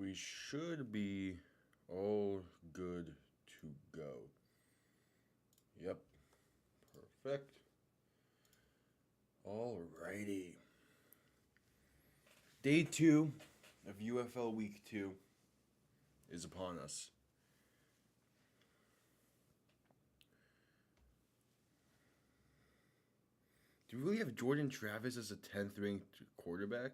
We should be all good to go. Yep. Perfect. Alrighty. Day 2 of UFL Week 2 is upon us. Do we really have Jordan Travis as a 10th ranked quarterback?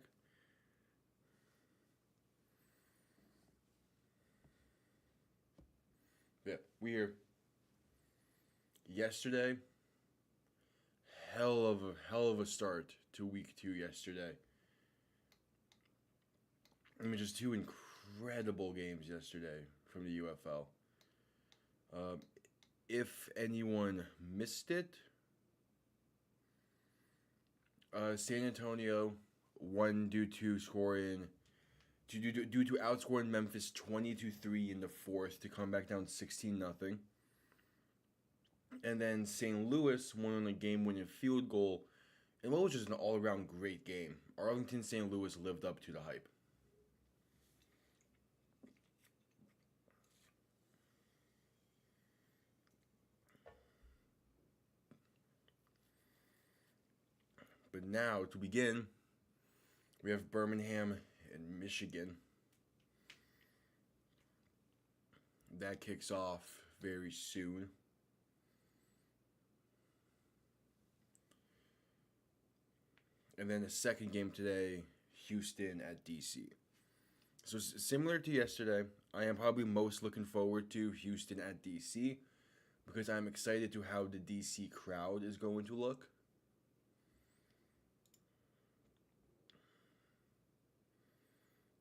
Yeah, we here. Yesterday, hell of a start to week 2 yesterday. I mean, just two incredible games yesterday from the UFL. If anyone missed it, San Antonio won due to outscoring Memphis 20-3 in the fourth to come back down 16-0. And then St. Louis won on a game-winning field goal in what was just an all-around great game. Arlington St. Louis lived up to the hype. But now, to begin, we have Birmingham and Michigan. That kicks off very soon. And then the second game today, Houston at DC. So similar to yesterday, I am probably most looking forward to Houston at DC because I'm excited to how the DC crowd is going to look.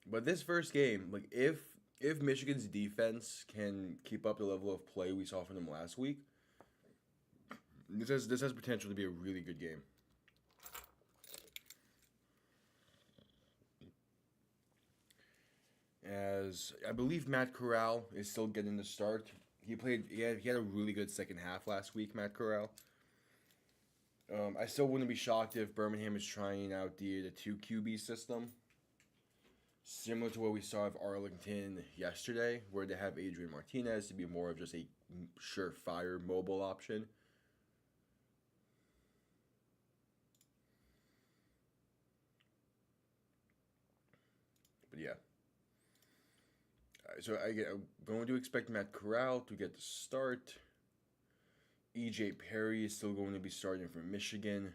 But this first game, like if Michigan's defense can keep up the level of play we saw from them last week, this has potential to be a really good game. As I believe Matt Corral is still getting the start. He had a really good second half last week, Matt Corral. I still wouldn't be shocked if Birmingham is trying out the 2 QB system. Similar to what we saw of Arlington yesterday, where they have Adrian Martinez to be more of just a surefire mobile option. But yeah. So I'm going to expect Matt Corral to get the start. EJ Perry is still going to be starting for Michigan.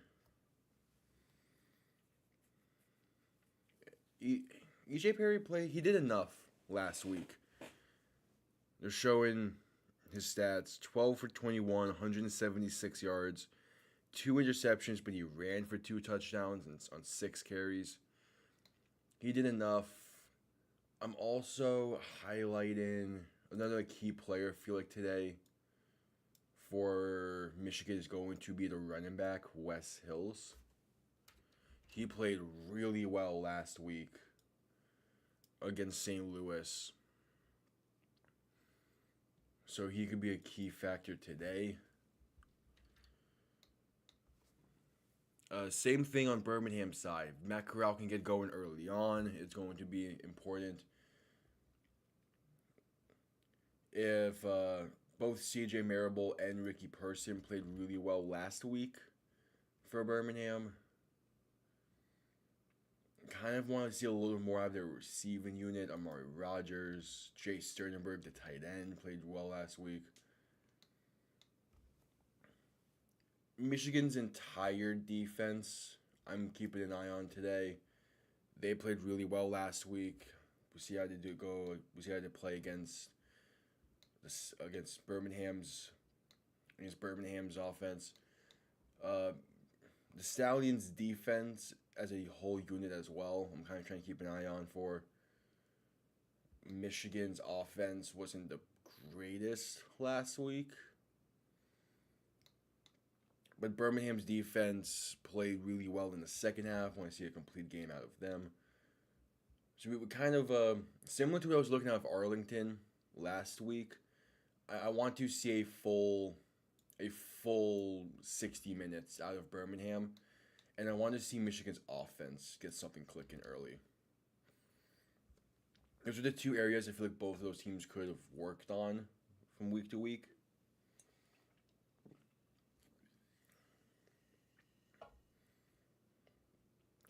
EJ Perry he did enough last week. They're showing his stats: 12 for 21, 176 yards, 2 interceptions, but he ran for 2 touchdowns on 6 carries. He did enough. I'm also highlighting another key player I feel like today for Michigan is going to be the running back, Wes Hills. He played really well last week against St. Louis. So he could be a key factor today. Same thing on Birmingham's side. Matt Corral can get going early on. It's going to be important. If both CJ Marable and Ricky Person played really well last week for Birmingham, kind of want to see a little more out of their receiving unit. Amari Rogers, Jay Sternberg, the tight end, played well last week. Michigan's entire defense, I'm keeping an eye on today. They played really well last week. We'll see how they play against Birmingham's offense. The Stallions' defense as a whole unit as well, I'm kind of trying to keep an eye on for. Michigan's offense wasn't the greatest last week, but Birmingham's defense played really well in the second half. I want to see a complete game out of them. So we were kind of similar to what I was looking at of Arlington last week. I want to see a full 60 minutes out of Birmingham, and I want to see Michigan's offense get something clicking early. Those are the two areas I feel like both of those teams could have worked on from week to week.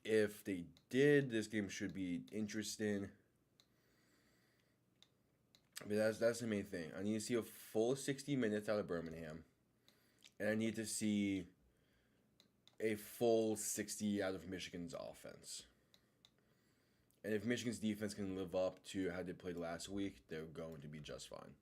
If they did, this game should be interesting. But that's the main thing. I need to see a full 60 minutes out of Birmingham, and I need to see a full 60 out of Michigan's offense. And if Michigan's defense can live up to how they played last week, they're going to be just fine.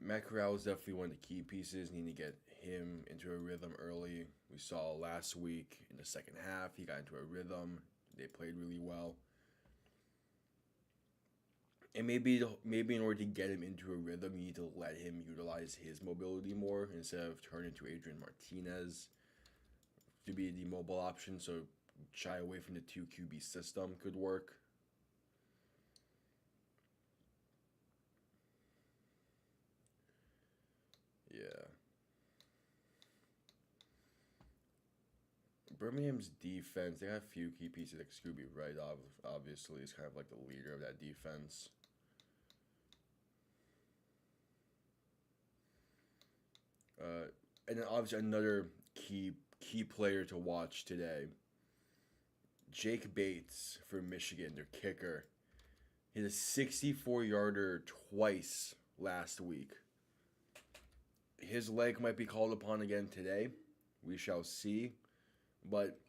Matt Corral is definitely one of the key pieces. Need to get him into a rhythm early. We saw last week in the second half, he got into a rhythm. They played really well. And maybe in order to get him into a rhythm, you need to let him utilize his mobility more instead of turning to Adrian Martinez to be the mobile option. So shy away from the 2 QB system could work. Yeah. Birmingham's defense, they have a few key pieces. Like Scooby Wright, obviously, is kind of like the leader of that defense. And then obviously another key player to watch today. Jake Bates for Michigan, their kicker. Hit a 64-yarder twice last week. His leg might be called upon again today. We shall see. But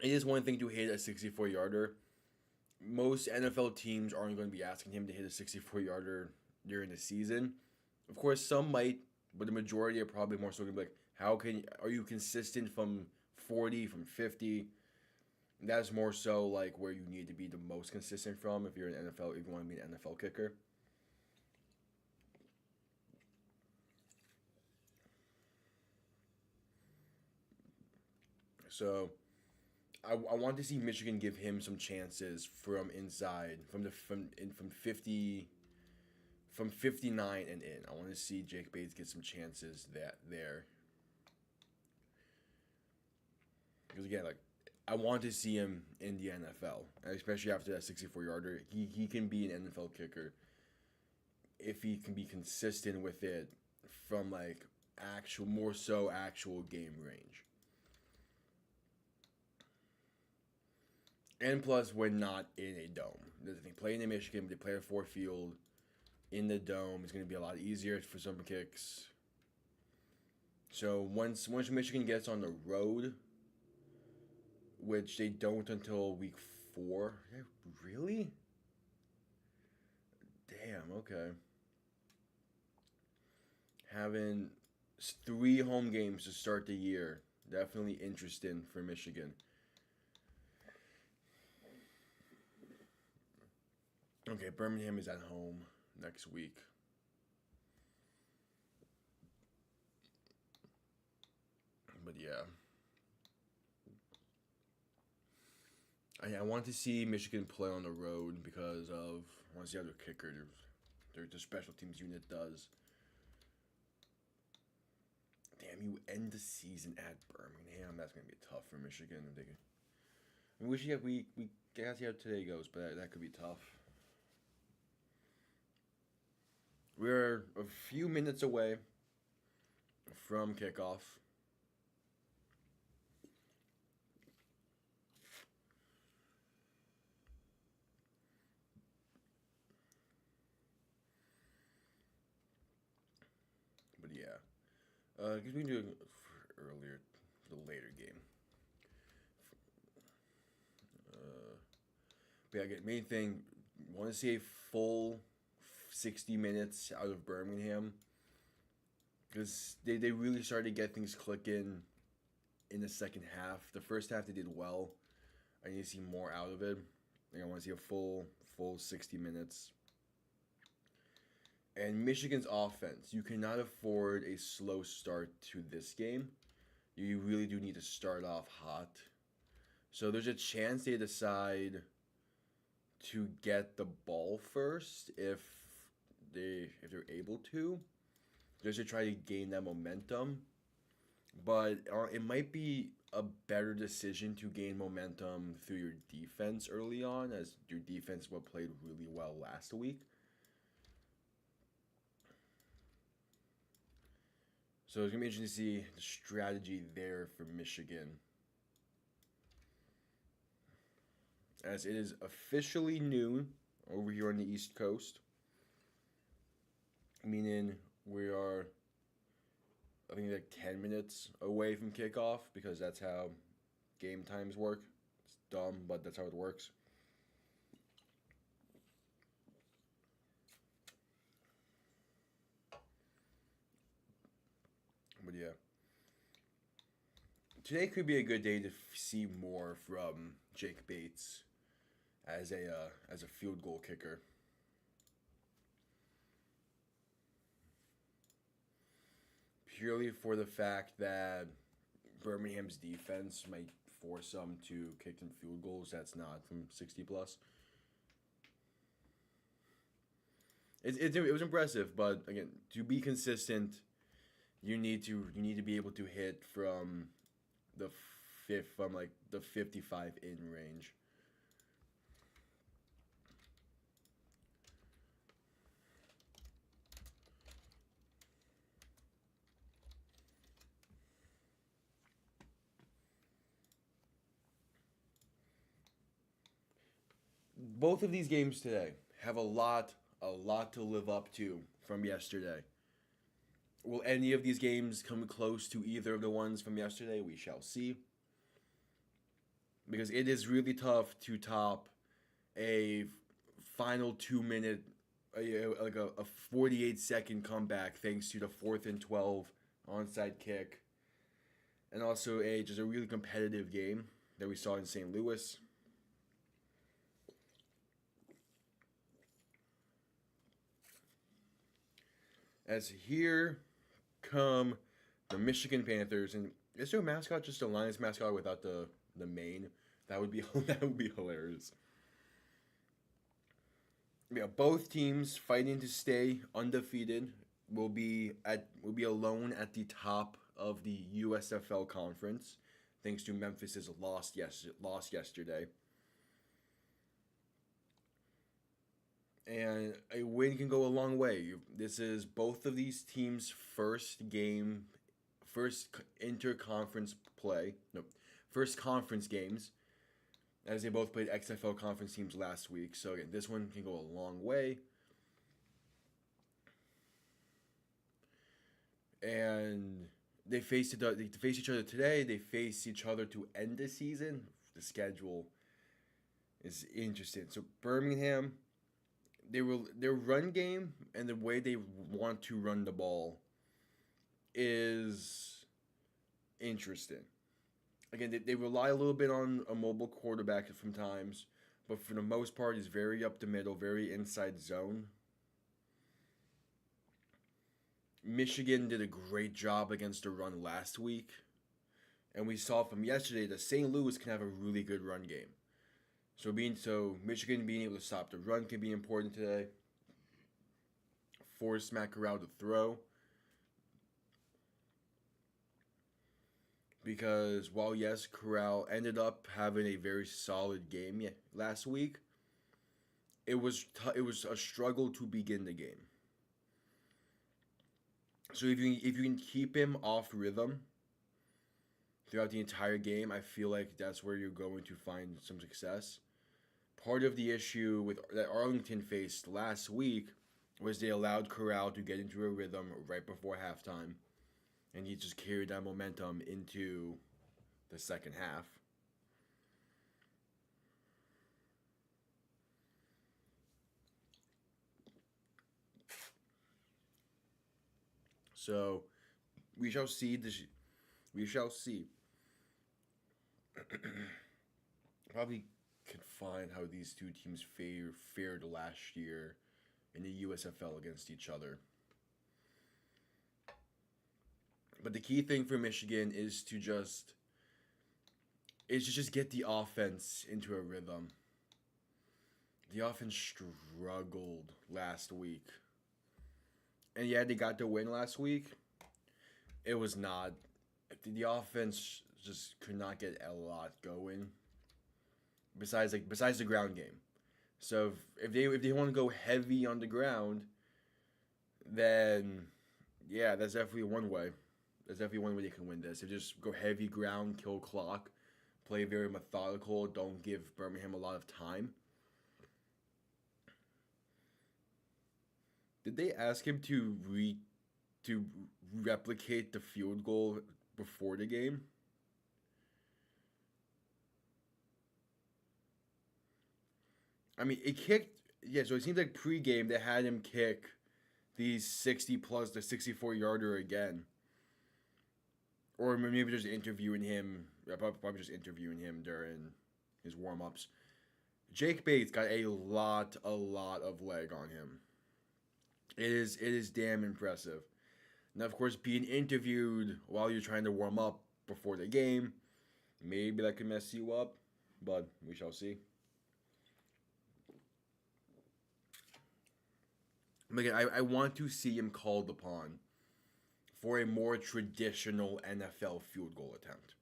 it is one thing to hit a 64-yarder. Most NFL teams aren't going to be asking him to hit a 64-yarder during the season. Of course, some might, but the majority are probably more so going to be like, are you consistent from 40, from 50? That's more so like where you need to be the most consistent from if you're an NFL, if you want to be an NFL kicker. So I want to see Michigan give him some chances from inside, from 59 and in. I want to see Jake Bates get some chances there. Because again, like I want to see him in the NFL, especially after that 64-yarder. He can be an NFL kicker if he can be consistent with it from like actual game range. And plus, we're not in a dome. They play in Michigan, but they play at Ford Field in the dome. It's going to be a lot easier for some kicks. So once Michigan gets on the road, which they don't until week 4. Really? Damn, okay. Having 3 home games to start the year. Definitely interesting for Michigan. Okay, Birmingham is at home next week. But yeah. I want to see Michigan play on the road because of I want to see how their kicker, their special teams unit does. Damn, you end the season at Birmingham. That's gonna be tough for Michigan. If they can. We gotta see how today goes, but that could be tough. We're a few minutes away from kickoff. But yeah. Because we can do it earlier, the later game. But yeah, again, main thing, want to see a full 60 minutes out of Birmingham. Because they really started to get things clicking in the second half. The first half they did well. I need to see more out of it. I want to see a full 60 minutes. And Michigan's offense, you cannot afford a slow start to this game. You really do need to start off hot. So there's a chance they decide to get the ball first if they're able to. just to try to gain that momentum. But it might be a better decision to gain momentum through your defense early on, as your defense what played really well last week. So it's gonna be interesting to see the strategy there for Michigan, as it is officially noon over here on the East Coast, meaning we are, I think, like 10 minutes away from kickoff because that's how game times work. It's dumb, but that's how it works. But yeah, today could be a good day to see more from Jake Bates as a field goal kicker. Purely for the fact that Birmingham's defense might force them to kick some field goals that's not from 60 plus. It was impressive, but again, to be consistent, you need to be able to hit from the fifth from like the 55 in range. Both of these games today have a lot to live up to from yesterday. Will any of these games come close to either of the ones from yesterday? We shall see. Because it is really tough to top a final 2 minute, like a 48-second comeback thanks to the 4th and 12 onside kick, and also just a really competitive game that we saw in St. Louis. As here come the Michigan Panthers, and is their mascot just a Lions mascot without the mane? That would be that would be hilarious. Yeah, both teams fighting to stay undefeated will be alone at the top of the USFL conference, thanks to Memphis's loss yesterday. And a win can go a long way. This is both of these teams' first interconference play, no, first conference games, as they both played XFL conference teams last week. So again, this one can go a long way. And they faced each other today. They face each other to end the season. The schedule is interesting. So Birmingham, their run game and the way they want to run the ball is interesting. Again, they rely a little bit on a mobile quarterback from times, but for the most part, he's very up the middle, very inside zone. Michigan did a great job against the run last week, and we saw from yesterday that St. Louis can have a really good run game. So Michigan being able to stop the run can be important today. Force Matt Corral to throw. Because while yes, Corral ended up having a very solid game last week, it was a struggle to begin the game. So if you can keep him off rhythm throughout the entire game, I feel like that's where you're going to find some success. Part of the issue that Arlington faced last week was they allowed Corral to get into a rhythm right before halftime, and he just carried that momentum into the second half. So we shall see. We shall see. Probably can find how these two teams fared last year in the USFL against each other. But the key thing for Michigan is to just get the offense into a rhythm. The offense struggled last week. and yeah, they got the win last week. It was not. The offense just could not get a lot going. Besides the ground game. So if they want to go heavy on the ground, then yeah, that's definitely one way. That's definitely one way they can win this. If just go heavy ground, kill clock, play very methodical, don't give Birmingham a lot of time. Did they ask him to replicate the field goal before the game? I mean, it kicked. Yeah, so it seems like pregame they had him kick these 60 plus the 64 yarder again, or maybe just interviewing him. Probably just interviewing him during his warm ups. Jake Bates got a lot of leg on him. It is damn impressive. Now, of course, being interviewed while you're trying to warm up before the game, maybe that could mess you up, but we shall see. Again, I want to see him called upon for a more traditional NFL field goal attempt.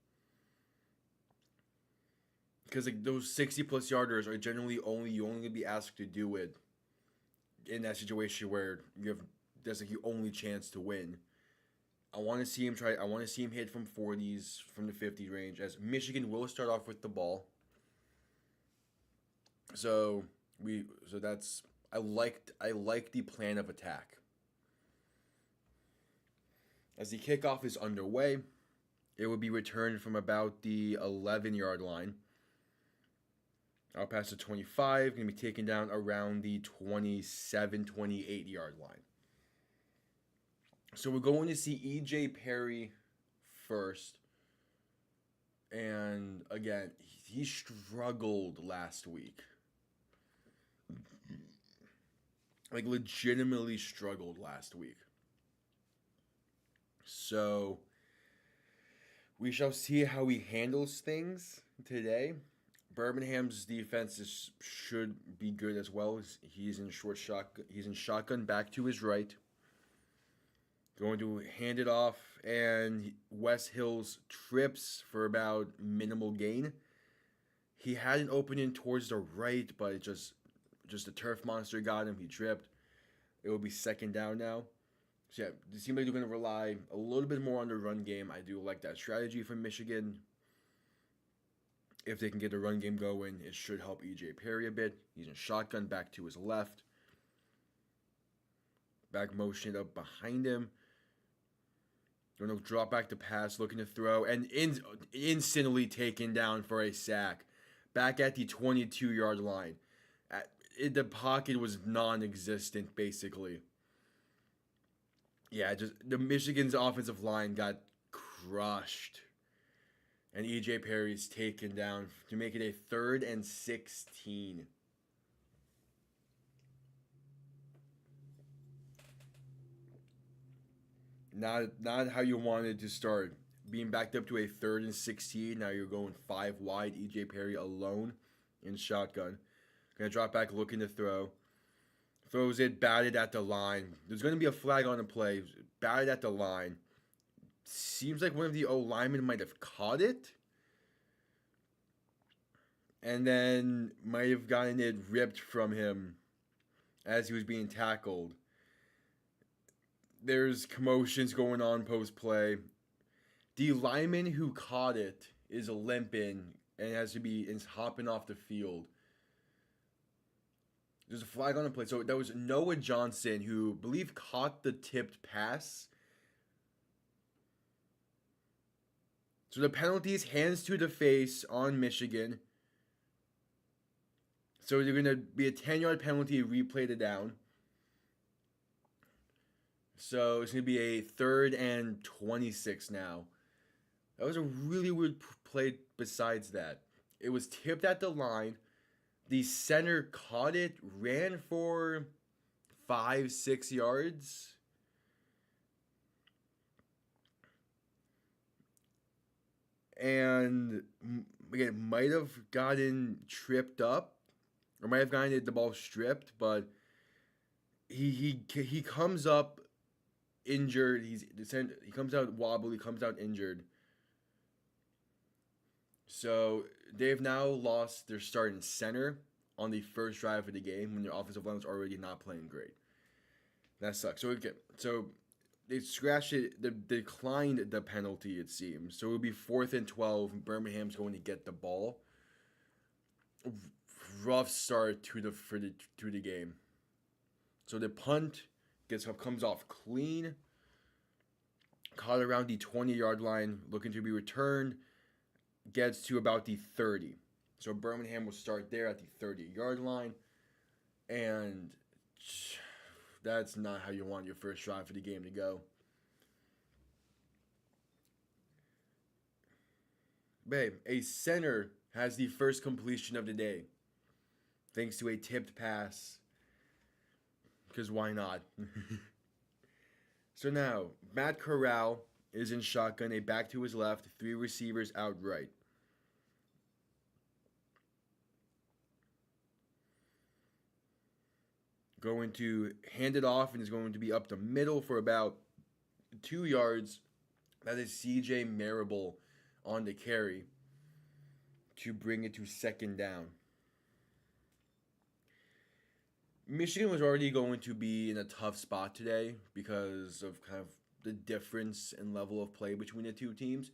Because like those 60 plus yarders are generally only gonna be asked to do it in that situation where there's like the only chance to win. I want to see him try. I want to see him hit from 40s, from the 50 range. As Michigan will start off with the ball, so that's I like the plan of attack. As the kickoff is underway, it will be returned from about the 11-yard line. I'll pass the 25, going to be taken down around the 27, 28-yard line. So we're going to see E.J. Perry first. And again, he struggled last week. Like, legitimately struggled last week. So we shall see how he handles things today. Birmingham's defense should be good as well. He's in shotgun back to his right. Going to hand it off, and Wes Hills trips for about minimal gain. He had an opening towards the right, but it just a turf monster got him. He tripped. It will be second down now. So yeah, it seems like they're going to rely a little bit more on the run game. I do like that strategy from Michigan. If they can get the run game going, it should help E.J. Perry a bit. He's in shotgun back to his left. Back motion up behind him. Going to drop back to pass, looking to throw, and instantly taken down for a sack. Back at the 22-yard line. The pocket was non-existent, basically. Yeah, just the Michigan's offensive line got crushed. And E.J. Perry's taken down to make it a 3rd and 16. Not how you wanted to start. Being backed up to a 3rd and 16. Now you're going 5 wide. E.J. Perry alone in shotgun. Gonna drop back, looking to throw. Throws it, batted at the line. There's gonna be a flag on the play. Batted at the line. Seems like one of the O linemen might have caught it. And then might have gotten it ripped from him as he was being tackled. There's commotions going on post-play. The lineman who caught it is limping and is hopping off the field. There's a flag on the play. So that was Noah Johnson, who I believe caught the tipped pass. So the penalty is hands to the face on Michigan. So they're going to be a 10-yard penalty, replay the down. So it's going to be a 3rd and 26 now. That was a really weird play besides that. It was tipped at the line. The center caught it, ran for 5-6 yards. And again, might have gotten tripped up, or might have gotten the ball stripped, but he comes up injured. He comes out wobbly, comes out injured. So they've now lost their starting center on the first drive of the game when their offensive line was already not playing great. That sucks. So they scratched it. They declined the penalty. It seems so. It would be 4th and 12. Birmingham's going to get the ball. Rough start to the game. So the punt comes off clean. Caught around the 20-yard line, looking to be returned. Gets to about the 30. So Birmingham will start there at the 30-yard line. And that's not how you want your first drive for the game to go. Babe, a center has the first completion of the day. Thanks to a tipped pass. Because why not? So now, Matt Corral is in shotgun, a back to his left, 3 receivers out right. Going to hand it off and is going to be up the middle for about 2 yards. That is CJ Marable on the carry to bring it to 2nd down. Michigan was already going to be in a tough spot today because of kind of the difference in level of play between the two teams.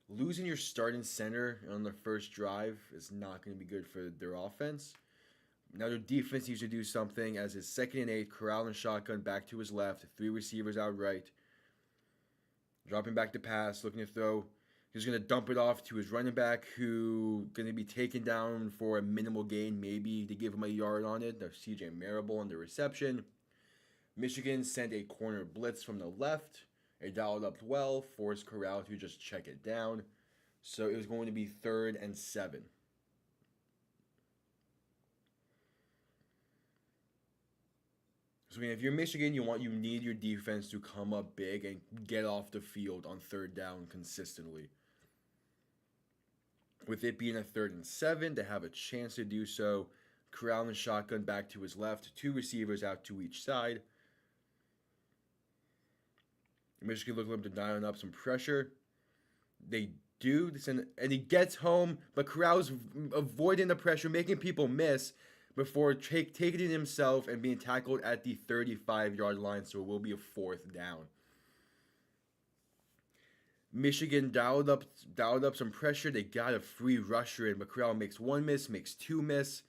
Losing your starting center on the first drive is not going to be good for their offense. Now their defense needs to do something as it's 2nd and 8, Corral and shotgun back to his left, 3 receivers out right. Dropping back to pass, looking to throw. He's going to dump it off to his running back who going to be taken down for a minimal gain. Maybe to give him a yard on it. That's CJ Marable on the reception. Michigan sent a corner blitz from the left. It dialed up well, forced Corral to just check it down. So it was going to be 3rd and 7. So if you're Michigan, you need your defense to come up big and get off the field on 3rd down consistently. With it being a 3rd and 7, they have a chance to do so. Corral and shotgun back to his left, 2 receivers out to each side. Michigan looking to dial up some pressure. They do, and he gets home, but Corral's avoiding the pressure, making people miss before taking it himself and being tackled at the 35-yard line, so it will be a 4th down. Michigan dialed up some pressure. They got a free rusher in, but Corral makes 1 miss, makes 2 miss,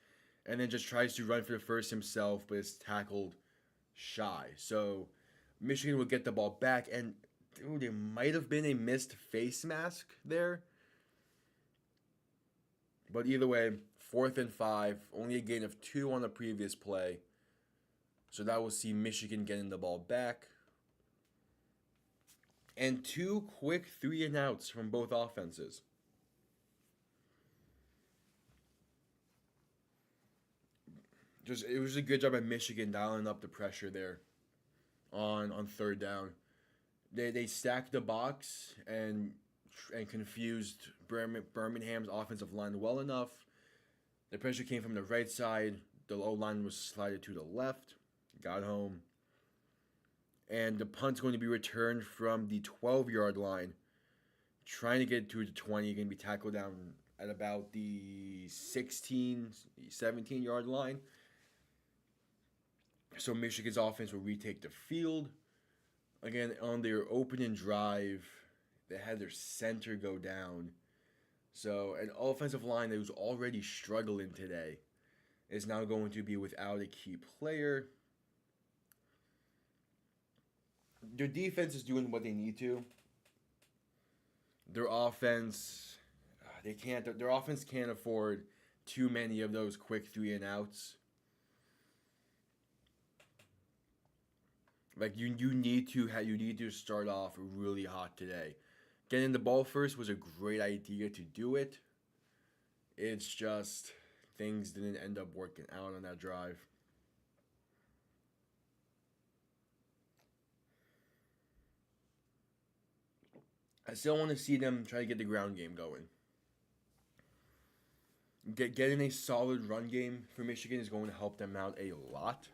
and then just tries to run for the first himself, but is tackled shy. So Michigan will get the ball back, and dude, there might have been a missed face mask there. But either way, 4th and 5, only a gain of 2 on the previous play. So that will see Michigan getting the ball back. And 2 quick 3-and-outs from both offenses. It was a good job by Michigan dialing up the pressure there on 3rd down. They stacked the box and confused Birmingham's offensive line well enough. The pressure came from the right side. The O-line was slided to the left. Got home. And the punt's going to be returned from the 12-yard line. Trying to get to the 20. Going to be tackled down at about the 16, 17-yard line. So Michigan's offense will retake the field. Again, on their opening drive, they had their center go down. So an offensive line that was already struggling today is now going to be without a key player. Their defense is doing what they need to. Their offense, their offense can't afford too many of those quick 3-and-outs. Like you need to start off really hot today. Getting the ball first was a great idea to do it. It's just things didn't end up working out on that drive. I still want to see them try to get the ground game going. Getting a solid run game for Michigan is going to help them out a lot.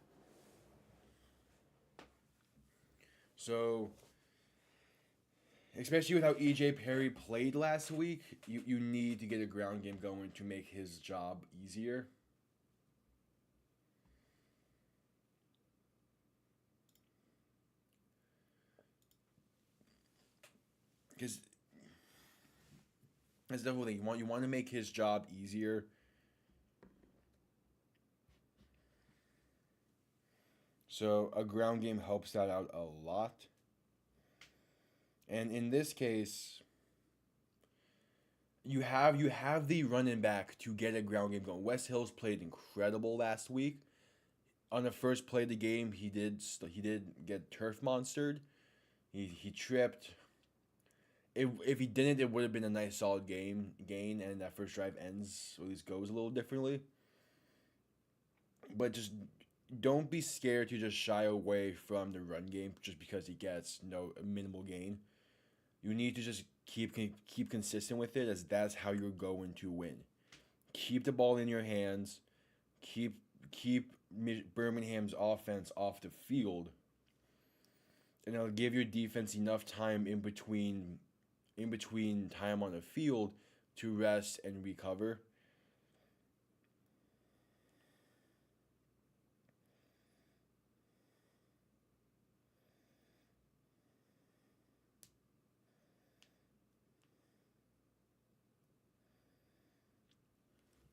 So, especially with how EJ Perry played last week, you need to get a ground game going to make his job easier. Because that's the whole thing. You want to make his job easier. So a ground game helps that out a lot. And in this case, you have the running back to get a ground game going. Wes Hills played incredible last week. On the first play of the game, he did get turf monstered. He tripped. If he didn't, it would have been a nice solid gain, and that first drive ends, or at least goes a little differently. But just don't be scared to just shy away from the run game just because he gets no minimal gain. You need to just keep consistent with it, as that's how you're going to win. Keep the ball in your hands. Keep Birmingham's offense off the field, and it'll give your defense enough time in between time on the field to rest and recover.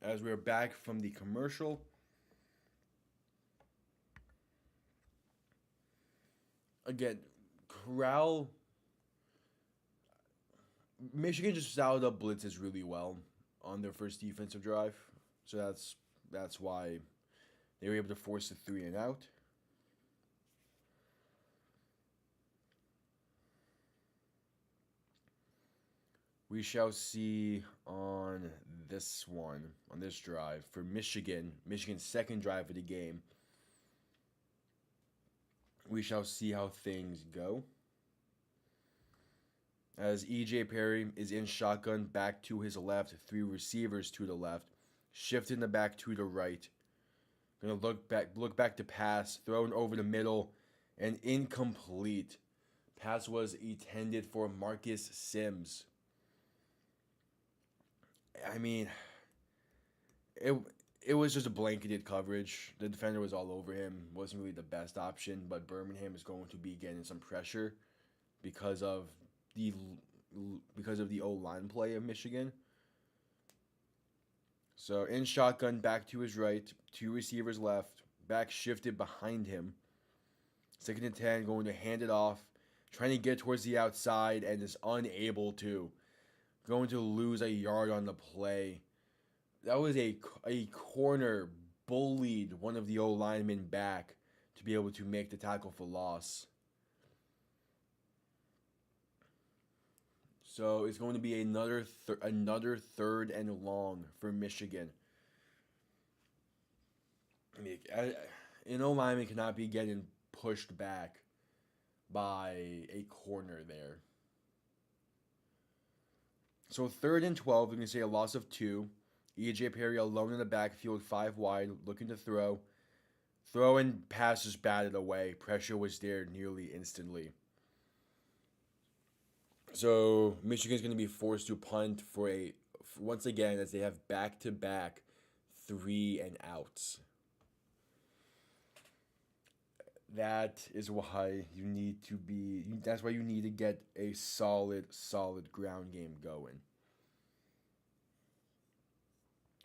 As we're back from the commercial, again, Corral, Michigan just dialed up blitzes really well on their first defensive drive, so that's why they were able to force the 3-and-out. We shall see on this drive for Michigan's second drive of the game. We shall see how things go. As EJ Perry is in shotgun, back to his left, three receivers to the left, shifting the back to the right. Gonna look back to pass, thrown over the middle, and incomplete. Pass was intended for Marcus Sims. I mean, it it was just a blanketed coverage. The defender was all over him. Wasn't really the best option, but Birmingham is going to be getting some pressure because of the O line play of Michigan. So in shotgun, back to his right, two receivers left, back shifted behind him. Second and 10, going to hand it off, trying to get towards the outside, and is unable to. Going to lose a yard on the play. That was a corner bullied one of the O linemen back to be able to make the tackle for loss. So it's going to be another third and long for Michigan. I mean, an O lineman cannot be getting pushed back by a corner there. So 3rd and 12, we can say a loss of 2. EJ Perry alone in the backfield, 5 wide, looking to throw. Throw and pass just batted away. Pressure was there nearly instantly. So Michigan's going to be forced to punt once again, as they have back-to-back 3-and-outs. That is why you need to be. That's why you need to get a solid ground game going.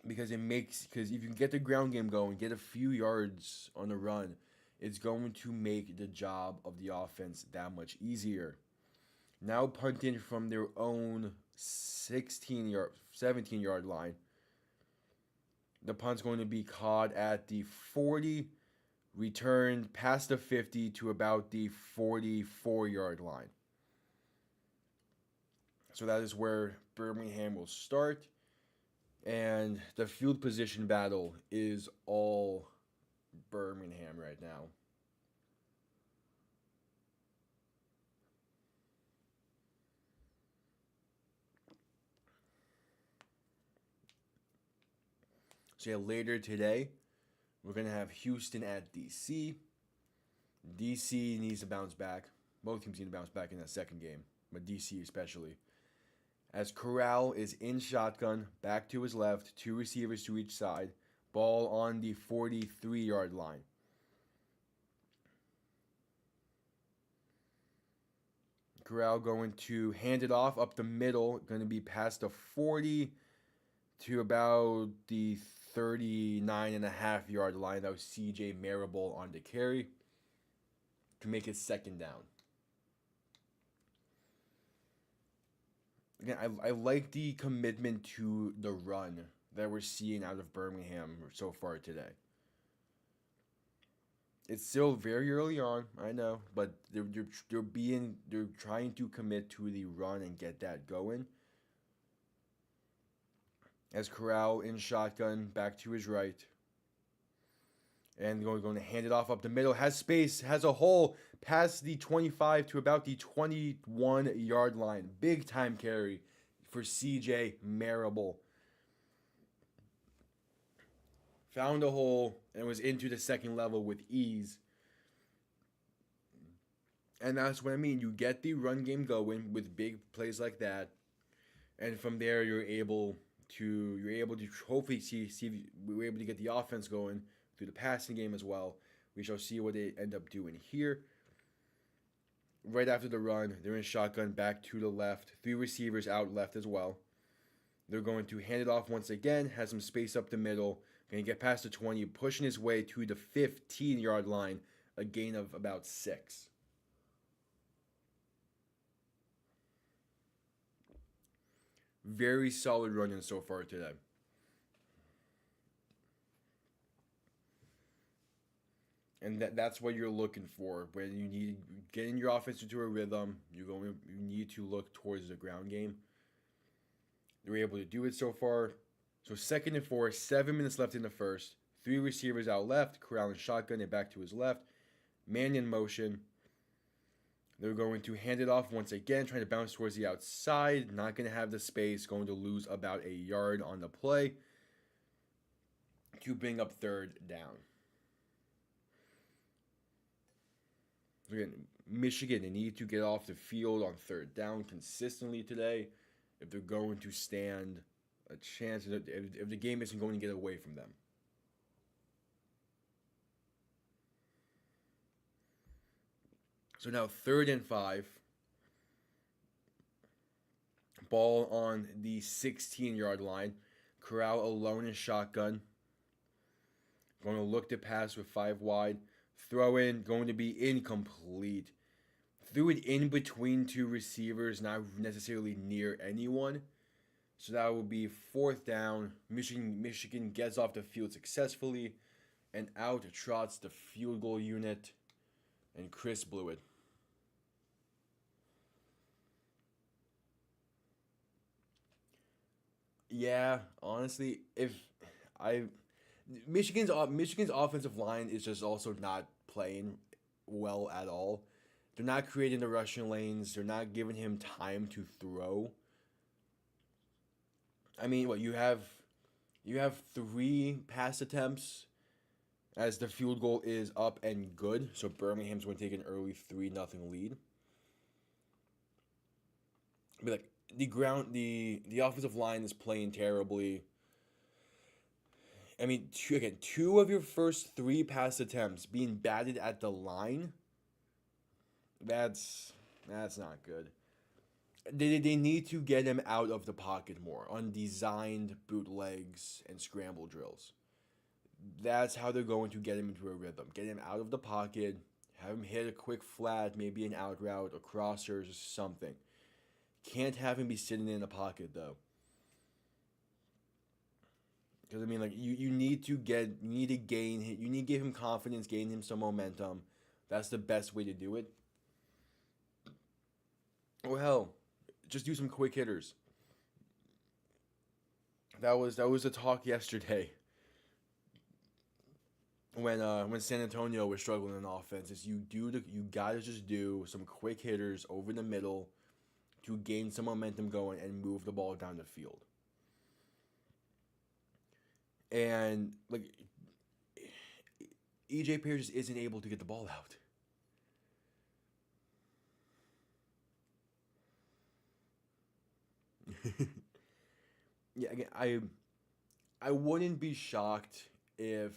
Because if you can get the ground game going, get a few yards on the run, it's going to make the job of the offense that much easier. Now punting from their own 17-yard line. The punt's going to be caught at the 40, returned past the 50 to about the 44-yard line. So that is where Birmingham will start. And the field position battle is all Birmingham right now. So yeah, later today, we're going to have Houston at DC. DC needs to bounce back. Both teams need to bounce back in that second game, but DC especially. As Corral is in shotgun, back to his left, two receivers to each side, ball on the 43-yard line. Corral going to hand it off up the middle, going to be past the 40 to about the 39.5-yard line. That was CJ Marable on the carry to make it second down. Again, I like the commitment to the run that we're seeing out of Birmingham so far today. It's still very early on, I know, but they're trying to commit to the run and get that going. As Corral in shotgun, back to his right. And going to hand it off up the middle. Has space, has a hole past the 25 to about the 21-yard line. Big time carry for CJ Marable. Found a hole and was into the second level with ease. And that's what I mean. You get the run game going with big plays like that. And from there, you're able to hopefully see we're able to get the offense going through the passing game as well. We shall see what they end up doing here. Right after the run, they're in shotgun back to the left. Three receivers out left as well. They're going to hand it off once again. Has some space up the middle. Going to get past the 20, pushing his way to the 15-yard line. A gain of about 6. Very solid running so far today. And that's what you're looking for when you need getting your offense into a rhythm. You need to look towards the ground game. They're able to do it so far. So 2nd and 4, 7 minutes left in the first. Three receivers out left. Corral in shotgun and back to his left. Man in motion. They're going to hand it off once again, trying to bounce towards the outside. Not going to have the space. Going to lose about a yard on the play to bring up 3rd down. Again, Michigan, they need to get off the field on 3rd down consistently today if they're going to stand a chance, if the game isn't going to get away from them. So now 3rd and 5. Ball on the 16-yard line. Corral alone in shotgun. Going to look to pass with 5 wide. Throw in, going to be incomplete. Threw it in between two receivers, not necessarily near anyone. So that will be 4th down. Michigan gets off the field successfully. And out trots the field goal unit. And Chris blew it. Yeah, honestly, Michigan's offensive line is just also not playing well at all. They're not creating the rushing lanes. They're not giving him time to throw. I mean, what you have 3 pass attempts as the field goal is up and good. So Birmingham's going to take an early 3-0 lead. But like the offensive line is playing terribly. I mean, two of your first 3 pass attempts being batted at the line. That's not good. They need to get him out of the pocket more on designed bootlegs and scramble drills. That's how they're going to get him into a rhythm. Get him out of the pocket, have him hit a quick flat, maybe an out route, a crosser, or something. Can't have him be sitting in the pocket though. Because I mean, like you need to give him confidence, gain him some momentum. That's the best way to do it. Or hell, just do some quick hitters. That was the talk yesterday. When San Antonio was struggling in offense, is you gotta just do some quick hitters over the middle to gain some momentum going and move the ball down the field. And like EJ Perry just isn't able to get the ball out. Yeah, again, I wouldn't be shocked if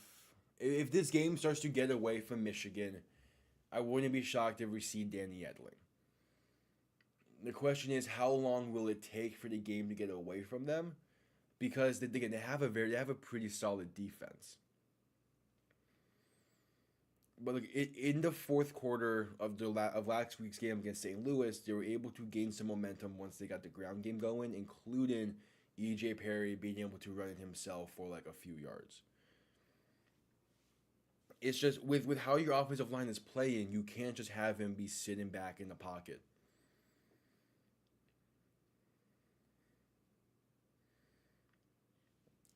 this game starts to get away from Michigan. I wouldn't be shocked if we see Danny Edling. The question is, how long will it take for the game to get away from them? Because they have a pretty solid defense. But look, in the fourth quarter of last week's game against St. Louis, they were able to gain some momentum once they got the ground game going, including EJ Perry being able to run it himself for like a few yards. It's just with how your offensive line is playing, you can't just have him be sitting back in the pocket.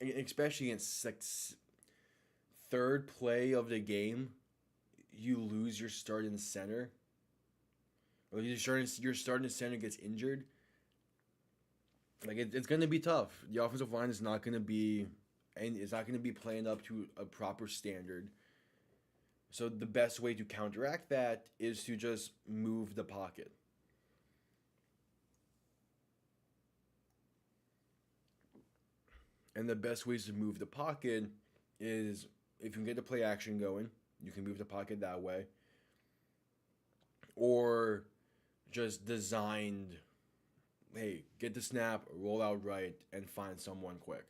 And especially in third play of the game, you lose your starting center, or your starting center gets injured. Like it's going to be tough. The offensive line is not going to be, and it's not going to be playing up to a proper standard. So the best way to counteract that is to just move the pocket. And the best ways to move the pocket is if you can get the play action going, you can move the pocket that way. Or just designed, hey, get the snap, roll out right, and find someone quick.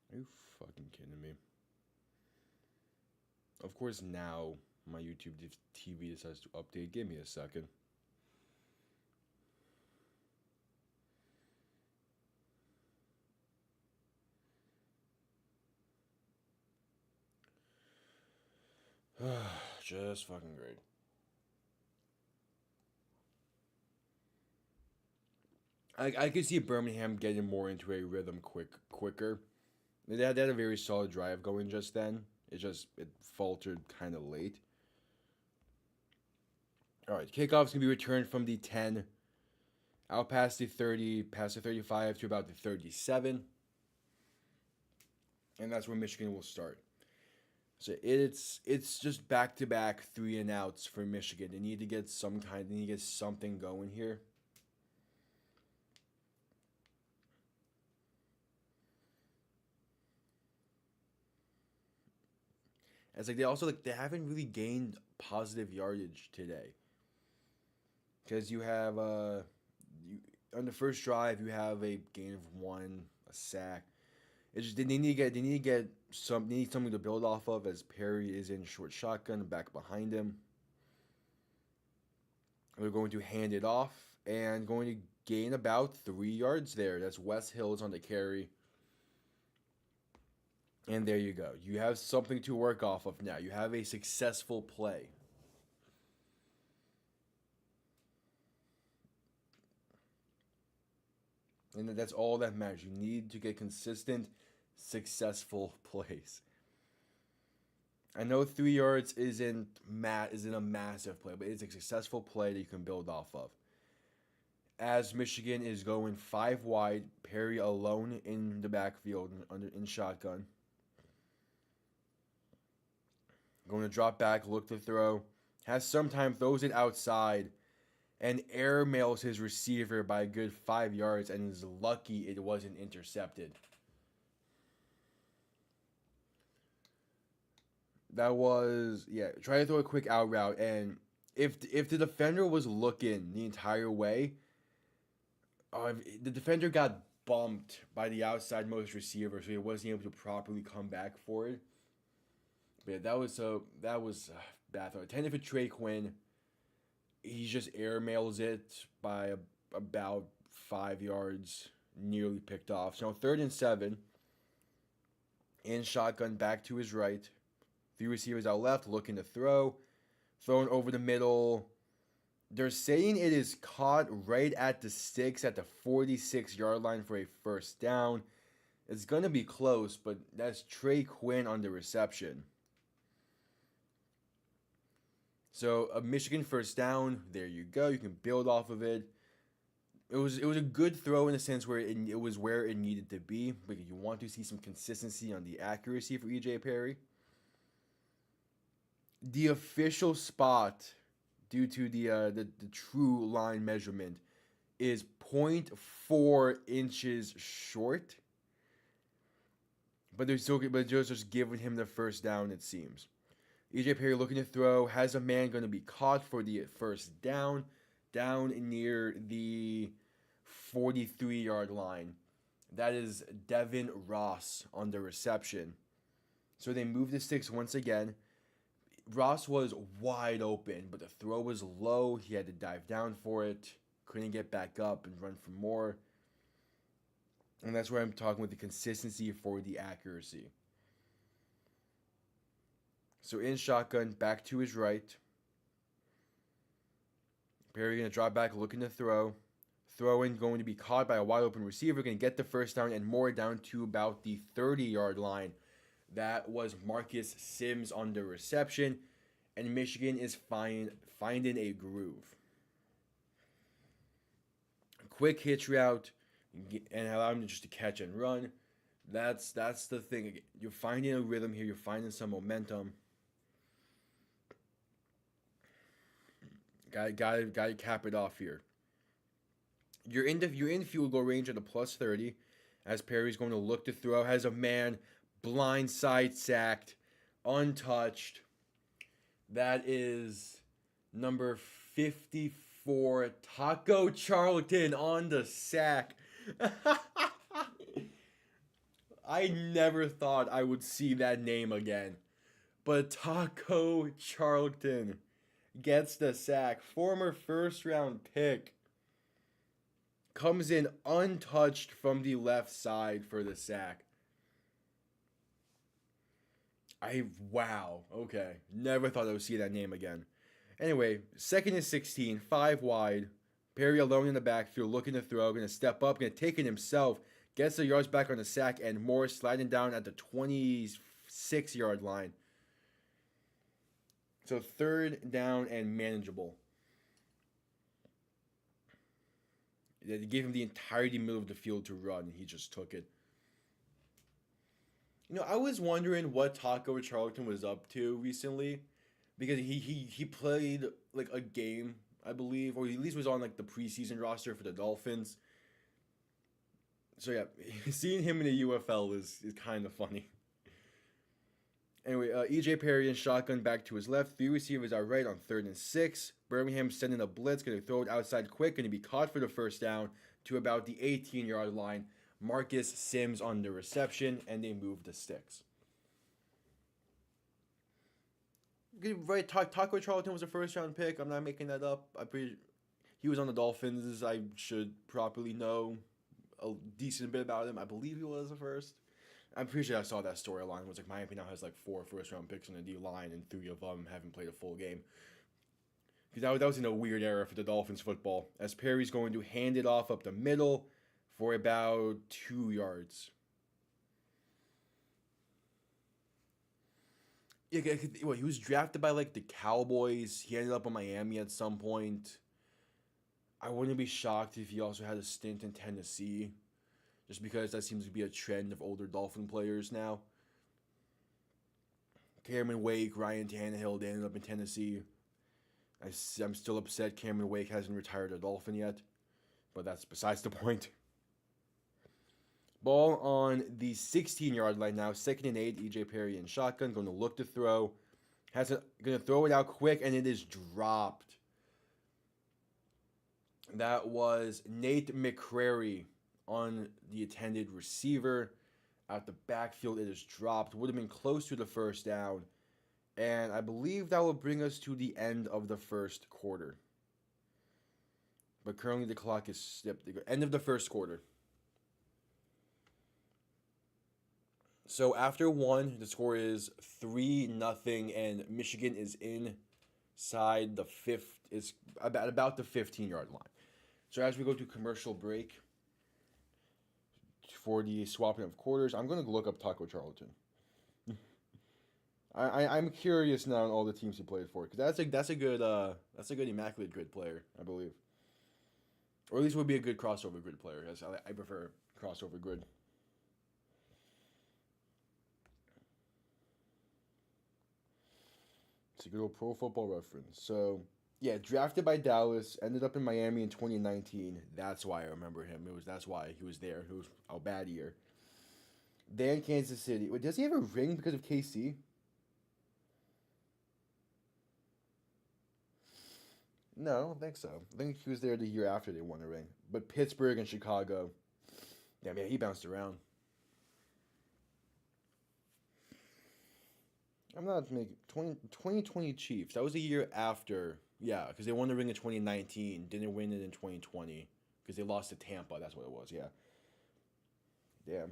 Are you fucking kidding me? Of course, now my YouTube TV decides to update. Give me a second. Just fucking great. I could see Birmingham getting more into a rhythm quicker. They had a very solid drive going just then. It faltered kind of late. All right, kickoff's gonna be returned from the 10, out past the 30, past the 35 to about the 37, and that's where Michigan will start. So it's just back to back 3-and-outs for Michigan. They need to get they need to get something going here. It's like they haven't really gained positive yardage today. Because you have you on the first drive you have a gain of one, a sack. It's just they need to get they need something to build off of as Perry is in short shotgun back behind him. They're going to hand it off and going to gain about 3 yards there. That's Wes Hills on the carry. And there you go. You have something to work off of now. You have a successful play. And that's all that matters. You need to get consistent, successful plays. I know 3 yards isn't a massive play, but it's a successful play that you can build off of. As Michigan is going 5 wide, Perry alone in the backfield in shotgun. Going to drop back, look to throw. Has some time, throws it outside, and airmails his receiver by a good 5 yards, and is lucky it wasn't intercepted. That was, yeah, try to throw a quick out route, and if the defender was looking the entire way, the defender got bumped by the outside most receiver, so he wasn't able to properly come back for it. But yeah, that was bad throw. Intended for Trey Quinn. He just airmails it by about 5 yards, nearly picked off. So 3rd and 7, in shotgun back to his right. 3 receivers out left, looking to throw. Thrown over the middle. They're saying it is caught right at the sticks at the 46-yard line for a first down. It's going to be close, but that's Trey Quinn on the reception. So a Michigan first down, there you go. You can build off of it. It was a good throw in a sense where it was where it needed to be. But you want to see some consistency on the accuracy for EJ Perry. The official spot, due to the true line measurement, is 0.4 inches short. But they're just giving him the first down, it seems. EJ Perry looking to throw, has a man going to be caught for the first down near the 43-yard line. That is Devin Ross on the reception. So they move the sticks once again. Ross was wide open, but the throw was low. He had to dive down for it. Couldn't get back up and run for more. And that's where I'm talking with the consistency for the accuracy. So in shotgun, back to his right. Perry going to drop back, looking to throw. Throwing, going to be caught by a wide open receiver. Going to get the first down and more down to about the 30-yard line. That was Marcus Sims on the reception. And Michigan is finding a groove. Quick hitch route and allow him just to catch and run. That's the thing. You're finding a rhythm here. You're finding some momentum. Got to cap it off here. You're in field goal range at a +30, as Perry's going to look to throw. Has a man blindside sacked, untouched. That is number 54, Taco Charlton on the sack. I never thought I would see that name again, but Taco Charlton gets the sack. Former first-round pick comes in untouched from the left side for the sack. Wow. Okay. Never thought I would see that name again. Anyway, 2nd and 16, 5 wide. Perry alone in the backfield, looking to throw, going to step up, going to take it himself, gets the yards back on the sack, and more sliding down at the 26-yard line. So 3rd down and manageable. They gave him the entirety middle of the field to run. He just took it. I was wondering what Taco Charlton was up to recently, because he played like a game, I believe, or at least was on like the preseason roster for the Dolphins. So yeah, seeing him in the UFL is kind of funny. Anyway, EJ Perry in shotgun back to his left. 3 receivers are right on 3rd and 6. Birmingham sending a blitz, going to throw it outside quick, going to be caught for the first down to about the 18-yard line. Marcus Sims on the reception, and they move the sticks. Right, Taco Charlton was a first-round pick. I'm not making that up. He was on the Dolphins. I should properly know a decent bit about him. I believe he was a first. I'm pretty sure I saw that storyline. It was like Miami now has like 4 first-round picks on the D-line, and 3 of them haven't played a full game. Because that was in a weird era for the Dolphins football. As Perry's going to hand it off up the middle for about 2 yards. Yeah, he was drafted by like the Cowboys. He ended up in Miami at some point. I wouldn't be shocked if he also had a stint in Tennessee, just because that seems to be a trend of older Dolphin players now. Cameron Wake, Ryan Tannehill, they ended up in Tennessee. I'm still upset Cameron Wake hasn't retired a Dolphin yet, but that's besides the point. Ball on the 16-yard line now, 2nd and 8. EJ Perry in shotgun, going to look to throw. Going to throw it out quick, and it is dropped. That was Nate McCrary on the intended receiver. Out the backfield, it is dropped. Would have been close to the first down. And I believe that will bring us to the end of the first quarter. But currently the clock is snipped. End of the first quarter. So after 1, the score is 3-0, and Michigan is inside the is about the 15-yard line. So as we go to commercial break for the swapping of quarters, I'm going to look up Taco Charlton. I'm curious now on all the teams he played for because that's a good immaculate grid player, I believe, or at least would be a good crossover grid player. As I prefer crossover grid. It's a good old Pro Football Reference. So yeah, drafted by Dallas, ended up in Miami in 2019. That's why I remember him. That's why he was there. It was a bad year. Then Kansas City. Wait, does he have a ring because of KC? No, I don't think so. I think he was there the year after they won a ring. But Pittsburgh and Chicago. Damn, yeah, he bounced around. I'm not making 2020 Chiefs. That was the year after. Yeah, because they won the ring in 2019. Didn't win it in 2020 because they lost to Tampa. That's what it was. Yeah. Damn.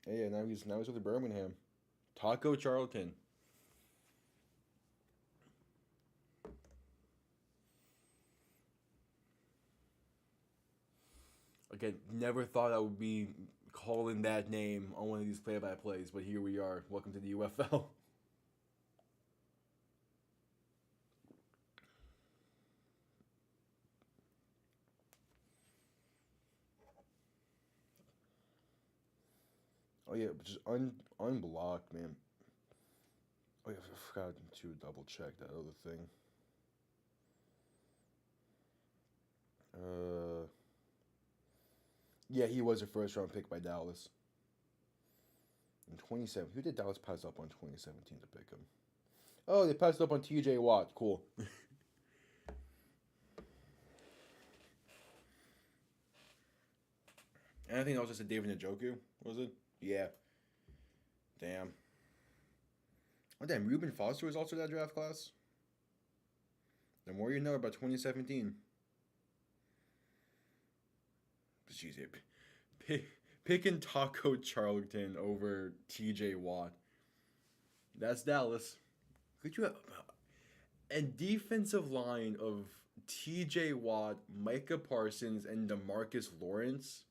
Yeah, now he's with the Birmingham. Taco Charlton. Again, never thought I would be calling that name on one of these play-by-plays, but here we are. Welcome to the UFL. Oh yeah, just unblocked, man. Oh yeah, I forgot to double check that other thing. Uh, yeah, he was a first round pick by Dallas in 2017. Who did Dallas pass up on 2017 to pick him? Oh, they passed up on T.J. Watt. Cool. And I think that was just a David Njoku, was it? Yeah. Damn. Oh damn, Reuben Foster was also that draft class. The more you know about 2017. Jeez, picking Taco Charlton over T.J. Watt. That's Dallas. Could you have a defensive line of T.J. Watt, Micah Parsons, and DeMarcus Lawrence?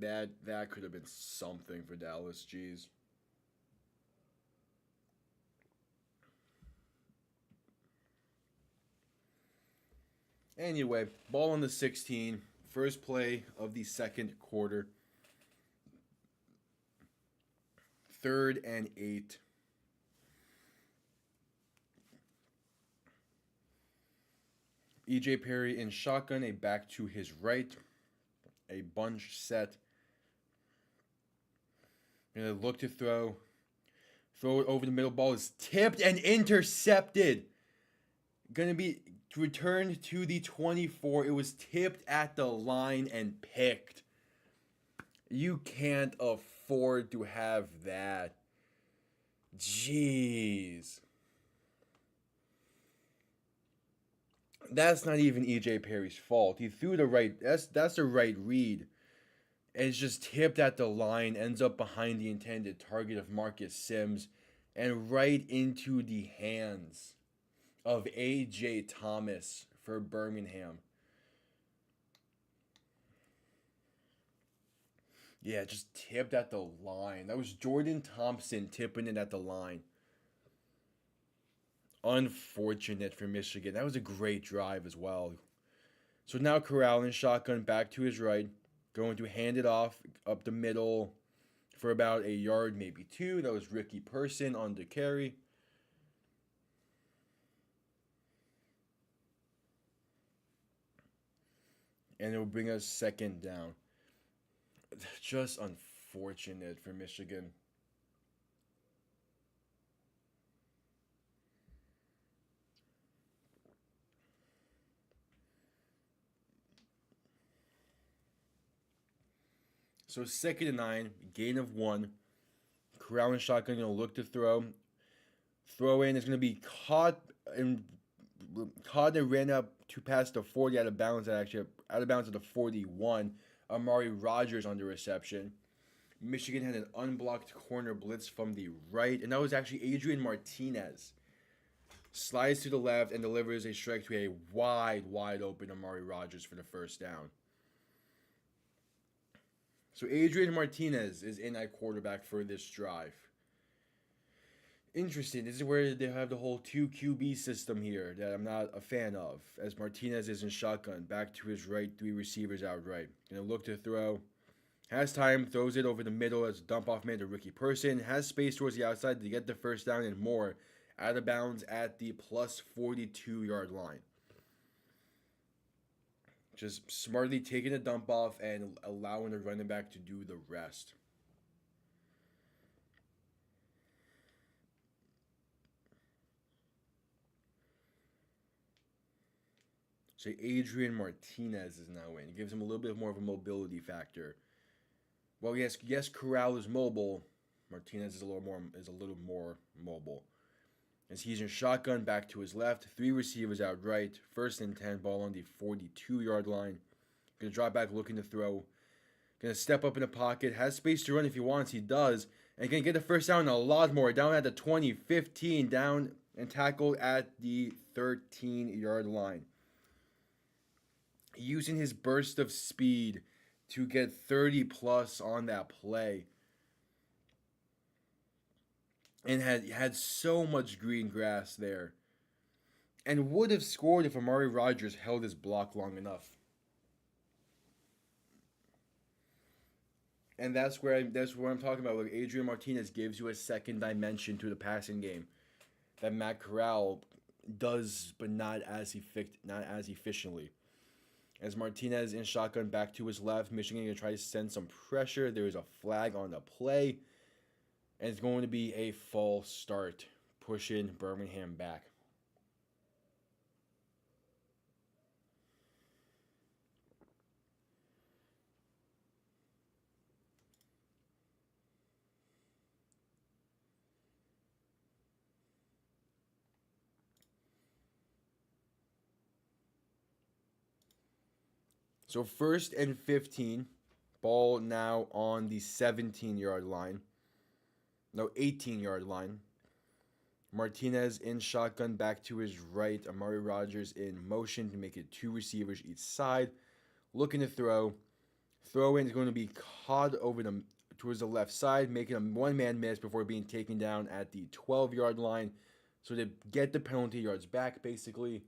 That could have been something for Dallas. Jeez. Anyway, ball on the 16. First play of the second quarter. 3rd and 8. EJ Perry in shotgun, a back to his right. A bunch set. Gonna look to throw. Throw it over the middle. Ball is tipped and intercepted. Gonna be returned to the 24. It was tipped at the line and picked. You can't afford to have that. Jeez. That's not even EJ Perry's fault. He threw the right. That's the right read. And it's just tipped at the line, ends up behind the intended target of Marcus Sims, and right into the hands of A.J. Thomas for Birmingham. Yeah, just tipped at the line. That was Jordan Thompson tipping it at the line. Unfortunate for Michigan. That was a great drive as well. So now Corral in shotgun back to his right. Going to hand it off up the middle for about a yard, maybe two. That was Ricky Person on the carry. And it will bring us second down. Just unfortunate for Michigan. So 2nd and 9, gain of 1. Corral and shotgun going to look to throw. Throw in is going to be and ran up to pass the 40 out of bounds. Actually, out of bounds at the 41. Amari Rogers on the reception. Michigan had an unblocked corner blitz from the right, and that was actually Adrian Martinez. Slides to the left and delivers a strike to a wide open Amari Rogers for the first down. So Adrian Martinez is in at quarterback for this drive. Interesting. This is where they have the whole 2 QB system here that I'm not a fan of. As Martinez is in shotgun, back to his right, 3 receivers out right. Gonna look to throw. Has time, throws it over the middle as a dump off man to Ricky Person. Has space towards the outside to get the first down and more. Out of bounds at the plus 42-yard line. Just smartly taking a dump off and allowing the running back to do the rest. So Adrian Martinez is now in. It gives him a little bit more of a mobility factor. Well, yes, Corral is mobile. Martinez is a little more mobile. As he's in shotgun, back to his left, 3 receivers out right, 1st and 10, ball on the 42-yard line. Gonna drop back, looking to throw. Gonna step up in the pocket, has space to run if he wants, he does, and gonna get the first down and a lot more. Down at the 20, 15, down and tackled at the 13-yard line. Using his burst of speed to get 30 plus on that play. And had so much green grass there. And would have scored if Amari Rodgers held his block long enough. And that's where I'm talking about. Like Adrian Martinez gives you a second dimension to the passing game that Matt Corral does, but not as efficiently. As Martinez in shotgun back to his left, Michigan going to try to send some pressure. There is a flag on the play. And it's going to be a false start, pushing Birmingham back. So 1st and 15, ball now on the 17-yard line. No, 18-yard line. Martinez in shotgun back to his right. Amari Rodgers in motion to make it 2 receivers each side. Looking to throw. Throw in is going to be caught towards the left side, making a one-man miss before being taken down at the 12-yard line. So to get the penalty yards back, basically,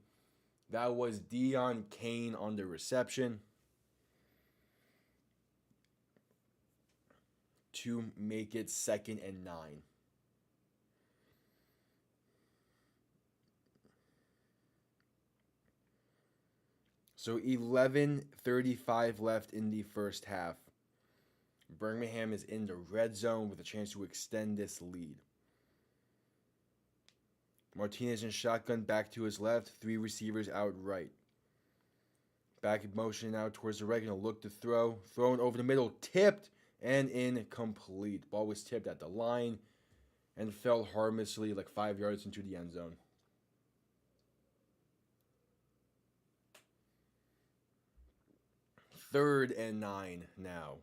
that was Deion Kane on the reception to make it 2nd and 9. So 11:35 left in the first half. Birmingham is in the red zone with a chance to extend this lead. Martinez in shotgun back to his left, 3 receivers out right. Back in motion now towards the right, gonna look to throw. Thrown over the middle, tipped and incomplete. Ball was tipped at the line and fell harmlessly like 5 yards into the end zone. 3rd and 9 now.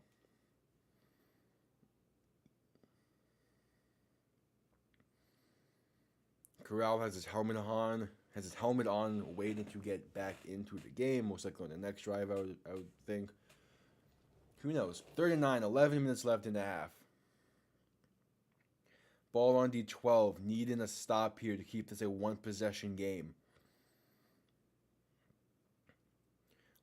Corral has his helmet on, waiting to get back into the game. Most likely on the next drive, I would think. Who knows? 3rd and 9, 11 minutes left in the half. Ball on D12, needing a stop here to keep this a 1-possession game.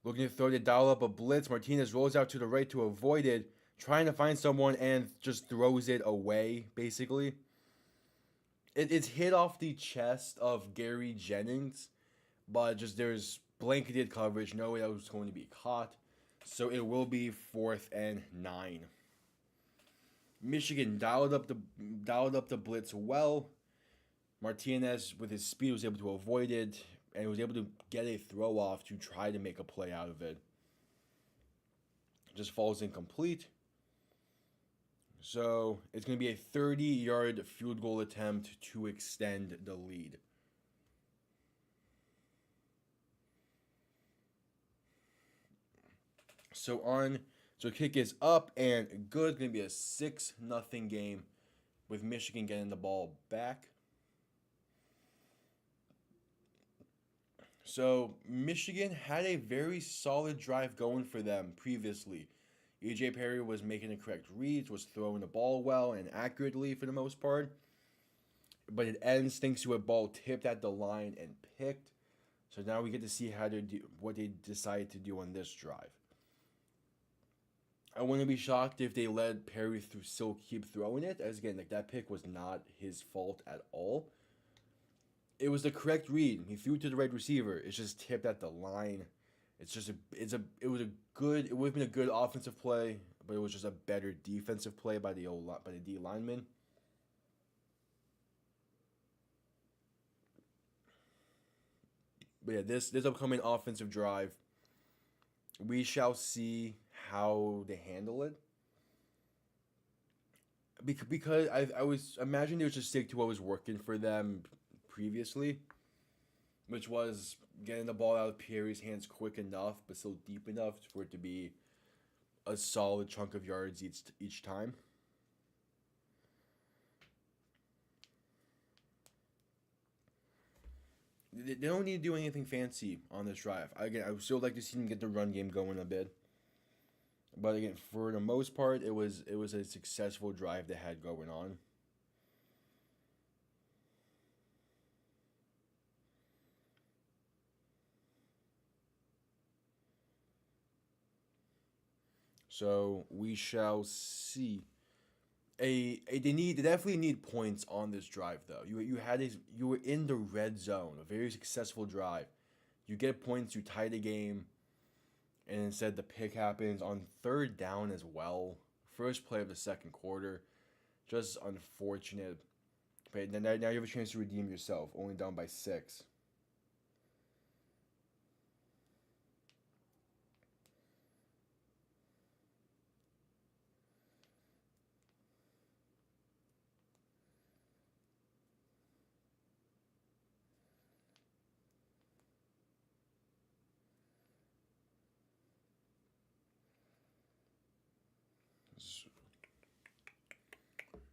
Looking to throw the dial up a blitz. Martinez rolls out to the right to avoid it, trying to find someone and just throws it away, basically. It's hit off the chest of Gary Jennings, but just there's blanketed coverage. No way that was going to be caught. So it will be 4th and 9. Michigan dialed up the blitz well. Martinez, with his speed, was able to avoid it and was able to get a throw off to try to make a play out of it. Just falls incomplete. So it's going to be a 30-yard field goal attempt to extend the lead. So kick is up and good. It's going to be a 6-0 game with Michigan getting the ball back. So Michigan had a very solid drive going for them previously. EJ Perry was making the correct reads, was throwing the ball well and accurately for the most part. But it ends thanks to a ball tipped at the line and picked. So now we get to see how to do what they decided to do on this drive. I wouldn't be shocked if they let Perry still keep throwing it. As again, like that pick was not his fault at all. It was the correct read. He threw it to the right receiver. It's just tipped at the line. It was a good. It would have been a good offensive play, but it was just a better defensive play by the D lineman. But yeah, this upcoming offensive drive, we shall see how they handle it. Because I was imagining they would just stick to what was working for them previously, which was getting the ball out of Perry's hands quick enough, but still deep enough for it to be a solid chunk of yards each time. They don't need to do anything fancy on this drive. Again, I would still like to see them get the run game going a bit. But again, for the most part, it was a successful drive they had going on. So we shall see. They definitely need points on this drive though. You were in the red zone, a very successful drive. You get points, you tie the game, and instead the pick happens on third down as well. First play of the second quarter, just unfortunate. But now you have a chance to redeem yourself, only down by 6.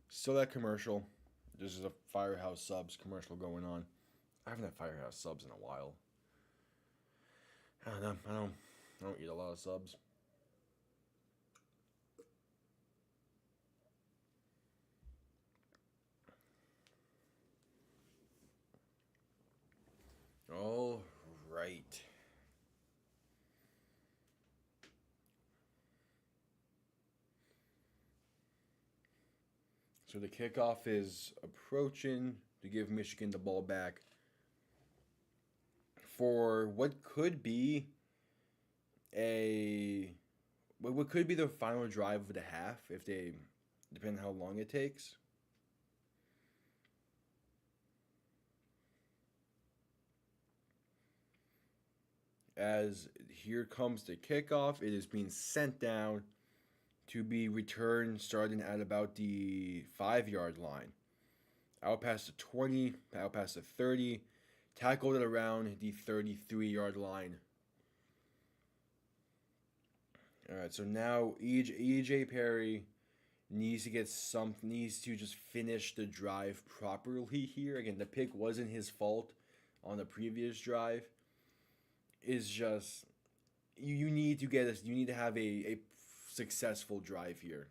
Still that commercial. This is a Firehouse Subs commercial going on. I haven't had Firehouse Subs in a while. I don't know. I don't eat a lot of subs. All right. So the kickoff is approaching to give Michigan the ball back for what could be a what could be the final drive of the half if they depending on how long it takes. As here comes the kickoff, it is being sent down to be returned starting at about the 5-yard line. Out past the 20, out past the 30, tackled it around the 33-yard line. All right, so now EJ Perry needs to just finish the drive properly here. Again, the pick wasn't his fault on the previous drive. Is just you need to have a successful drive here.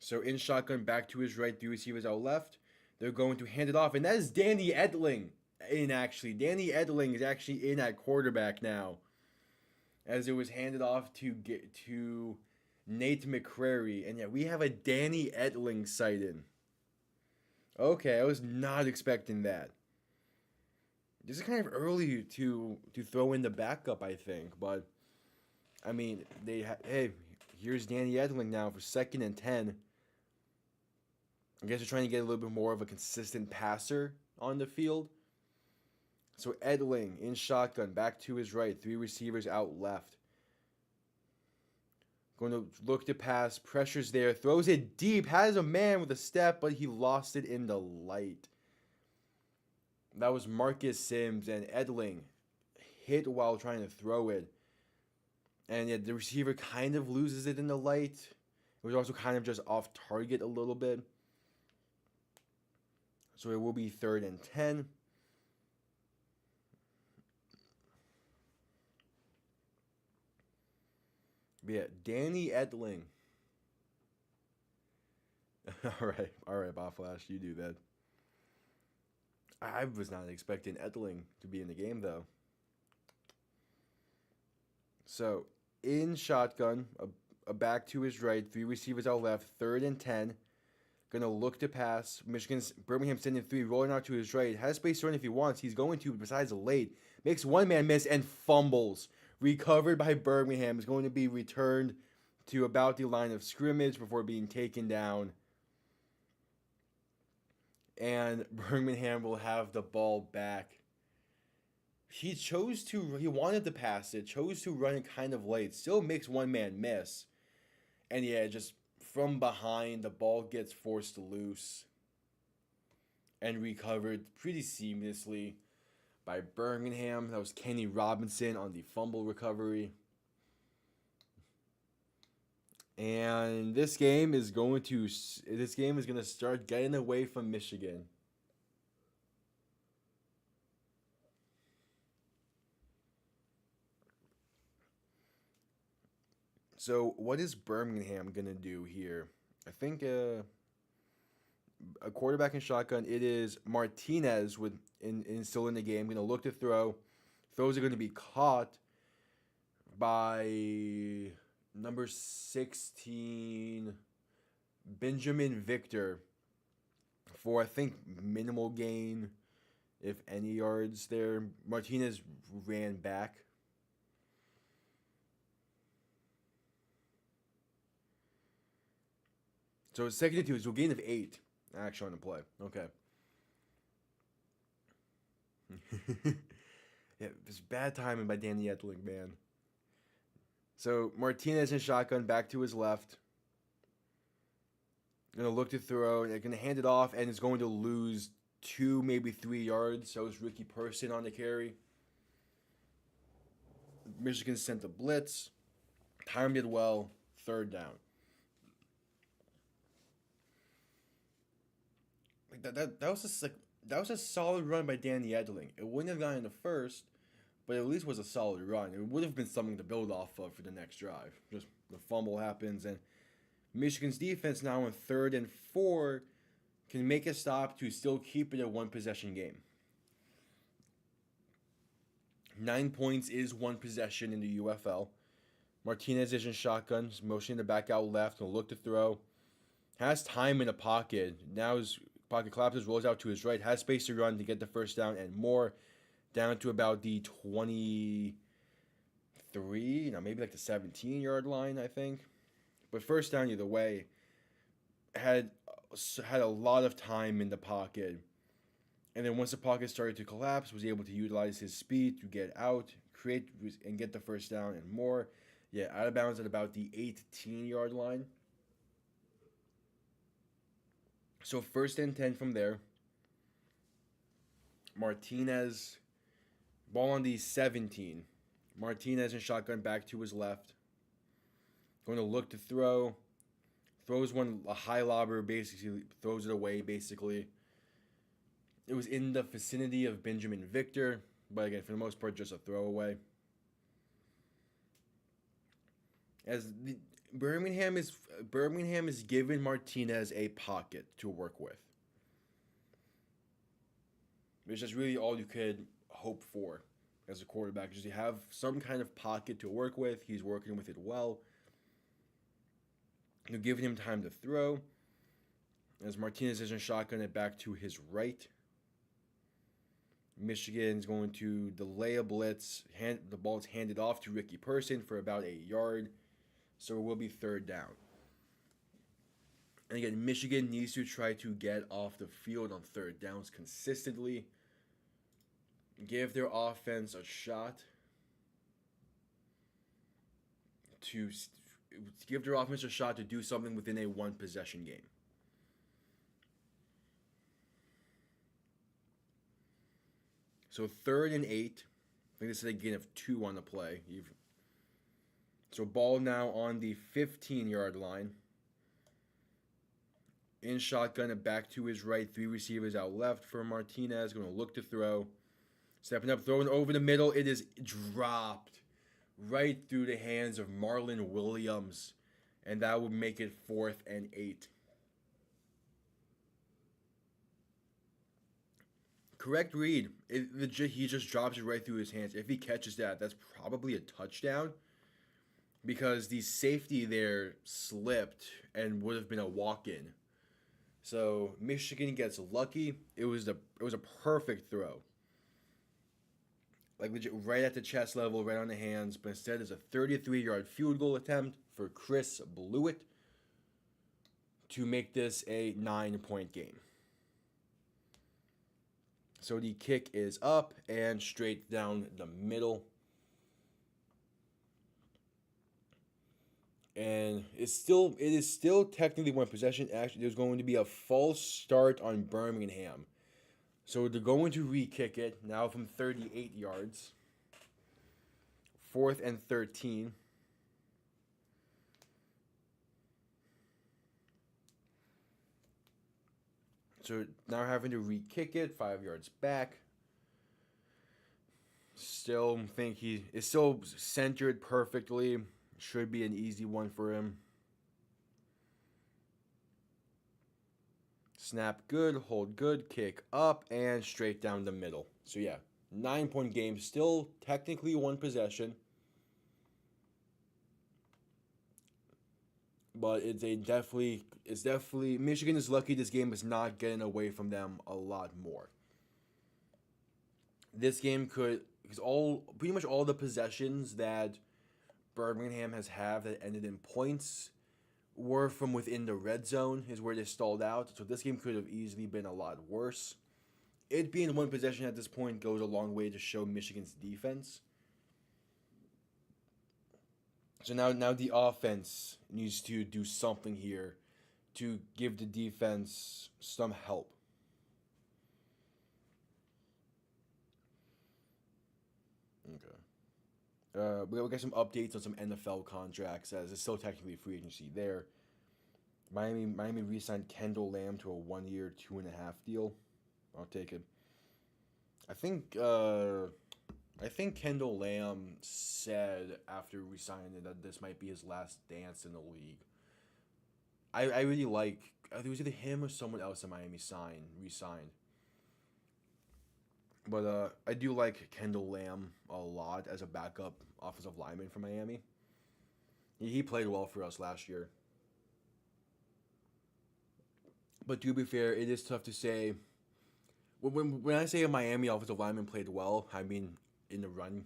So in shotgun, back to his right, 3 receivers out left. They're going to hand it off, and that is Danny Edling Danny Edling is actually in at quarterback now, as it was handed off to Nate McCrary, and yeah, we have a Danny Edling sighting. Okay, I was not expecting that. This is kind of early to throw in the backup, I think, but I mean, hey, here's Danny Edling now for 2nd and 10. I guess they're trying to get a little bit more of a consistent passer on the field. So Edling in shotgun, back to his right, 3 receivers out left. Going to look to pass, pressures there, throws it deep, has a man with a step, but he lost it in the light. That was Marcus Sims, and Edling hit while trying to throw it. And yet the receiver kind of loses it in the light. It was also kind of just off target a little bit. So it will be 3rd and 10. But yeah, Danny Edling. all right, Bob Flash, you do that. I was not expecting Edling to be in the game though. So in shotgun, a back to his right, 3 receivers out left, 3rd and 10. Gonna look to pass. Michigan's Birmingham sending 3, rolling out to his right. Has space to run if he wants. He's going to, besides a late. Makes one man miss and fumbles. Recovered by Birmingham. Is going to be returned to about the line of scrimmage before being taken down. And Birmingham will have the ball back. He wanted to pass it, chose to run it kind of late. Still makes one man miss. And yeah, just from behind, the ball gets forced loose and recovered pretty seamlessly by Birmingham. That was Kenny Robinson on the fumble recovery. And this game is going to start getting away from Michigan. So what is Birmingham going to do here? I think a quarterback in shotgun. It is Martinez still in the game. Going to look to throw. Throws are going to be caught by number 16, Benjamin Victor, for I think minimal gain, if any yards there. Martinez ran back. So it's 2nd and 2. So a gain of 8 actually on the play. Okay. Yeah, it's bad timing by Danny Edling, man. So Martinez in shotgun, back to his left. Gonna look to throw, and they're gonna hand it off, and it's going to lose 2, maybe 3 yards. So it's Ricky Person on the carry. Michigan sent the blitz, timed it well, 3rd down. That was a solid run by Danny Edling. It wouldn't have gotten the first, but at least was a solid run. It would have been something to build off of for the next drive. Just the fumble happens, and Michigan's defense now on 3rd and 4 can make a stop to still keep it a 1-possession game. 9 points is 1 possession in the UFL. Martinez is in shotgun, motioning to back out left, and look to throw. Has time in the pocket. Now his pocket collapses, rolls out to his right, has space to run to get the 1st down and more. Down to about the 23, maybe like the 17-yard line, I think. But 1st down either way. Had a lot of time in the pocket. And then once the pocket started to collapse, was able to utilize his speed to get out, create, and get the 1st down and more. Yeah, out of bounds at about the 18-yard line. So 1st and 10 from there. Martinez, ball on the 17. Martinez in shotgun, back to his left. Going to look to throw. Throws a high lobber, basically throws it away, basically. It was in the vicinity of Benjamin Victor, but again, for the most part, just a throwaway. As Birmingham is giving Martinez a pocket to work with, which is really all you could hope for as a quarterback. Just you have some kind of pocket to work with. He's working with it well. You're giving him time to throw. As Martinez is in shotgun it back to his right. Michigan's going to delay a blitz. The ball is handed off to Ricky Person for about 8 yards. So it will be 3rd down. And again, Michigan needs to try to get off the field on 3rd downs consistently. Give their offense a shot to do something within a 1-possession game. So 3rd and 8. I think this is a gain of 2 on the play. So ball now on the 15-yard line. In shotgun and back to his right. 3 receivers out left for Martinez. Going to look to throw. Stepping up, throwing over the middle. It is dropped right through the hands of Marlon Williams. And that would make it 4th and 8. Correct read. He just drops it right through his hands. If he catches that, that's probably a touchdown. Because the safety there slipped and would have been a walk-in. So Michigan gets lucky. It was a perfect throw. Like legit right at the chest level, right on the hands. But instead it's a 33-yard field goal attempt for Chris Blewett to make this a 9-point game. So the kick is up and straight down the middle. And it is still technically one possession. Actually, there's going to be a false start on Birmingham. So they're going to re-kick it now from 38 yards. 4th and 13. So now having to re-kick it 5 yards back. Still think he is still centered perfectly. Should be an easy one for him. Snap good, hold good, kick up, and straight down the middle. So yeah, 9-point game. Still technically one possession. But it's definitely Michigan is lucky this game is not getting away from them a lot more. This game could, because pretty much all the possessions that Birmingham has had that ended in points were from within the red zone, is where they stalled out. So this game could have easily been a lot worse. It being one possession at this point goes a long way to show Michigan's defense. So now the offense needs to do something here to give the defense some help. Okay. We got some updates on some NFL contracts, as it's still technically free agency there. Miami re-signed Kendall Lamb to a 1-year, $2.5 deal. I'll take it. I think Kendall Lamb said after re-signing it that this might be his last dance in the league. I really like. I think it was either him or someone else in Miami re-signed. But I do like Kendall Lamb a lot as a backup offensive lineman for Miami. He played well for us last year. But to be fair, it is tough to say. When I say a Miami offensive lineman played well, I mean in the run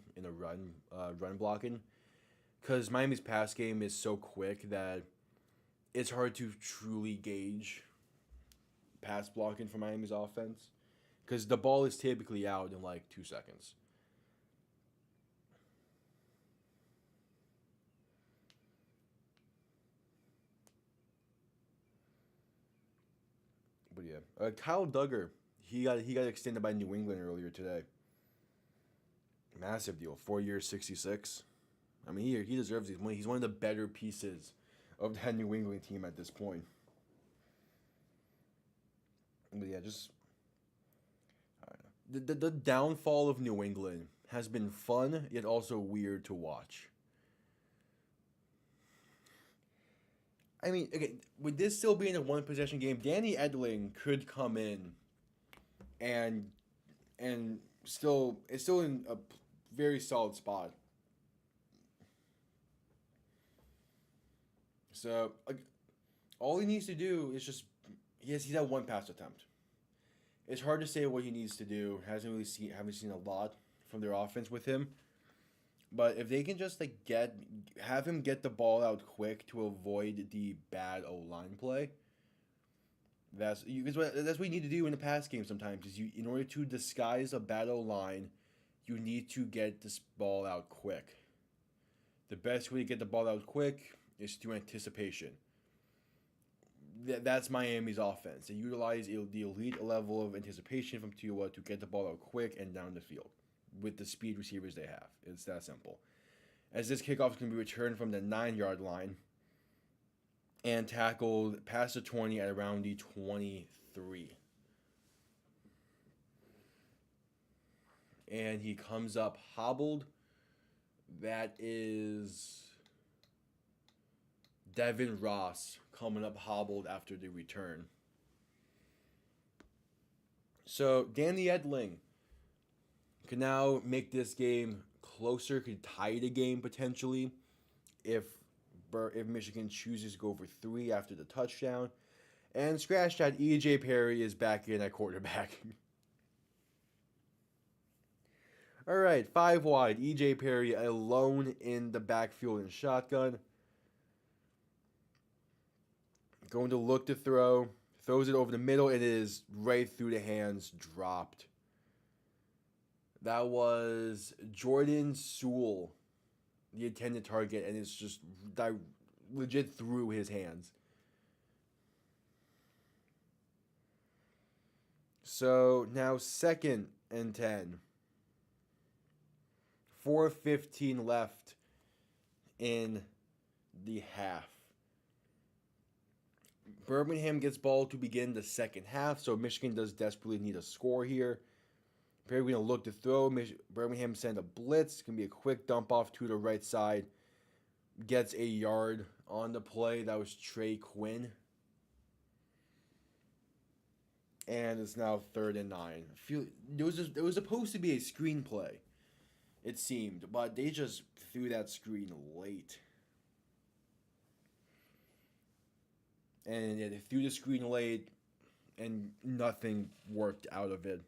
blocking, because Miami's pass game is so quick that it's hard to truly gauge pass blocking for Miami's offense. Because the ball is typically out in like 2 seconds. But yeah, Kyle Duggar, he got extended by New England earlier today. Massive deal, 4 years, 66. I mean, he deserves it. He's one of the better pieces of that New England team at this point. But yeah, just. The downfall of New England has been fun, yet also weird to watch. I mean, again, with this still being a one-possession game, Danny Edling could come in and it's still in a very solid spot. So, all he needs to do is just he's had one pass attempt. It's hard to say what he needs to do. Haven't seen a lot from their offense with him. But if they can just have him get the ball out quick to avoid the bad O-line play, that's what you need to do in the pass game sometimes. Is in order to disguise a bad O-line, you need to get this ball out quick. The best way to get the ball out quick is through anticipation. That's Miami's offense. They utilize the elite level of anticipation from Tua to get the ball out quick and down the field with the speed receivers they have. It's that simple. As this kickoff can be returned from the 9-yard line, and tackled past the 20 at around the 23. And he comes up hobbled. That is Devin Ross coming up hobbled after the return. So Danny Edling could now make this game closer, could tie the game potentially if Michigan chooses to go for 3 after the touchdown. And scratch that, EJ Perry is back in at quarterback. All right, 5 wide. EJ Perry alone in the backfield in shotgun. Going to look to throw. Throws it over the middle. It is right through the hands. Dropped. That was Jordan Sewell, the intended target, and it's just legit through his hands. So now 2nd and 10. 4:15 left in the half. Birmingham gets ball to begin the second half, so Michigan does desperately need a score here. Perry going to look to throw. Birmingham send a blitz. It's going to be a quick dump off to the right side. Gets a yard on the play. That was Trey Quinn. And it's now 3rd and 9. It was supposed to be a screenplay, it seemed, but they just threw that screen late. And they threw the screen late, and nothing worked out of it.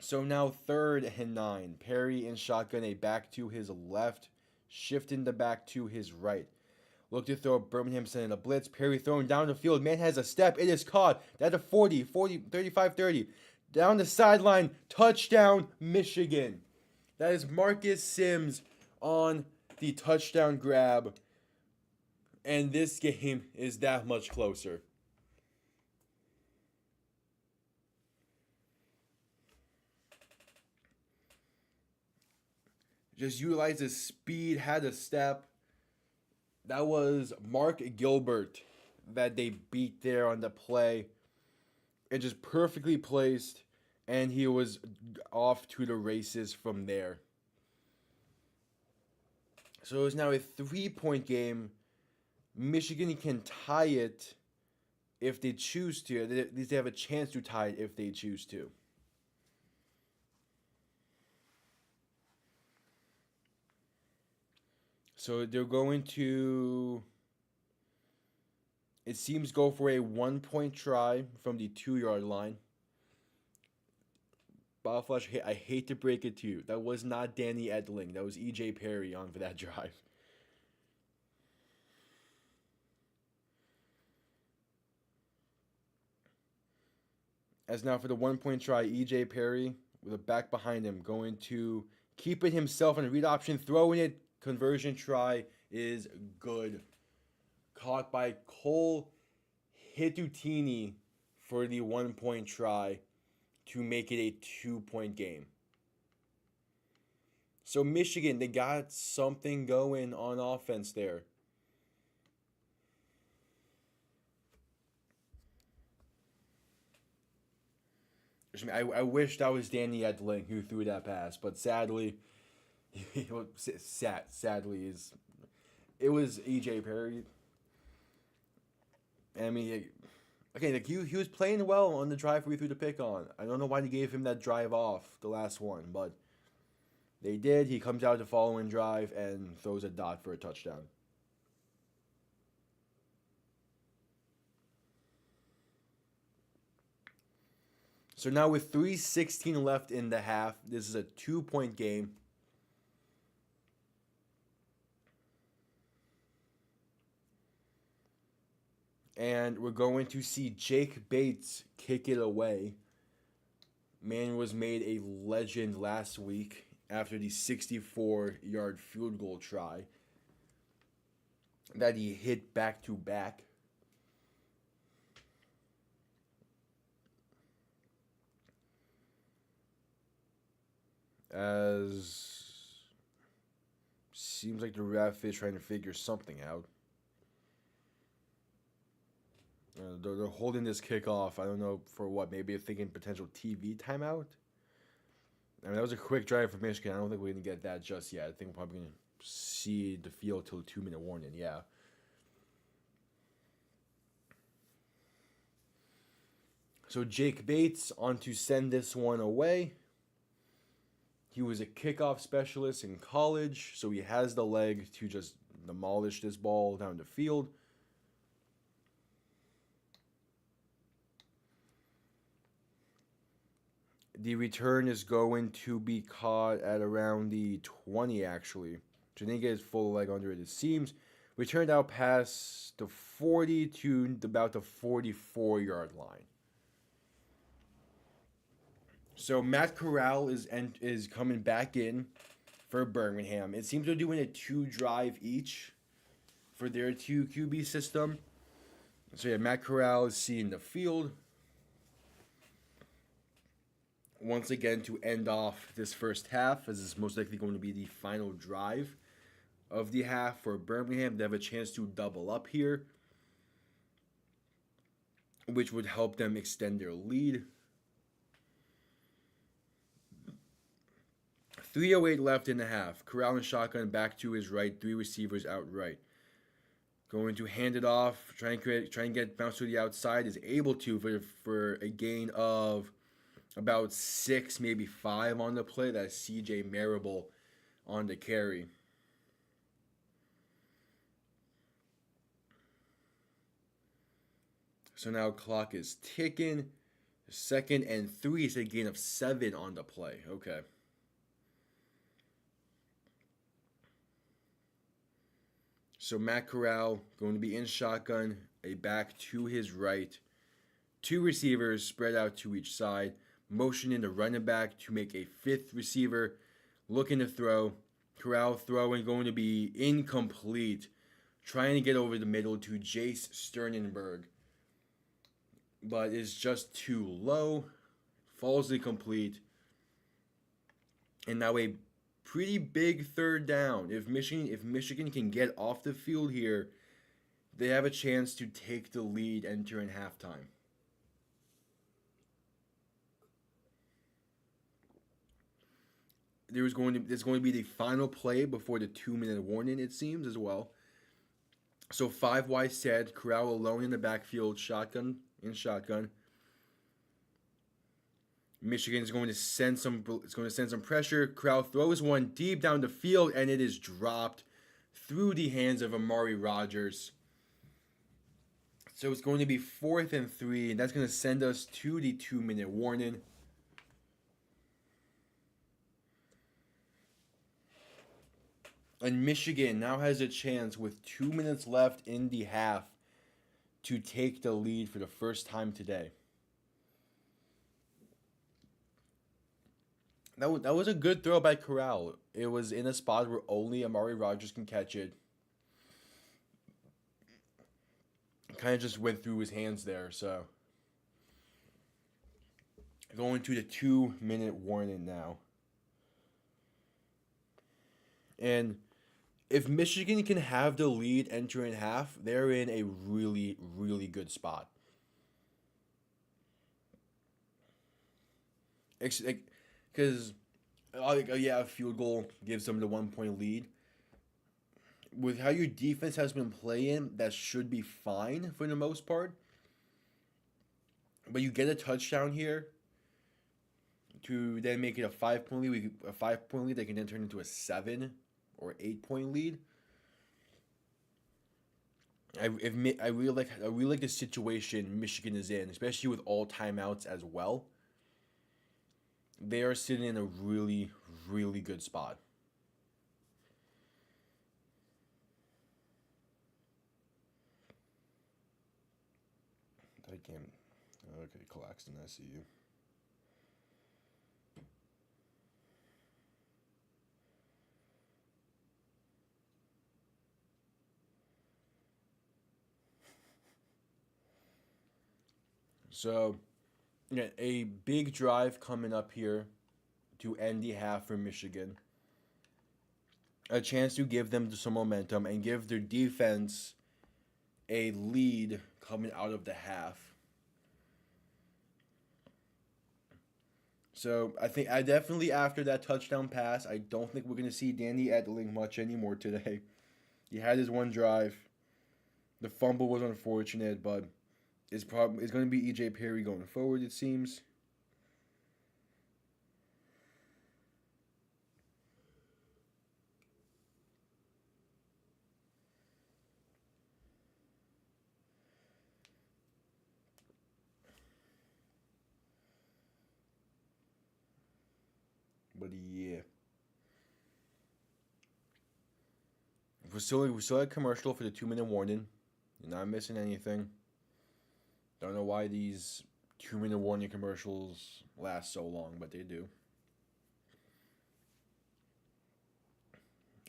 So now 3rd and 9. Perry in shotgun, a back to his left, shifting the back to his right. Look to throw. Birmingham sending a blitz. Perry throwing down the field. Man has a step. It is caught. That's a 40, 35, 30. Down the sideline. Touchdown, Michigan. That is Marcus Sims on the touchdown grab. And this game is that much closer. Just utilized his speed, had a step. That was Mark Gilbert that they beat there on the play. It just perfectly placed, and he was off to the races from there. So it's now a 3-point game. Michigan can tie it if they choose to. At least they have a chance to tie it if they choose to. So they're going to, it seems, go for a 1-point try from the 2-yard line. Bob Flash, I hate to break it to you. That was not Danny Edling. That was EJ Perry on for that drive. As now for the 1-point try, EJ Perry with a back behind him going to keep it himself on a read option, throwing it. Conversion try is good. Caught by Cole Hitutini for the 1-point try to make it a 2-point game. So Michigan, they got something going on offense there. I wish that was Danny Edling who threw that pass, but sadly, sadly it was EJ Perry. I mean, okay, like he was playing well on the drive we threw the pick on. I don't know why they gave him that drive off the last one, but they did. He comes out the following drive and throws a dot for a touchdown. So now with 3:16 left in the half, this is a 2-point game. And we're going to see Jake Bates kick it away. Man was made a legend last week after the 64-yard field goal try that he hit back to back. As seems like the ref is trying to figure something out. They're holding this kickoff. I don't know for what. Maybe they're thinking potential TV timeout. I mean, that was a quick drive for Michigan. I don't think we're going to get that just yet. I think we're probably going to see the field till 2-minute warning. Yeah. So Jake Bates on to send this one away. He was a kickoff specialist in college, so he has the leg to just demolish this ball down the field. The return is going to be caught at around the 20, actually. So didn't get his full leg under it, it seems. Returned out past the 40 to about the 44-yard line. So Matt Corral is coming back in for Birmingham. It seems they're doing a 2-drive each for their 2 QB system. So yeah, Matt Corral is seeing the field once again to end off this first half, as it's most likely going to be the final drive of the half for Birmingham. They have a chance to double up here, which would help them extend their lead. 3:08 left in the half. Corral and shotgun back to his right, 3 receivers out right. Going to hand it off, try and get bounced to the outside. Is able to for a gain of about 6, maybe 5 on the play. That's C.J. Marable on the carry. So now clock is ticking. 2nd and 3 is a gain of 7 on the play. Okay. So Matt Corral going to be in shotgun, a back to his right. 2 receivers spread out to each side. Motioning the running back to make a 5th receiver. Looking to throw. Corral throwing going to be incomplete. Trying to get over the middle to Jace Sternenberg. But is just too low. Falls incomplete. And now a pretty big 3rd down. If Michigan can get off the field here, they have a chance to take the lead entering halftime. There's going to be the final play before the 2-minute warning, it seems, as well. So 5 wide set, Corral alone in the backfield, shotgun. Michigan is going to send some pressure. Corral throws one deep down the field, and it is dropped through the hands of Amari Rodgers. So it's going to be 4th and 3, and that's going to send us to the 2-minute warning. And Michigan now has a chance with 2 minutes left in the half to take the lead for the first time today. That was a good throw by Corral. It was in a spot where only Amari Rodgers can catch it. Kind of just went through his hands there, so. Going to the 2-minute warning now. And if Michigan can have the lead entering half, they're in a really, really good spot. Because, a field goal gives them the 1-point lead. With how your defense has been playing, that should be fine for the most part. But you get a touchdown here to then make it a 5-point lead. A 5-point lead that can then turn into a 7 or 8-point lead. I really like the situation Michigan is in, especially with all timeouts as well. They are sitting in a really, really good spot. Okay, Claxton, I see you. So, a big drive coming up here to end the half for Michigan. a chance to give them some momentum and give their defense a lead coming out of the half. So I definitely after that touchdown pass, I don't think we're gonna see Danny Etling much anymore today. He had his one drive. The fumble was unfortunate, but it's gonna be EJ Perry going forward. It seems. But yeah, we still had commercial for the 2 minute warning. You're not missing anything. Don't know why these 2 minute warning commercials last so long, but they do.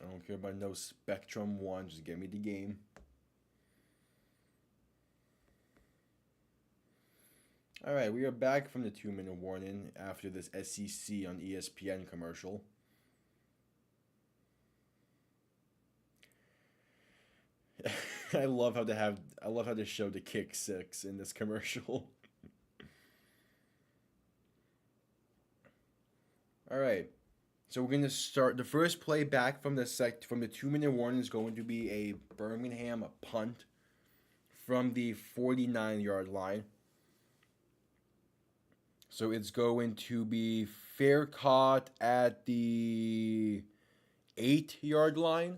I don't care about no Spectrum One. Just give me the game. All right, we are back from the 2 minute warning after this SEC on ESPN commercial. I love how they show the kick six in this commercial. All right. So we're gonna start the first play back from the 2 minute warning is going to be a Birmingham punt from the 49-yard line. So it's going to be fair caught at the 8-yard line.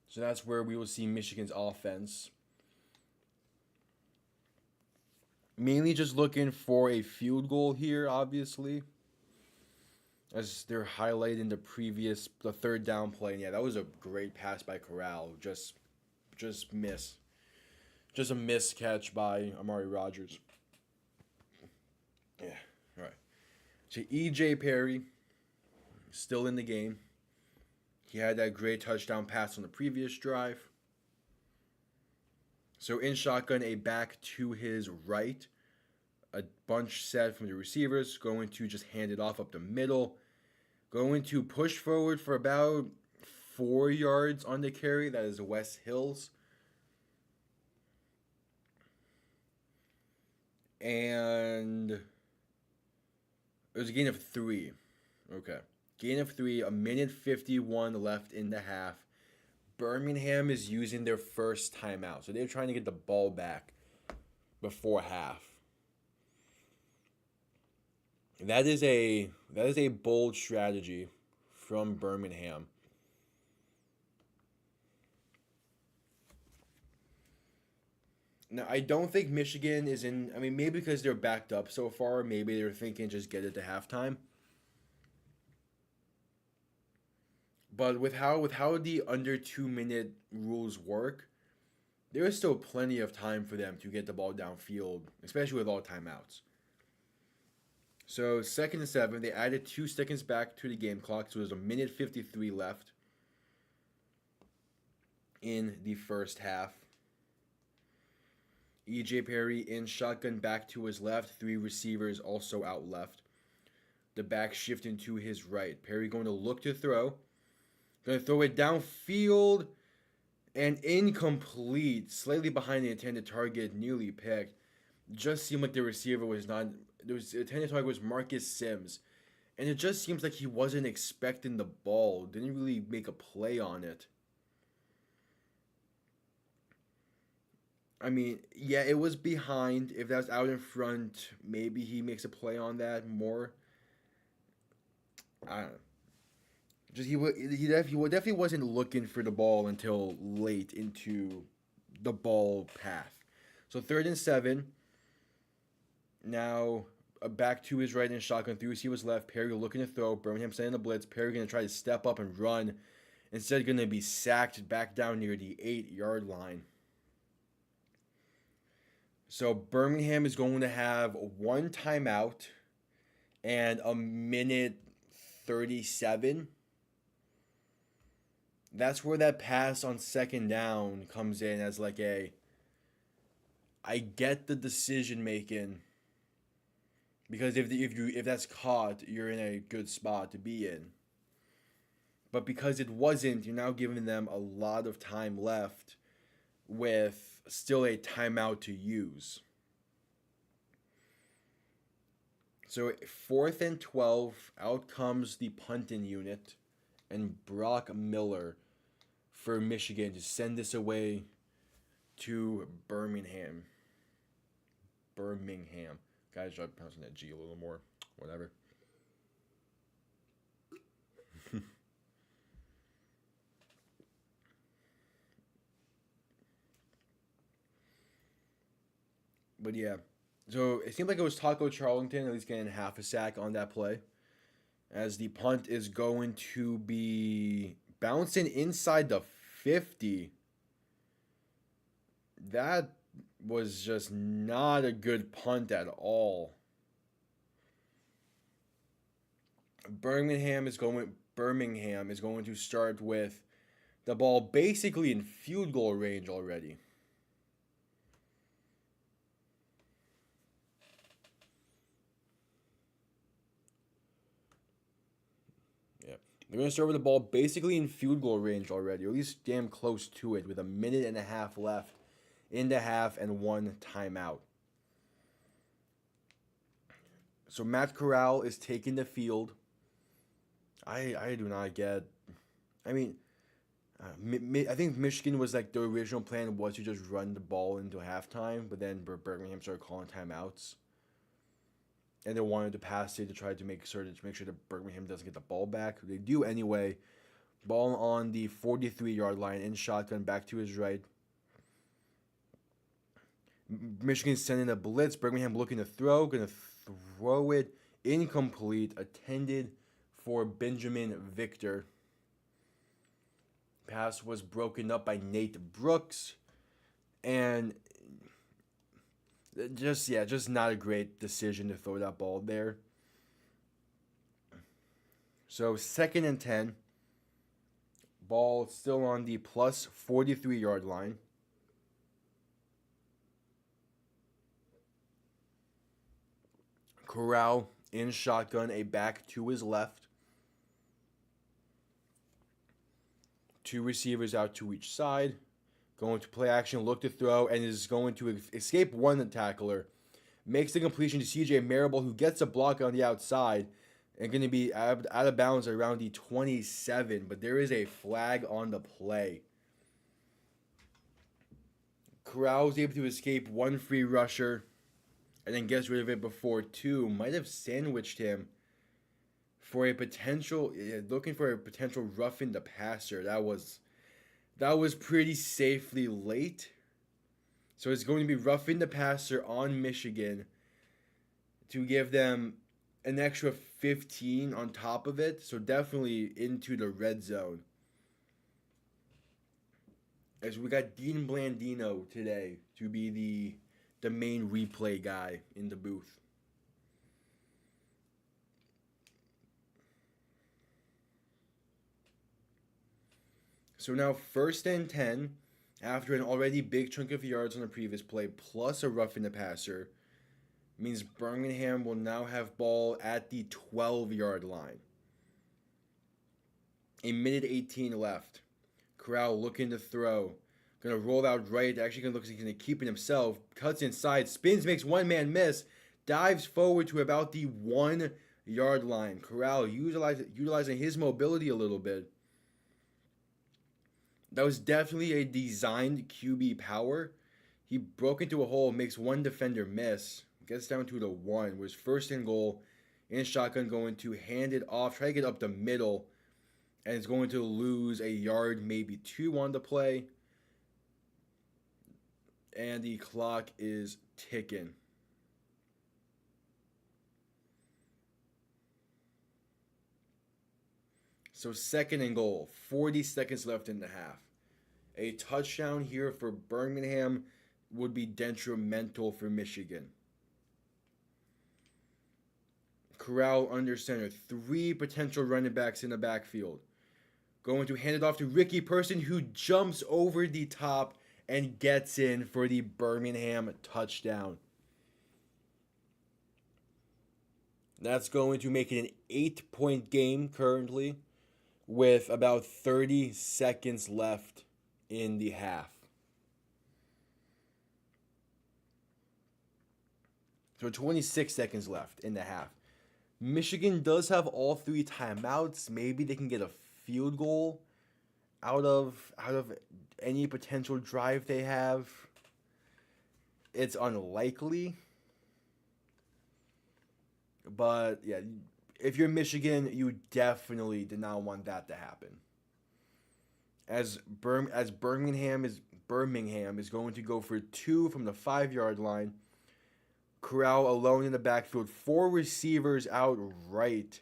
So that's where we will see Michigan's offense. Mainly just looking for a field goal here, obviously. As they're highlighting the third down play. And yeah, that was a great pass by Corral. Just miss. Just a miss catch by Amari Rogers. Yeah, all right. So EJ Perry, still in the game. He had that great touchdown pass on the previous drive. So in shotgun, a back to his right. A bunch set from the receivers. Going to just hand it off up the middle. Going to push forward for about 4 yards on the carry. That is Wes Hills. And it was a gain of 3. Okay. Gain of 3, a minute 51 left in the half. Birmingham is using their first timeout. So they're trying to get the ball back before half. That is a bold strategy from Birmingham. Now, I don't think Michigan is in. I mean, maybe because they're backed up so far, maybe they're thinking just get it to halftime. But with how the under 2 minute rules work, there is still plenty of time for them to get the ball downfield, especially with all timeouts. So 2nd and 7, they added 2 seconds back to the game clock, so there's a minute 53 left in the first half. EJ Perry in shotgun back to his left, 3 receivers also out left. The back shifting to his right. Perry going to look to throw. Going to throw it downfield and incomplete. Slightly behind the intended target, nearly picked. Just seemed like the receiver was not. The intended target was Marcus Sims. And it just seems like he wasn't expecting the ball. Didn't really make a play on it. I mean, yeah, it was behind. If that was out in front, maybe he makes a play on that more. I don't know. He wasn't looking for the ball until late into the ball path. So 3rd and 7. Now back to his right in shotgun. 3 receivers left. Perry looking to throw. Birmingham sending the blitz. Perry going to try to step up and run. Instead, going to be sacked back down near the 8-yard line. So Birmingham is going to have 1 timeout and a minute 37. That's where that pass on 2nd down comes in as like I get the decision making because if that's caught, you're in a good spot to be in. But because it wasn't, you're now giving them a lot of time left with still a timeout to use. So 4th and 12, out comes the punting unit and Brock Miller for Michigan to send this away to Birmingham. Birmingham. Guys, try pronouncing that G a little more. Whatever. But yeah. So it seemed like it was Taco Charlton at least getting half a sack on that play. As the punt is going to be bouncing inside the 50. That was just not a good punt at all. Birmingham is going to start with the ball basically in field goal range already. Yeah. They're going to start with the ball basically in field goal range already, or at least damn close to it, with a minute and a half left in the half and one timeout. So Matt Corral is taking the field. I do not get. I mean, I think Michigan was like the original plan was to just run the ball into halftime, but then Birmingham started calling timeouts, and they wanted to pass it to try to make sure that Birmingham doesn't get the ball back. They do anyway. Ball on the 43-yard line in shotgun, back to his right. Michigan sending a blitz. Birmingham looking to throw, gonna throw it incomplete. Attended for Benjamin Victor. Pass was broken up by Nate Brooks, and just not a great decision to throw that ball there. So 2nd and 10. Ball still on the plus 43-yard line. Corral in shotgun, a back to his left. 2 receivers out to each side. Going to play action, look to throw, and is going to escape one tackler. Makes the completion to CJ Marable, who gets a block on the outside and going to be out of bounds around the 27. But there is a flag on the play. Corral was able to escape one free rusher and then gets rid of it before 2. Might have sandwiched him for a potential, looking for a potential roughing the passer. That was pretty safely late. So it's going to be roughing the passer on Michigan to give them an extra 15 on top of it. So definitely into the red zone. As we got Dean Blandino today to be the main replay guy in the booth. So now 1st and 10, after an already big chunk of yards on the previous play, plus a roughing the passer, means Birmingham will now have ball at the 12-yard line. A minute 18 left. Corral looking to throw. Going to roll out right. Actually going to look like he's going to keep it himself. Cuts inside. Spins, makes one man miss. Dives forward to about the 1-yard line. Corral utilizing his mobility a little bit. That was definitely a designed QB power. He broke into a hole, makes one defender miss. Gets down to the 1. Was 1st and goal. In shotgun, going to hand it off. Try to get up the middle. And it's going to lose a yard, maybe 2 on the play. And the clock is ticking. So 2nd and goal, 40 seconds left in the half. A touchdown here for Birmingham would be detrimental for Michigan. Corral under center, 3 potential running backs in the backfield. Going to hand it off to Ricky Person, who jumps over the top and gets in for the Birmingham touchdown. That's going to make it an 8-point game currently. with about 30 seconds left in the half. So 26 seconds left in the half. Michigan does have all three timeouts. Maybe they can get a field goal out of any potential drive they have. It's unlikely. But yeah, if you're Michigan, you definitely did not want that to happen. As Birmingham is going to go for 2 from the 5-yard line. Corral alone in the backfield, 4 receivers out right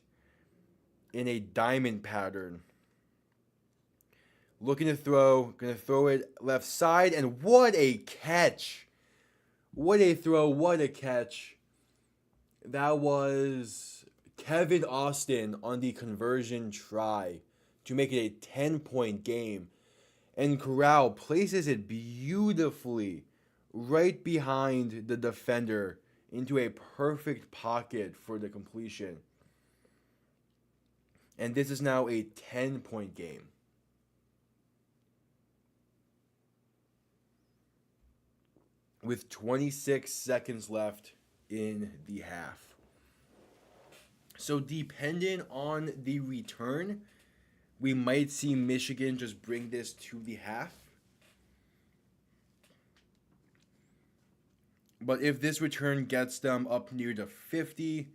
in a diamond pattern. Looking to throw, going to throw it left side, and what a catch! What a throw, what a catch. That was Kevin Austin on the conversion try to make it a 10-point game. And Corral places it beautifully right behind the defender into a perfect pocket for the completion. And this is now a 10-point game. With 26 seconds left in the half. So depending on the return, we might see Michigan just bring this to the half. But if this return gets them up near the 50,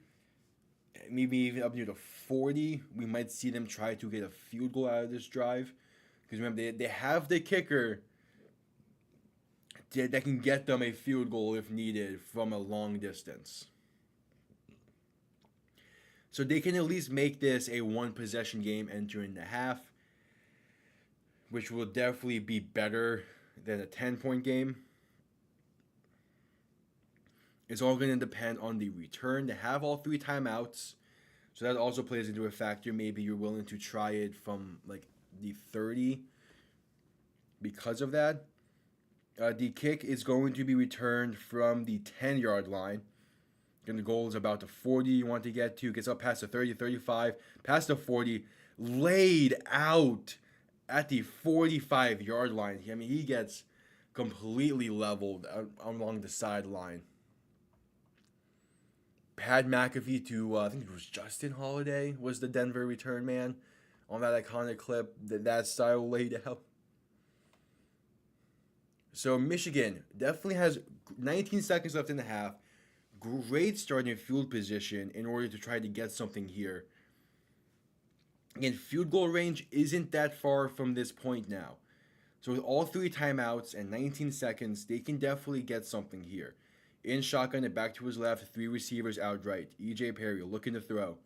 maybe even up near the 40, we might see them try to get a field goal out of this drive. Because remember, they have the kicker that can get them a field goal if needed from a long distance. So they can at least make this a 1-possession game entering the half, which will definitely be better than a 10-point game. It's all going to depend on the return. They have all 3 timeouts, so that also plays into a factor. Maybe you're willing to try it from like the 30 because of that. The kick is going to be returned from the 10-yard line. And the goal is about the 40 you want to get to. Gets up past the 30, 35, past the 40. Laid out at the 45-yard line. I mean, he gets completely leveled along the sideline. Pat McAfee to, I think it was Justin Holiday, was the Denver return man on that iconic clip. That style laid out. So Michigan definitely has 19 seconds left in the half. Great starting field position in order to try to get something here. Again, field goal range isn't that far from this point now. So with all 3 timeouts and 19 seconds, they can definitely get something here. In shotgun and back to his left, 3 receivers out right. E.J. Perry looking to throw.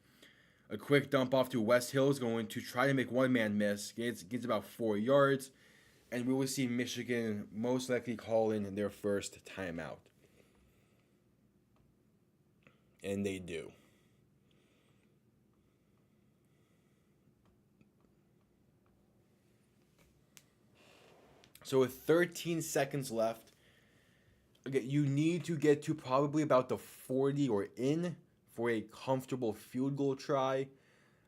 A quick dump off to West Hill is going to try to make one man miss. Gets about 4 yards. And we will see Michigan most likely call in their first timeout. And they do. So with 13 seconds left, okay, you need to get to probably about the 40 or in for a comfortable field goal try.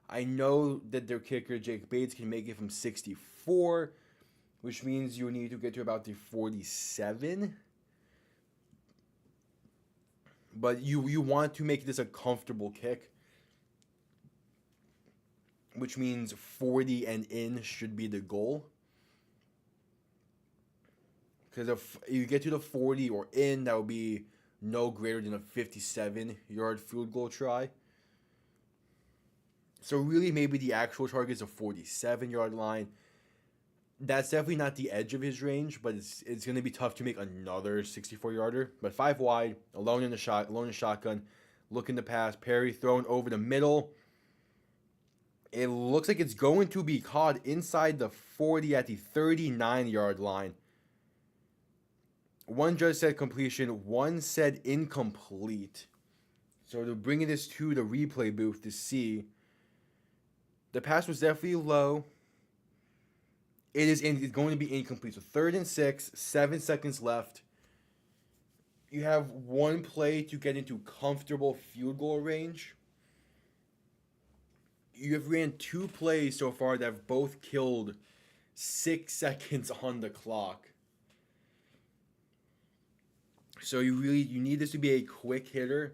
I know that their kicker, Jake Bates, can make it from 64, which means you need to get to about the 47. But you want to make this a comfortable kick, which means 40 and in should be the goal. Because if you get to the 40 or in, that would be no greater than a 57-yard field goal try. So really, maybe the actual target is a 47-yard line. That's definitely not the edge of his range, but it's going to be tough to make another 64-yarder. But 5 wide, alone in shotgun, looking to pass. Perry thrown over the middle. It looks like it's going to be caught inside the 40 at the 39-yard line. One judge said completion, one said incomplete. So they're bringing this to the replay booth to see. The pass was definitely low. It's going to be incomplete. So 3rd and 6, 7 seconds left. You have one play to get into comfortable field goal range. You have ran two plays so far that have both killed 6 seconds on the clock. So you need this to be a quick hitter,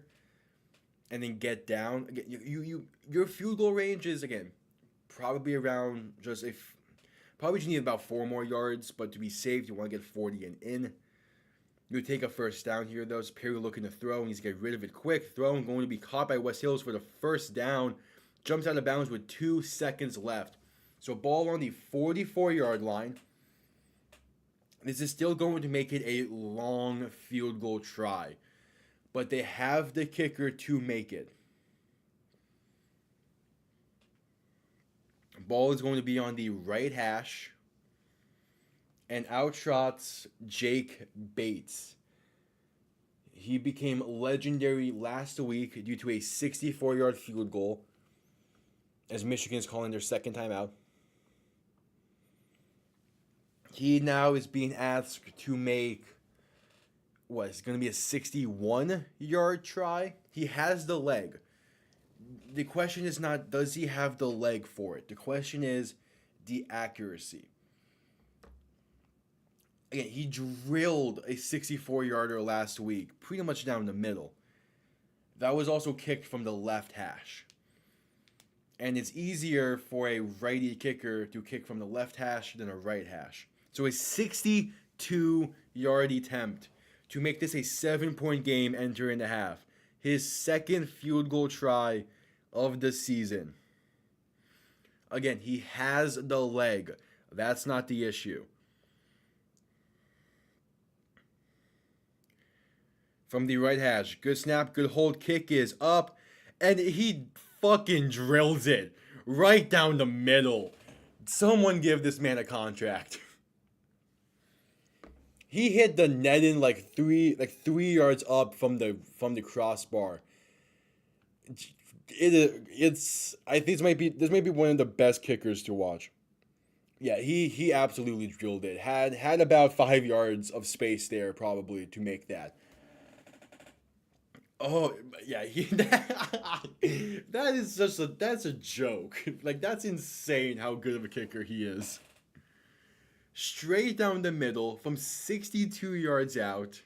and then get down. Again, your field goal range is again probably around probably just need about 4 more yards, but to be safe, you want to get 40 and in. You would take a first down here though. It's Perry looking to throw, and he's get rid of it quick. Throw and going to be caught by West Hills for the first down. Jumps out of bounds with 2 seconds left. So ball on the 44-yard line. This is still going to make it a long field goal try, but they have the kicker to make it. Ball is going to be on the right hash, and out trots Jake Bates. He became legendary last week due to a 64-yard field goal, as Michigan is calling their second time out. He now is being asked to make, it's going to be a 61-yard try. He has the leg. The question is not, does he have the leg for it? The question is the accuracy. Again, he drilled a 64-yarder last week, pretty much down the middle. That was also kicked from the left hash. And it's easier for a righty kicker to kick from the left hash than a right hash. So a 62-yard attempt to make this a 7-point game entering the half. His second field goal try of the season. Again, he has the leg. That's not the issue. From the right hash. Good snap, good hold, kick is up. And he fucking drills it right down the middle. Someone give this man a contract. He hit the netting like three yards up from the crossbar. It's I think this might be one of the best kickers to watch. Yeah, he absolutely drilled it. Had about 5 yards of space there probably to make that. Oh yeah, that's a joke. Like, that's insane how good of a kicker he is. Straight down the middle from 62 yards out.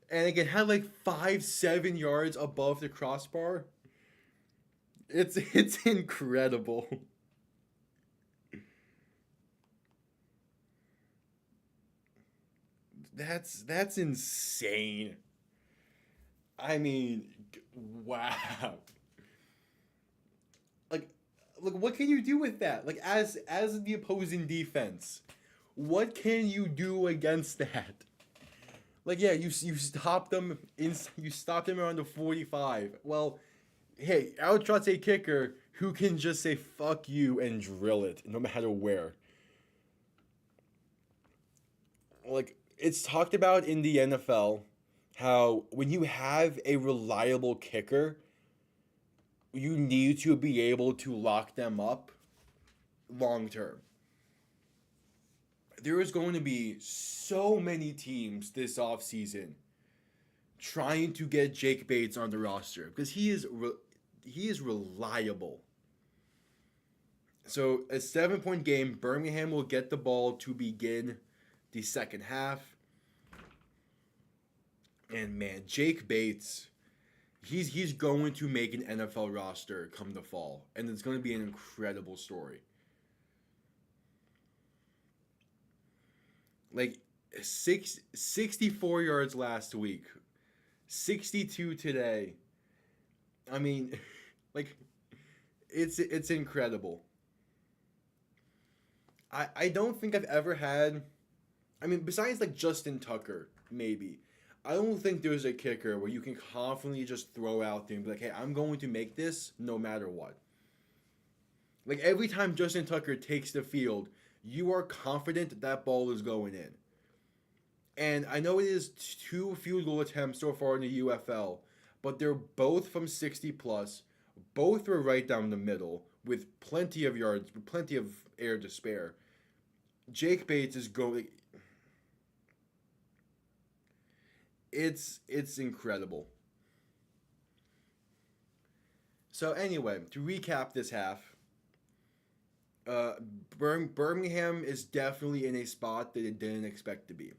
And again, had like 5-7 yards above the crossbar. It's incredible. That's insane. I mean, wow. Like, look, what can you do with that? Like, as the opposing defense, what can you do against that? Like, yeah, you stopped them around the 45. Well, hey, out trots a kicker who can just say fuck you and drill it no matter where. Like, it's talked about in the NFL how when you have a reliable kicker, you need to be able to lock them up long term. There is going to be so many teams this offseason trying to get Jake Bates on the roster because he is reliable. So a 7-point game, Birmingham will get the ball to begin the second half. And man, Jake Bates, he's going to make an NFL roster come the fall. And it's going to be an incredible story. Like, 64 yards last week. 62 today. I mean, like, it's incredible. I don't think I've ever had, I mean, besides like Justin Tucker, maybe. I don't think there's a kicker where you can confidently just throw out there and be like, hey, I'm going to make this no matter what. Like, every time Justin Tucker takes the field, you are confident that ball is going in. And I know it is 2 field goal attempts so far in the UFL, but they're both from 60 plus. Both were right down the middle with plenty of yards, with plenty of air to spare. Jake Bates is going. It's incredible. So anyway, to recap this half, uh, Birmingham is definitely in a spot that it didn't expect to be.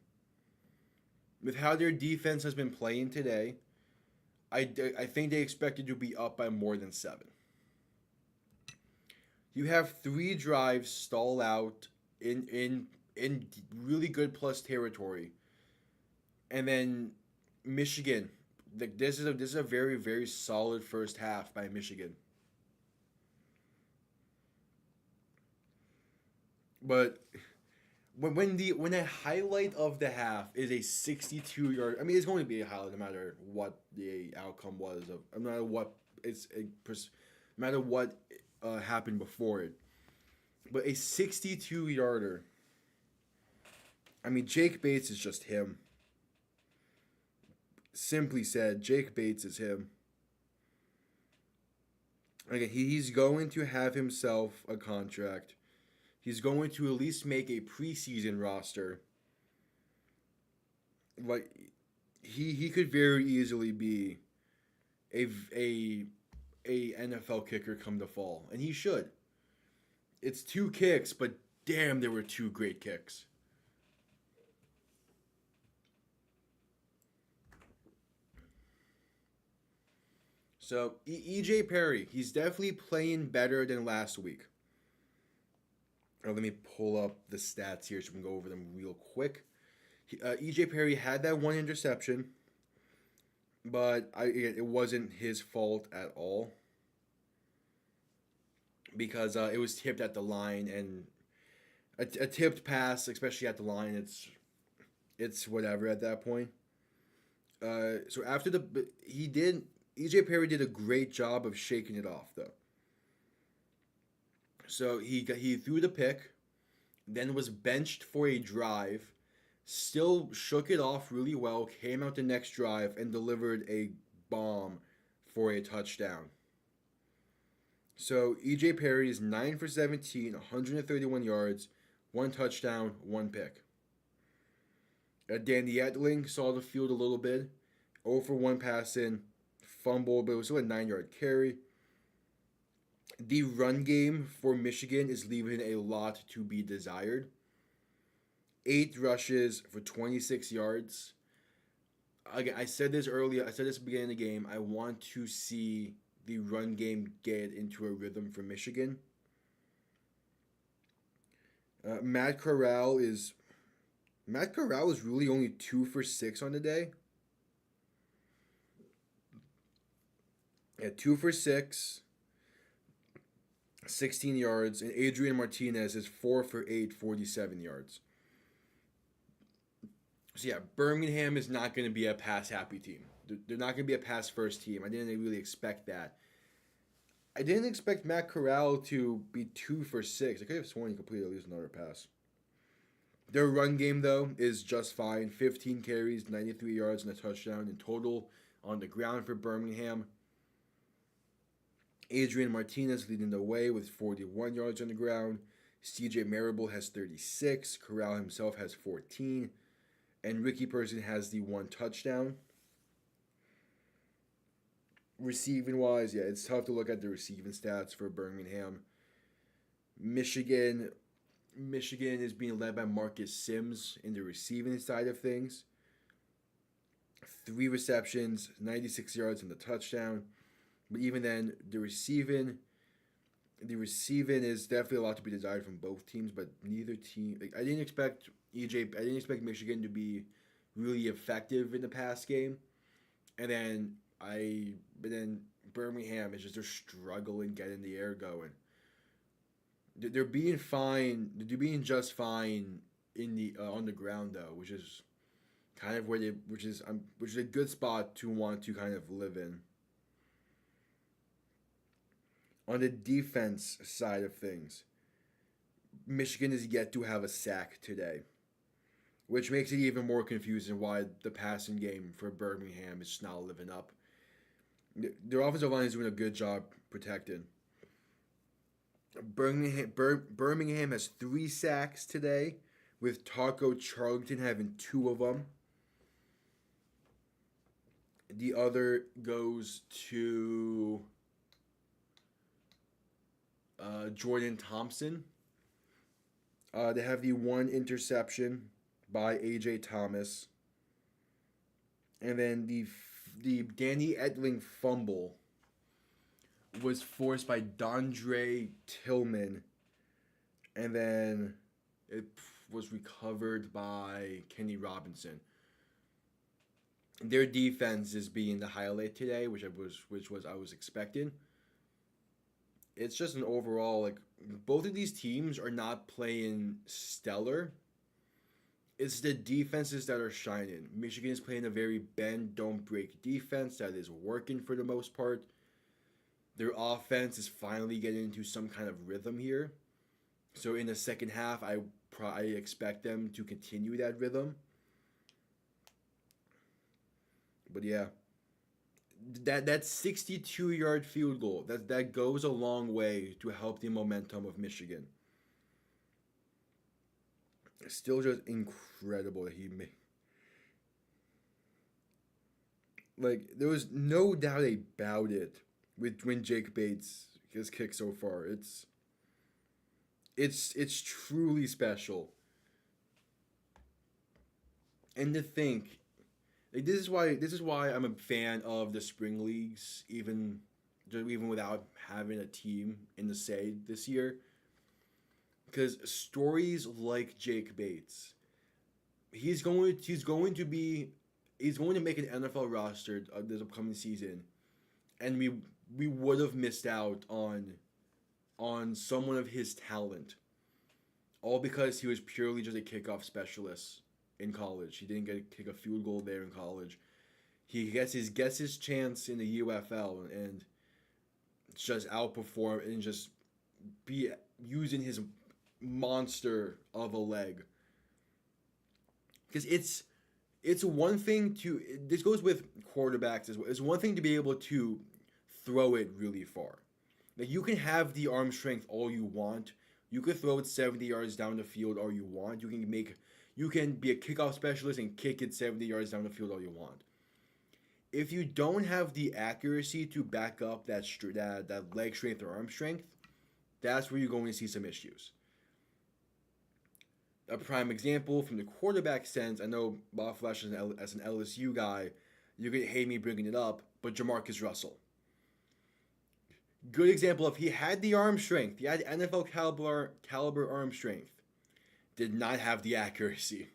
With how their defense has been playing today, I think they expected to be up by more than 7. You have 3 drives stall out in really good plus territory, and then Michigan. This is a very very solid first half by Michigan. But when a highlight of the half is a 62-yard, I mean it's going to be a highlight no matter what the outcome was of, no matter what no matter what happened before it. But a 62-yarder. I mean Jake Bates is just him. Simply said, Jake Bates is him. Again, he's going to have himself a contract. He's going to at least make a preseason roster. Like he could very easily be a NFL kicker come the fall, and he should. It's 2 kicks, but damn, there were 2 great kicks. So EJ Perry, he's definitely playing better than last week. Let me pull up the stats here so we can go over them real quick. EJ Perry had that 1 interception, but it wasn't his fault at all because it was tipped at the line, and a tipped pass, especially at the line, it's whatever at that point. So after EJ Perry did a great job of shaking it off though. So he threw the pick, then was benched for a drive, still shook it off really well, came out the next drive and delivered a bomb for a touchdown. So EJ Perry is 9 for 17, 131 yards, 1 touchdown, 1 pick. Danny Etling saw the field a little bit, 0 for 1 passing, fumbled, but it was still a 9-yard carry. The run game for Michigan is leaving a lot to be desired. 8 rushes for 26 yards. Again, I said this earlier. I said this at the beginning of the game. I want to see the run game get into a rhythm for Michigan. Matt Corral is really only 2 for 6 on the day. Yeah, 2 for 6, 16 yards, and Adrian Martinez is 4 for 8, 47 yards. So yeah, Birmingham is not going to be a pass-happy team. They're not going to be a pass-first team. I didn't really expect that. I didn't expect Matt Corral to be 2 for 6. I could have sworn he completed at least another pass. Their run game, though, is just fine. 15 carries, 93 yards, and a touchdown in total on the ground for Birmingham. Adrian Martinez leading the way with 41 yards on the ground. CJ Marable has 36. Corral himself has 14. And Ricky Person has the 1 touchdown. Receiving wise, yeah, it's tough to look at the receiving stats for Birmingham. Michigan is being led by Marcus Sims in the receiving side of things. 3 receptions, 96 yards, and the touchdown. But even then, the receiving is definitely a lot to be desired from both teams. But neither team, I didn't expect Michigan to be really effective in the pass game, and then Birmingham is just they're struggling getting the air going. They're being fine. They're being just fine in the on the ground though, which is kind of which is a good spot to want to kind of live in. On the defense side of things, Michigan is yet to have a sack today, which makes it even more confusing why the passing game for Birmingham is just not living up. Their offensive line is doing a good job protecting. Birmingham has 3 sacks today, with Taco Charlton having 2 of them. The other goes to Jordan Thompson. They have the one interception by AJ Thomas, and then the Danny Edling fumble was forced by Dondre Tillman, and then it was recovered by Kenny Robinson. Their defense is being the highlight today, which I was expecting. It's just an overall, like, both of these teams are not playing stellar. It's the defenses that are shining. Michigan is playing a very bend don't break defense that is working for the most part. Their offense is finally getting into some kind of rhythm here. So in the second half, I expect them to continue that rhythm. But yeah, that 62-yard field goal that goes a long way to help the momentum of Michigan. It's still just incredible that he made. Like, there was no doubt about it with when Jake Bates has kicked so far. It's truly special. And to think, like, this is why I'm a fan of the spring leagues, even without having a team in the say this year. Because stories like Jake Bates, he's going to make an NFL roster this upcoming season, and we would have missed out on someone of his talent, all because he was purely just a kickoff specialist in college. He didn't get to kick a field goal there in college. He gets his chance in the UFL and just outperform and just be using his monster of a leg. Because it's one thing to, this goes with quarterbacks as well. It's one thing to be able to throw it really far. Like, you can have the arm strength all you want. You could throw it 70 yards down the field all you want. You can be a kickoff specialist and kick it 70 yards down the field all you want. If you don't have the accuracy to back up that leg strength or arm strength, that's where you're going to see some issues. A prime example from the quarterback sense, I know Bob Flash as an LSU guy, you're going to hate me bringing it up, but Jamarcus Russell. Good example of he had the arm strength. He had NFL caliber arm strength. Did not have the accuracy.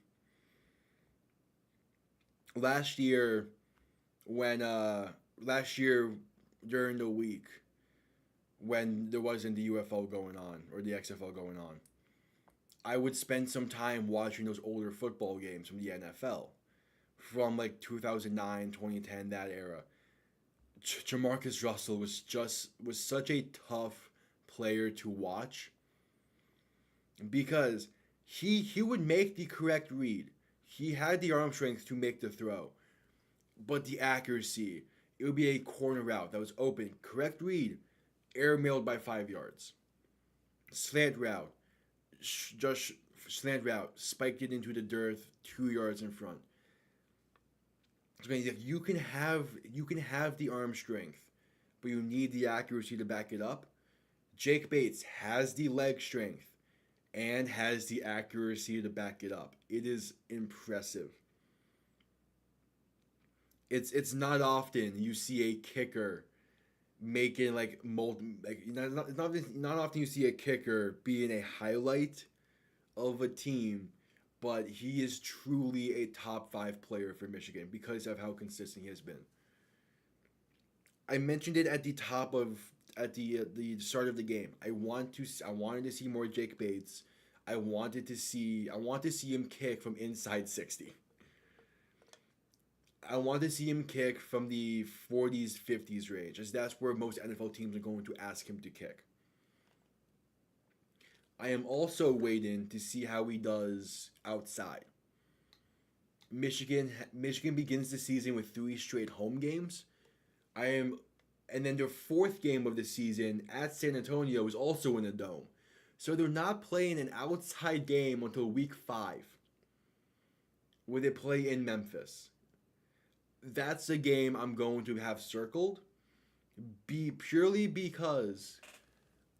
Last year during the week when there wasn't the UFL going on or the XFL going on, I would spend some time watching those older football games from the NFL from like 2009, 2010, that era. Jamarcus Russell was such a tough player to watch because he would make the correct read. He had the arm strength to make the throw, but the accuracy, it would be a corner route that was open, correct read, airmailed by 5 yards. Slant route, spiked it into the dirt 2 yards in front. So you can have the arm strength, but you need the accuracy to back it up. Jake Bates has the leg strength and has the accuracy to back it up. It is impressive. It's not often you see a kicker making not often you see a kicker being a highlight of a team, but he is truly a top 5 player for Michigan because of how consistent he has been. I mentioned it at the start of the game. I wanted to see more Jake Bates. I want to see him kick from inside 60. I want to see him kick from the 40s, 50s range, as that's where most NFL teams are going to ask him to kick. I am also waiting to see how he does outside. Michigan begins the season with 3 straight home games. And then their 4th game of the season at San Antonio is also in a dome. So they're not playing an outside game until week 5, where they play in Memphis. That's a game I'm going to have circled, purely because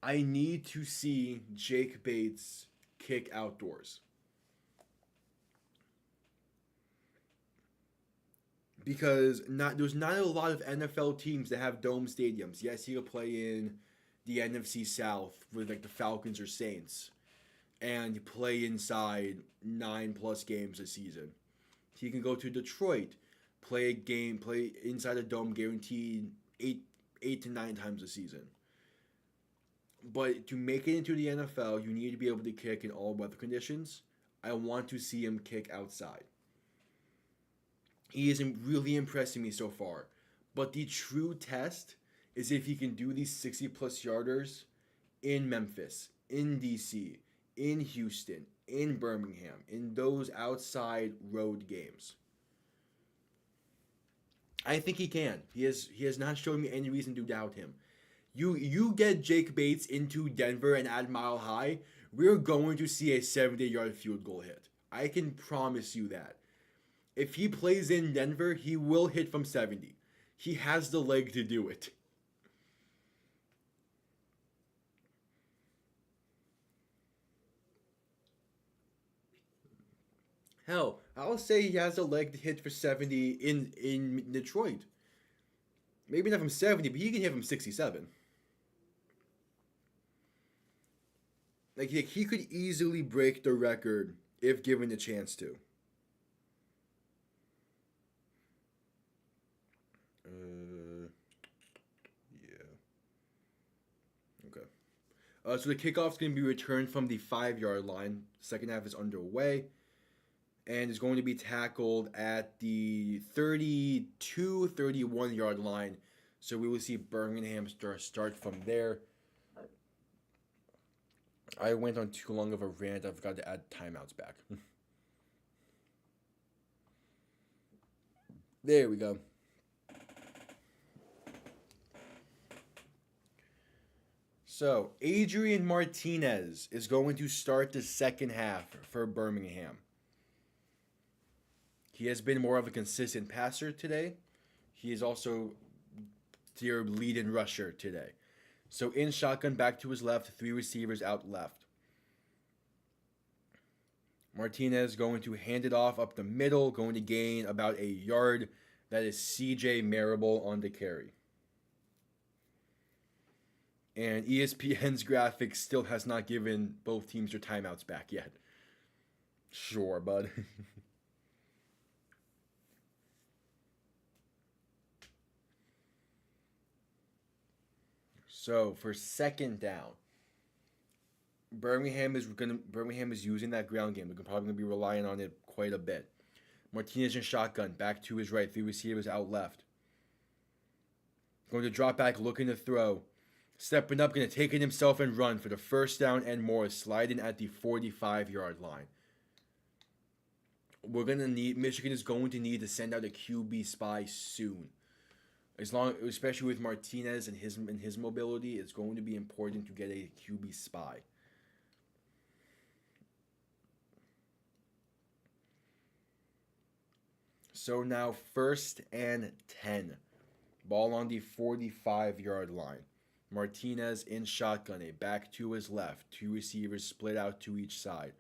I need to see Jake Bates kick outdoors. Because there's not a lot of NFL teams that have dome stadiums. Yes, he could play in the NFC South with like the Falcons or Saints and play inside 9+ games a season. He can go to Detroit, play inside a dome guaranteed eight to 9 times a season. But to make it into the NFL, you need to be able to kick in all weather conditions. I want to see him kick outside. He isn't really impressing me so far. But the true test is if he can do these 60+ yarders in Memphis, in DC, in Houston, in Birmingham, in those outside road games. I think he can. He has not shown me any reason to doubt him. You get Jake Bates into Denver and at Mile High, we're going to see a 70-yard field goal hit. I can promise you that. If he plays in Denver, he will hit from 70. He has the leg to do it. Hell, I'll say he has the leg to hit for 70 in Detroit. Maybe not from 70, but he can hit from 67. Like he could easily break the record if given the chance to. Yeah. Okay. So the kickoff's going to be returned from the 5-yard line. Second half is underway. And is going to be tackled at the 32, 31-yard line. So we will see Birmingham start from there. I went on too long of a rant. I forgot to add timeouts back. There we go. So, Adrian Martinez is going to start the second half for Birmingham. He has been more of a consistent passer today. He is also their lead-in rusher today. So in shotgun, back to his left, 3 receivers out left. Martinez going to hand it off up the middle, going to gain about a yard. That is CJ Marable on the carry. And ESPN's graphics still has not given both teams their timeouts back yet. Sure, bud. So for second down, Birmingham is using that ground game. They're probably gonna be relying on it quite a bit. Martinez in shotgun, back to his right, 3 receivers out left. Going to drop back, looking to throw. Stepping up, going to take it himself and run for the first down and more, sliding at the 45-yard line. Michigan is going to need to send out a QB spy soon. Especially with Martinez and his mobility, it's going to be important to get a QB spy. So now 1st and 10. Ball on the 45-yard line. Martinez in shotgun, a back to his left. 2 receivers split out to each side.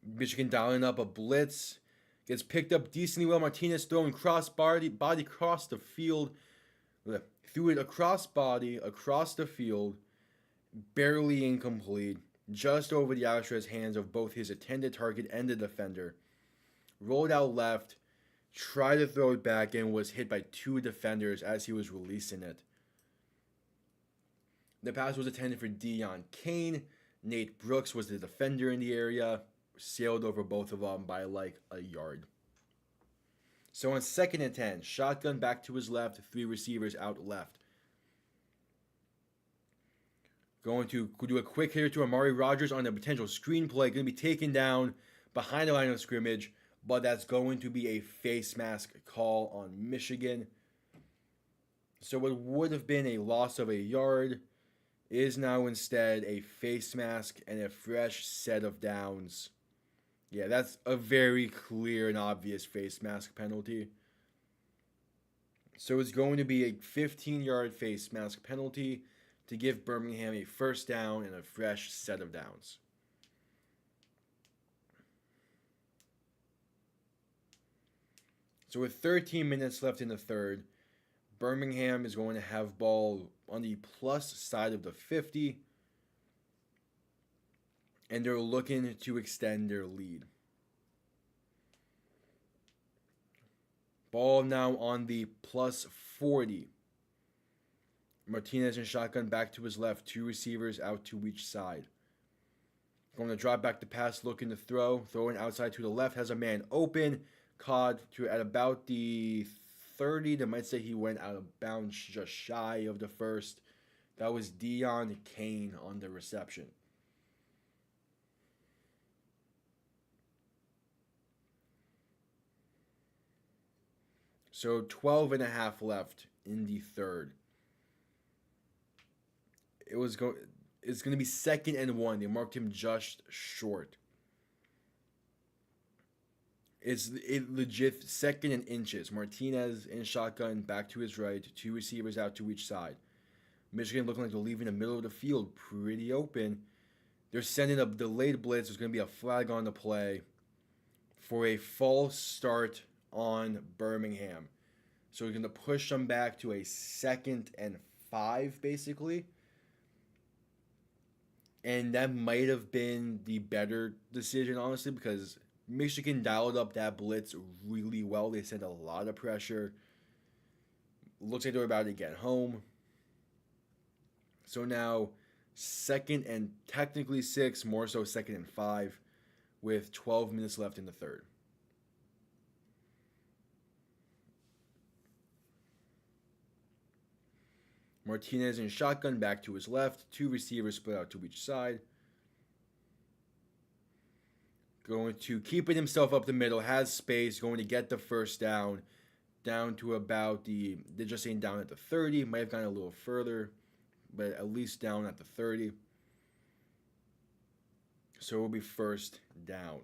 Michigan dialing up a blitz. Gets picked up decently well. Martinez throwing body across the field. Threw it across the field. Barely incomplete. Just over the outstretched hands of both his intended target and the defender. Rolled out left. Tried to throw it back and was hit by 2 defenders as he was releasing it. The pass was intended for Deion Kane. Nate Brooks was the defender in the area. Sailed over both of them by like a yard. So on 2nd and 10, shotgun back to his left, 3 receivers out left. Going to do a quick hitter to Amari Rodgers on a potential screenplay. Going to be taken down behind the line of scrimmage, but that's going to be a face mask call on Michigan. So it would have been a loss of a yard. Is now instead a face mask and a fresh set of downs. Yeah, that's a very clear and obvious face mask penalty. So it's going to be a 15-yard face mask penalty to give Birmingham a first down and a fresh set of downs. So with 13 minutes left in the third, Birmingham is going to have ball on the plus side of the 50, and they're looking to extend their lead. Ball now on the plus 40. Martinez in shotgun back to his left, two receivers out to each side. Going to drop back the pass, looking to throwing outside to the left, has a man open, caught to at about the 30. They might say he went out of bounds just shy of the first. That was Deon Cain on the reception. So 12 and a half left in the third. It's going to be 2nd and 1. They marked him just short. It's legit 2nd and inches. Martinez in shotgun, back to his right, two receivers out to each side. Michigan looking like they're leaving the middle of the field pretty open. They're sending a delayed blitz. There's going to be a flag on the play for a false start on Birmingham. So we're going to push them back to a 2nd and 5, basically. And that might have been the better decision, honestly, because Michigan dialed up that blitz really well. They sent a lot of pressure. Looks like they're about to get home. So now 2nd and technically 6, more so 2nd and 5, with 12 minutes left in the third. Martinez in shotgun back to his left, two receivers split out to each side. Going to keeping himself up the middle, has space, going to get the first down to about they're just saying down at the 30, might have gone a little further, but at least down at the 30. So it will be first down.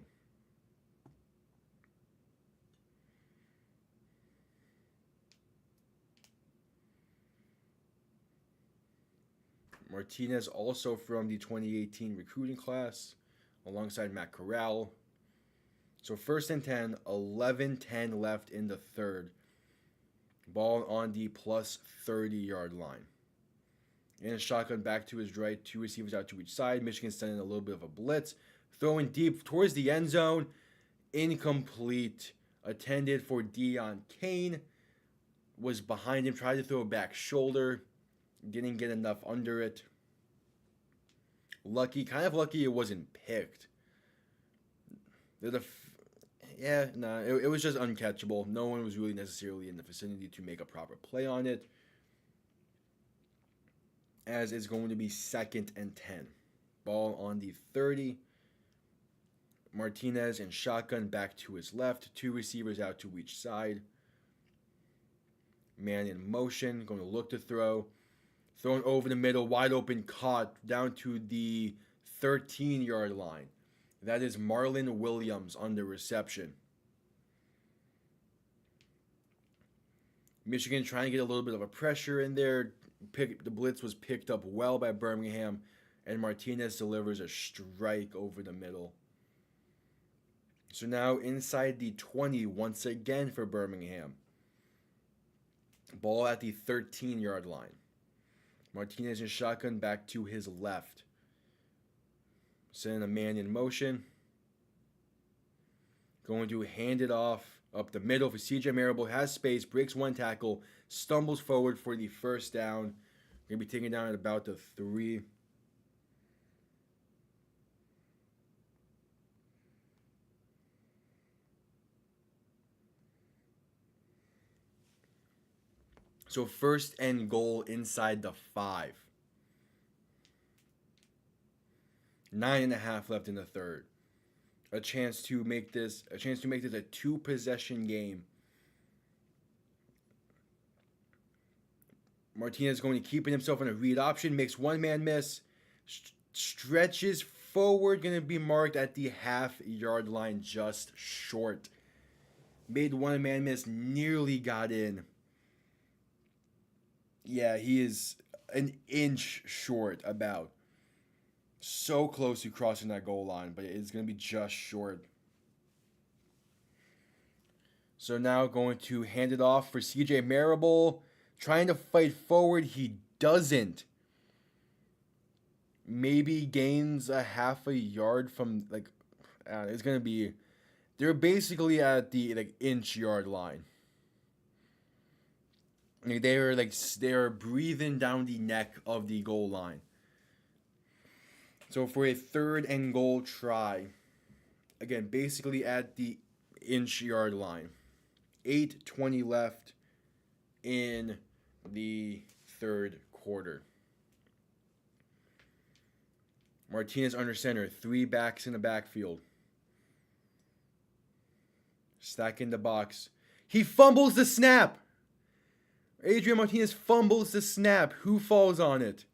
Martinez also from the 2018 recruiting class, alongside Matt Corral. So 1st and 10, 11-10 left in the third. Ball on the plus 30-yard line. In a shotgun back to his right, two receivers out to each side. Michigan sending a little bit of a blitz. Throwing deep towards the end zone. Incomplete. Attended for Deon Cain. Was behind him, tried to throw a back shoulder. Didn't get enough under it. Kind of lucky it wasn't picked. It was just uncatchable. No one was really necessarily in the vicinity to make a proper play on it. As it's going to be 2nd and 10. Ball on the 30. Martinez in shotgun back to his left. Two receivers out to each side. Man in motion, going to look to throw. Thrown over the middle, wide open, caught down to the 13-yard line. That is Marlon Williams on the reception. Michigan trying to get a little bit of a pressure in there. The blitz was picked up well by Birmingham, and Martinez delivers a strike over the middle. So now inside the 20 once again for Birmingham. Ball at the 13-yard line. Martinez in shotgun back to his left. Sending a man in motion. Going to hand it off up the middle for CJ Marable. Has space, breaks one tackle, stumbles forward for the first down. Going to be taken down at about the 3. So 1st and goal inside the 5. 9.5 left in the third. A chance to make this a 2-possession game. Martinez going to keep himself in a read option, makes one man miss, stretches forward, going to be marked at the half-yard line just short. Made one man miss, nearly got in. Yeah, he is an inch short about. So close to crossing that goal line, but it's going to be just short. So now going to hand it off for CJ Marable. Trying to fight forward. He doesn't. Maybe gains a half a yard from like it's gonna be they're basically at the like inch yard line. Like they're breathing down the neck of the goal line. So for a third and goal try, again basically at the inch yard line. 8:20 left in the third quarter. Martinez under center, 3 backs in the backfield. Stack in the box. He fumbles the snap. Adrian Martinez fumbles the snap. Who falls on it?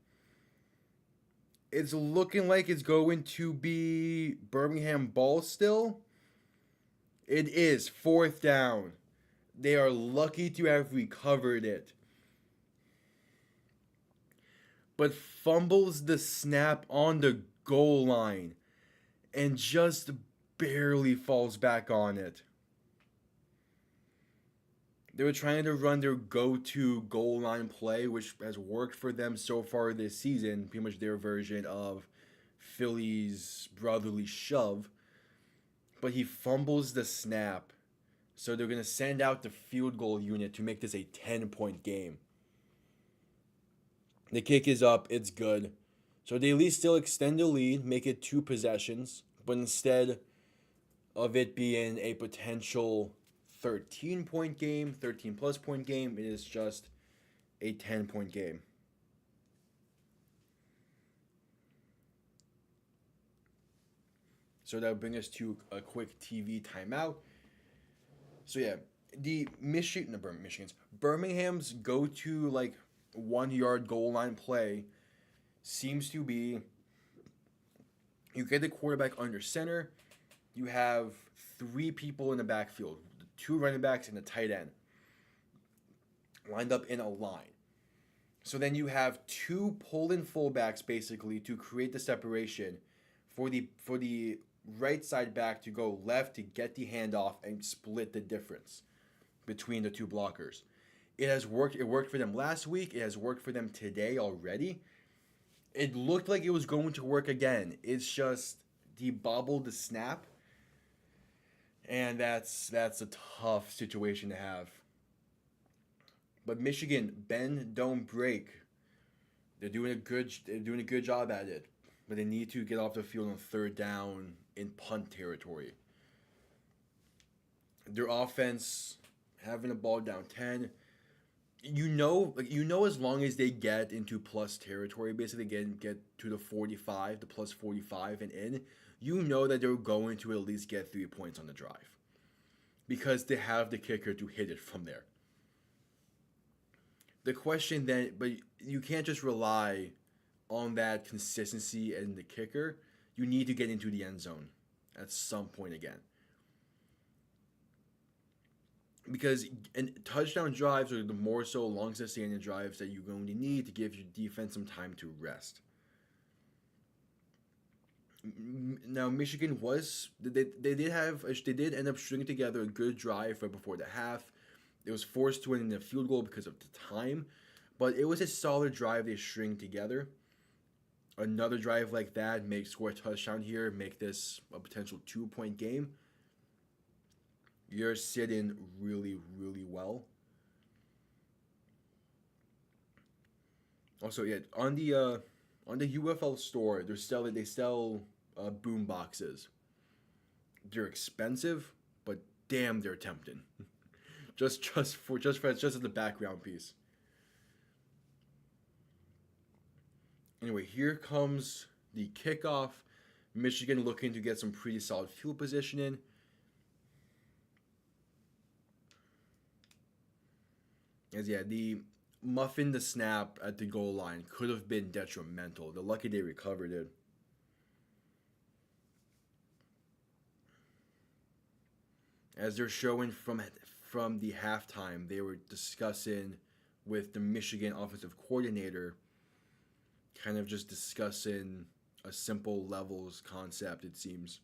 It's looking like it's going to be Birmingham ball still. It is 4th down. They are lucky to have recovered it. But fumbles the snap on the goal line and just barely falls back on it. They were trying to run their go-to goal line play, which has worked for them so far this season, pretty much their version of Philly's brotherly shove. But he fumbles the snap, so they're going to send out the field goal unit to make this a 10-point game. The kick is up. It's good. So they at least still extend the lead, make it 2 possessions. But instead of it being a potential 13-point game, 13-plus point game, it is just a 10-point game. So that will bring us to a quick TV timeout. So yeah, Birmingham's go-to like 1-yard goal line play seems to be you get the quarterback under center, you have 3 people in the backfield, 2 running backs and a tight end lined up in a line. So then you have 2 pull-in fullbacks basically to create the separation for the right side back to go left to get the handoff and split the difference between the 2 blockers. It has worked. It worked for them last week. It has worked for them today already. It looked like it was going to work again. It's just he bobbled the snap, and that's a tough situation to have. But Michigan, bend, don't break. They're doing a good job at it, but they need to get off the field on 3rd down in punt territory. Their offense having the ball down 10. You know, as long as they get into plus territory, basically get to the 45, the plus 45 and in, you know that they're going to at least get 3 points on the drive. Because they have the kicker to hit it from there. The question then, but you can't just rely on that consistency and the kicker. You need to get into the end zone at some point again. Because touchdown drives are the more so long sustaining drives that you're going to need to give your defense some time to rest. Now Michigan they did end up stringing together a good drive right before the half. It was forced to win in a field goal because of the time, but it was a solid drive they string together. Another drive like that, score a touchdown here, make this a potential 2-point game. You're sitting really, really well. Also, yeah, on the UFL store, they sell boom boxes. They're expensive, but damn, they're tempting. just as the background piece. Anyway, here comes the kickoff. Michigan looking to get some pretty solid field position in. As yeah, the muffin the snap at the goal line could have been detrimental. They're lucky they recovered it. As they're showing from the halftime, they were discussing with the Michigan offensive coordinator, kind of just discussing a simple levels concept, it seems.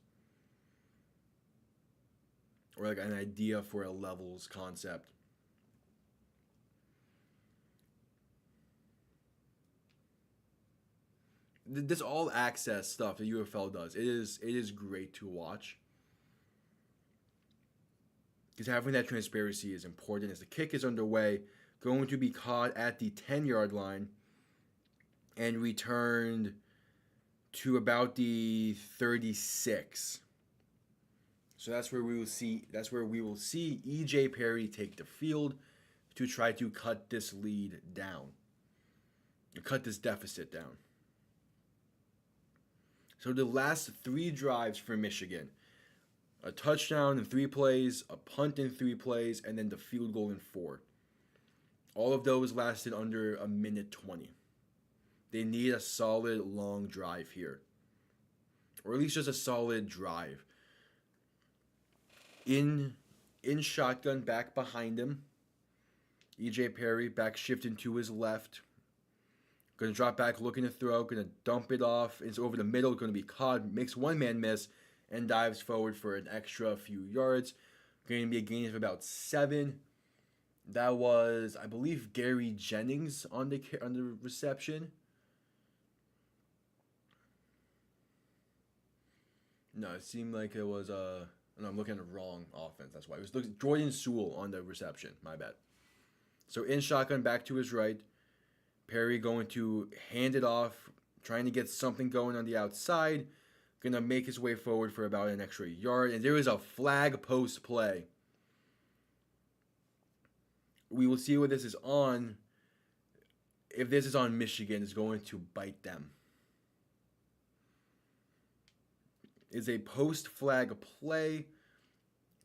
Or like an idea for a levels concept. This all access stuff that UFL does, it is great to watch. Because having that transparency is important as the kick is underway, going to be caught at the 10-yard line and returned to about the 36. So that's where we will see EJ Perry take the field to try to cut this lead down. Cut this deficit down. So the last 3 drives for Michigan: a touchdown in 3 plays, a punt in 3 plays, and then the field goal in 4. All of those lasted under a minute 20. They need a solid long drive here. Or at least just a solid drive. In shotgun, back behind him, EJ Perry back shifting to his left. Going to drop back, looking to throw, going to dump it off. It's over the middle, going to be caught, makes one man miss, and dives forward for an extra few yards. Going to be a gain of about 7. That was, I believe, Gary Jennings on the reception. No, it seemed like it was no, I'm looking at the wrong offense. That's why it was Jordan Sewell on the reception. My bad. So in shotgun, back to his right. Perry going to hand it off, trying to get something going on the outside. Going to make his way forward for about an extra yard. And there is a flag post play. We will see what this is on. If this is on Michigan, it's going to bite them. It's a post flag play.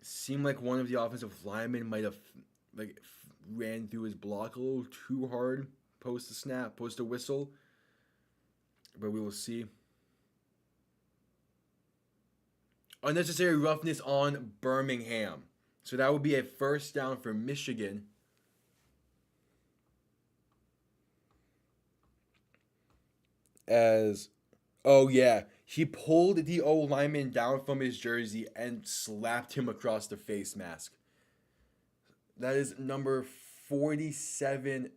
Seemed like one of the offensive linemen might have ran through his block a little too hard. Post the snap, post a whistle. But we will see. Unnecessary roughness on Birmingham. So that would be a first down for Michigan. He pulled the O lineman down from his jersey and slapped him across the face mask. That is number 47,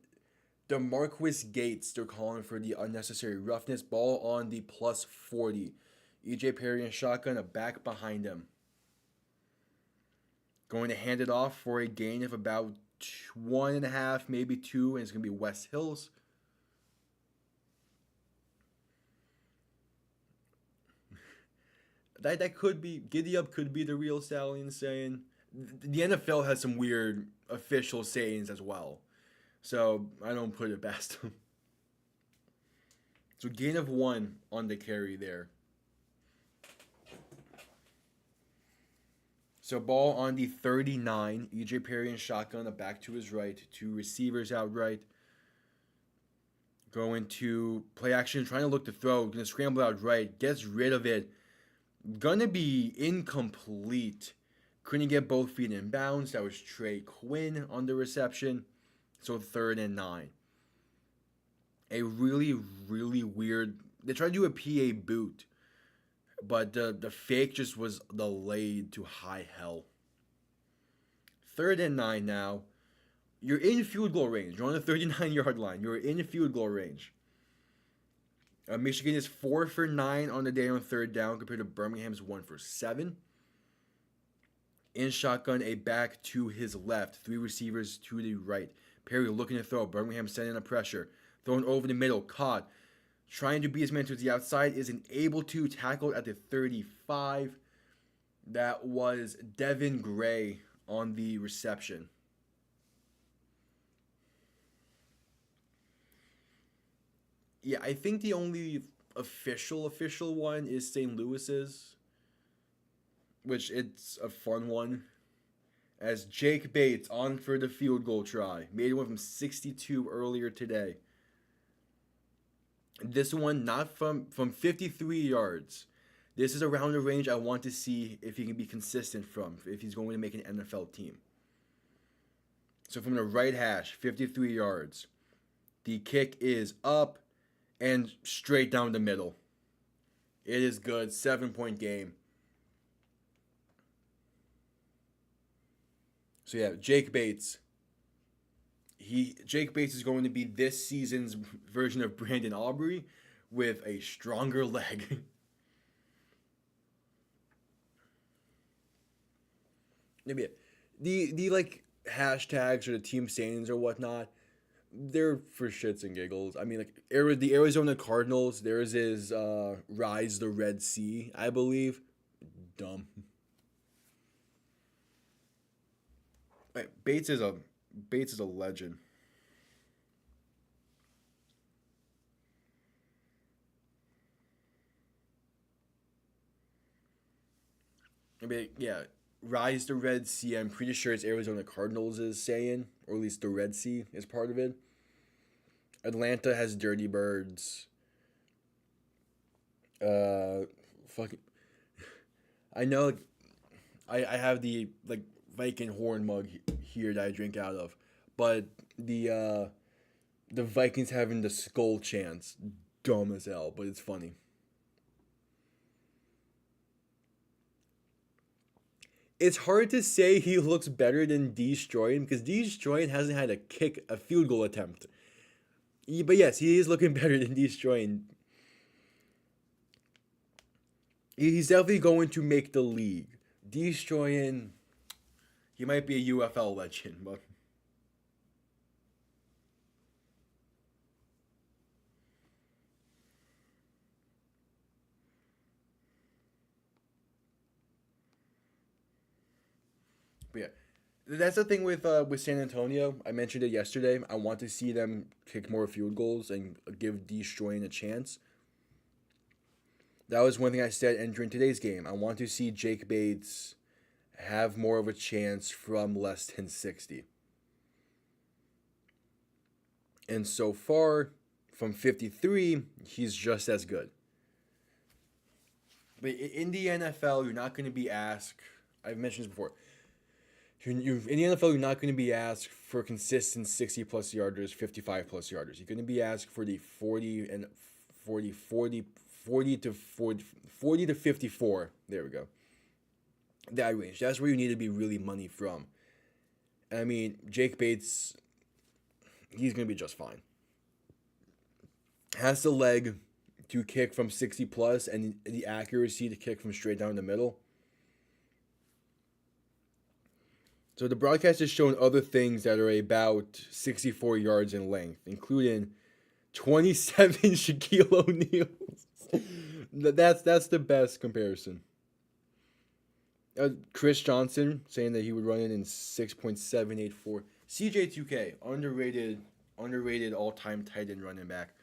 DeMarquis Gates. They're calling for the unnecessary roughness. Ball on the plus 40. EJ Perry and shotgun, a back behind him. Going to hand it off for a gain of about 1.5, maybe 2, and it's going to be Wes Hills. That could be, Giddy Up could be the real Stallions saying. The NFL has some weird official sayings as well. So I don't put it past them. So gain of 1 on the carry there. So ball on the 39. EJ Perry and shotgun, a back to his right. 2 receivers out right. Going to play action, trying to look to throw. Going to scramble out right. Gets rid of it. Gonna be incomplete. Couldn't get both feet in bounds. That was Trey Quinn on the reception. So 3rd and 9. A really, really weird. They tried to do a PA boot, but the fake just was delayed to high hell. 3rd and 9 now. You're in field goal range. You're on the 39-yard line. You're in field goal range. Michigan is 4 for 9 on the day on 3rd down compared to Birmingham's 1 for 7. In shotgun, a back to his left. 3 receivers to the right. Perry looking to throw. Birmingham sending a pressure. Throwing over the middle. Caught. Trying to beat his man to the outside. Isn't able to. Tackled at the 35. That was Devin Gray on the reception. Yeah, I think the only official one is St. Louis's, which it's a fun one. As Jake Bates on for the field goal try. Made one from 62 earlier today. This one not from 53 yards. This is around the range I want to see if he can be consistent from, if he's going to make an NFL team. So from the right hash, 53 yards. The kick is up and straight down the middle. It is good. 7-point game. So yeah, Jake Bates. Jake Bates is going to be this season's version of Brandon Aubrey with a stronger leg. Maybe the like hashtags or the team standings or whatnot, they're for shits and giggles. I mean, like the Arizona Cardinals, theirs is Rise the Red Sea, I believe. Dumb. Right, Bates is a legend. I mean, yeah, Rise the Red Sea. I'm pretty sure it's Arizona Cardinals is saying, or at least the Red Sea is part of it. Atlanta has Dirty Birds. Uh, fucking. I know. Like, I have the like Viking horn mug here that I drink out of, but the Vikings having the skull chance, dumb as hell, but it's funny. It's hard to say he looks better than Destroyin because Destroyin hasn't had a field goal attempt. But yes, he is looking better than Destroyin. He's definitely going to make the league. Destroyin, he might be a UFL legend, but yeah, that's the thing with San Antonio. I mentioned it yesterday. I want to see them kick more field goals and give Destroyin a chance. That was one thing I said entering today's game. I want to see Jake Bates have more of a chance from less than 60. And so far, from 53, he's just as good. But in the NFL, you're not going to be asked. I've mentioned this before. In the NFL, you're not going to be asked for consistent 60 plus yarders, 55 plus yarders. You're going to be asked for the 40 and 40 to 54. There we go. That range. That's where you need to be really money from. I mean, Jake Bates, he's going to be just fine. Has the leg to kick from 60 plus and the accuracy to kick from straight down the middle. So the broadcast is showing other things that are about 64 yards in length, including 27 Shaquille O'Neal's. That's the best comparison. Chris Johnson saying that he would run it in 6.784. CJ2K, underrated all-time tight end running back.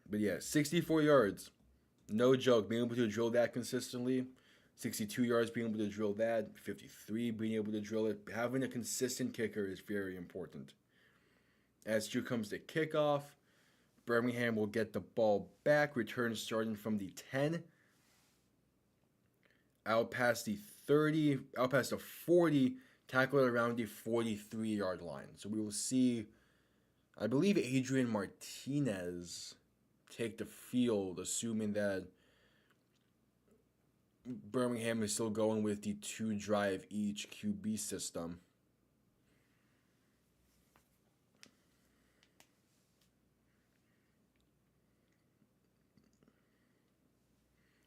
But yeah, 64 yards. No joke. Being able to drill that consistently. 62 yards, being able to drill that. 53, being able to drill it. Having a consistent kicker is very important. As Drew comes to kickoff, Birmingham will get the ball back. Return starting from the 10. Out past the 30. Out past the 40. Tackle around the 43-yard line. So we will see, I believe, Adrian Martinez take the field, assuming that Birmingham is still going with the 2-drive each QB system.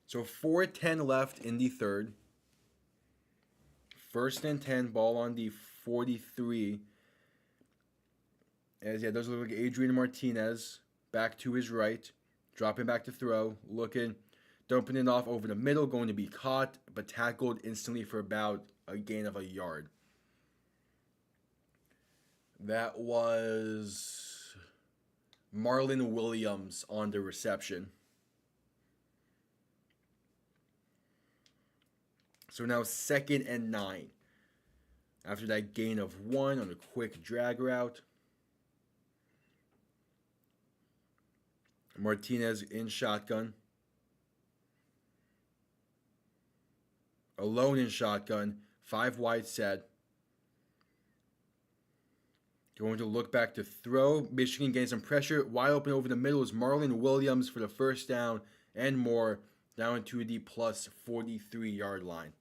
So 4:10 left in the third. 1st and 10, ball on the 43. As does look like Adrian Martinez back to his right, dropping back to throw, looking, dumping it off over the middle, going to be caught, but tackled instantly for about a gain of a yard. That was Marlon Williams on the reception. So now 2nd and 9. After that gain of 1 on a quick drag route. Martinez in shotgun. alone in shotgun, 5 wide set. Going to look back to throw. Michigan getting some pressure. Wide open over the middle is Marlon Williams for the first down and more, down to the plus 43-yard line.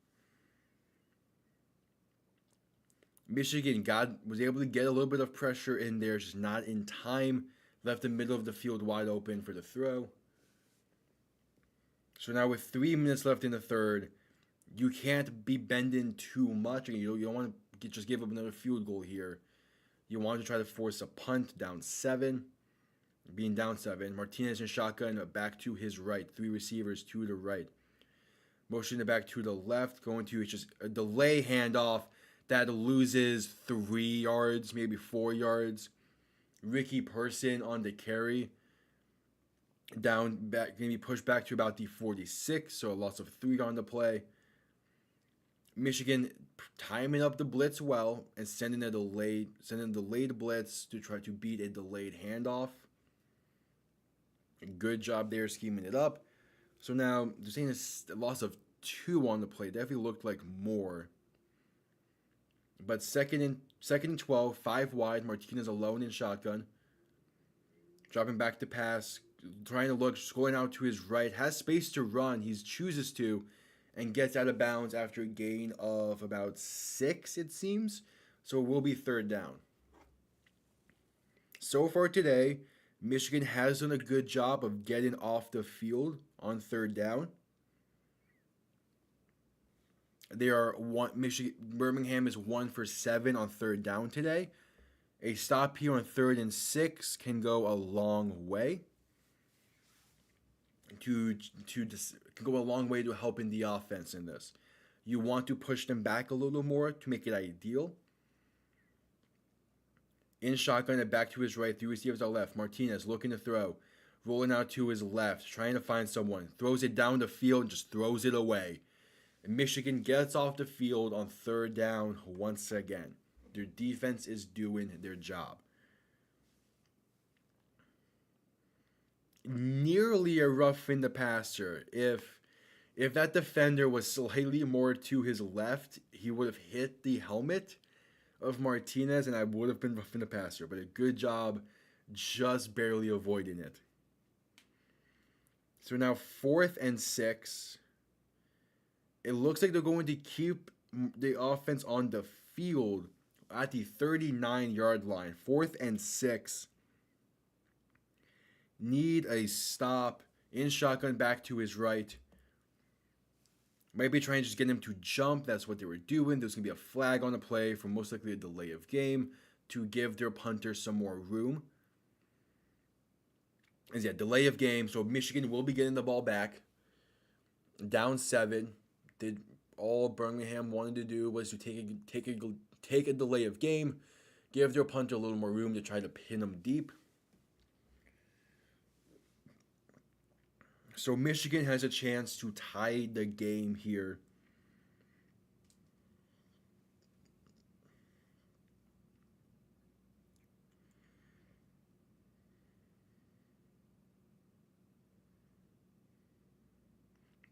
Michigan was able to get a little bit of pressure in there, just not in time. Left the middle of the field wide open for the throw. So now with 3 minutes left in the third, you can't be bending too much. You don't want to just give up another field goal here. You want to try to force a punt down 7. Being down 7. Martinez in shotgun, back to his right. 3 receivers to the right. Motion it back to the left. Going to just a delay handoff that loses 3 yards, maybe 4 yards. Ricky Person on the carry. Down back, going to be pushed back to about the 46, so a loss of 3 on the play. Michigan timing up the blitz well and sending a delayed blitz to try to beat a delayed handoff. A good job there scheming it up. So now they're saying a loss of 2 on the play. Definitely looked like more. But second and 12, 5 wide. Martinez alone in shotgun. Dropping back to pass, trying to look, just going out to his right. Has space to run. He chooses to, and gets out of bounds after a gain of about 6, it seems. So it will be 3rd down. So far today, Michigan has done a good job of getting off the field on 3rd down. Birmingham is 1 for 7 on 3rd down today. A stop here on 3rd and 6 can go a long way. Can go a long way to helping the offense in this. You want to push them back a little more to make it ideal. In shotgun and back to his right, 3 receivers out left. Martinez looking to throw. Rolling out to his left, trying to find someone. Throws it down the field and just throws it away. And Michigan gets off the field on 3rd down once again. Their defense is doing their job. Nearly a roughing the passer. If that defender was slightly more to his left, he would have hit the helmet of Martinez, and I would have been roughing the passer. But a good job just barely avoiding it. So now 4th and 6. It looks like they're going to keep the offense on the field at the 39-yard line. 4th and 6. Need a stop. In shotgun back to his right. Might be trying to just get him to jump. That's what they were doing. There's going to be a flag on the play for most likely a delay of game to give their punter some more room. And yeah, delay of game. So Michigan will be getting the ball back. Down 7. All Birmingham wanted to do was to take a delay of game, give their punter a little more room to try to pin him deep. So Michigan has a chance to tie the game here.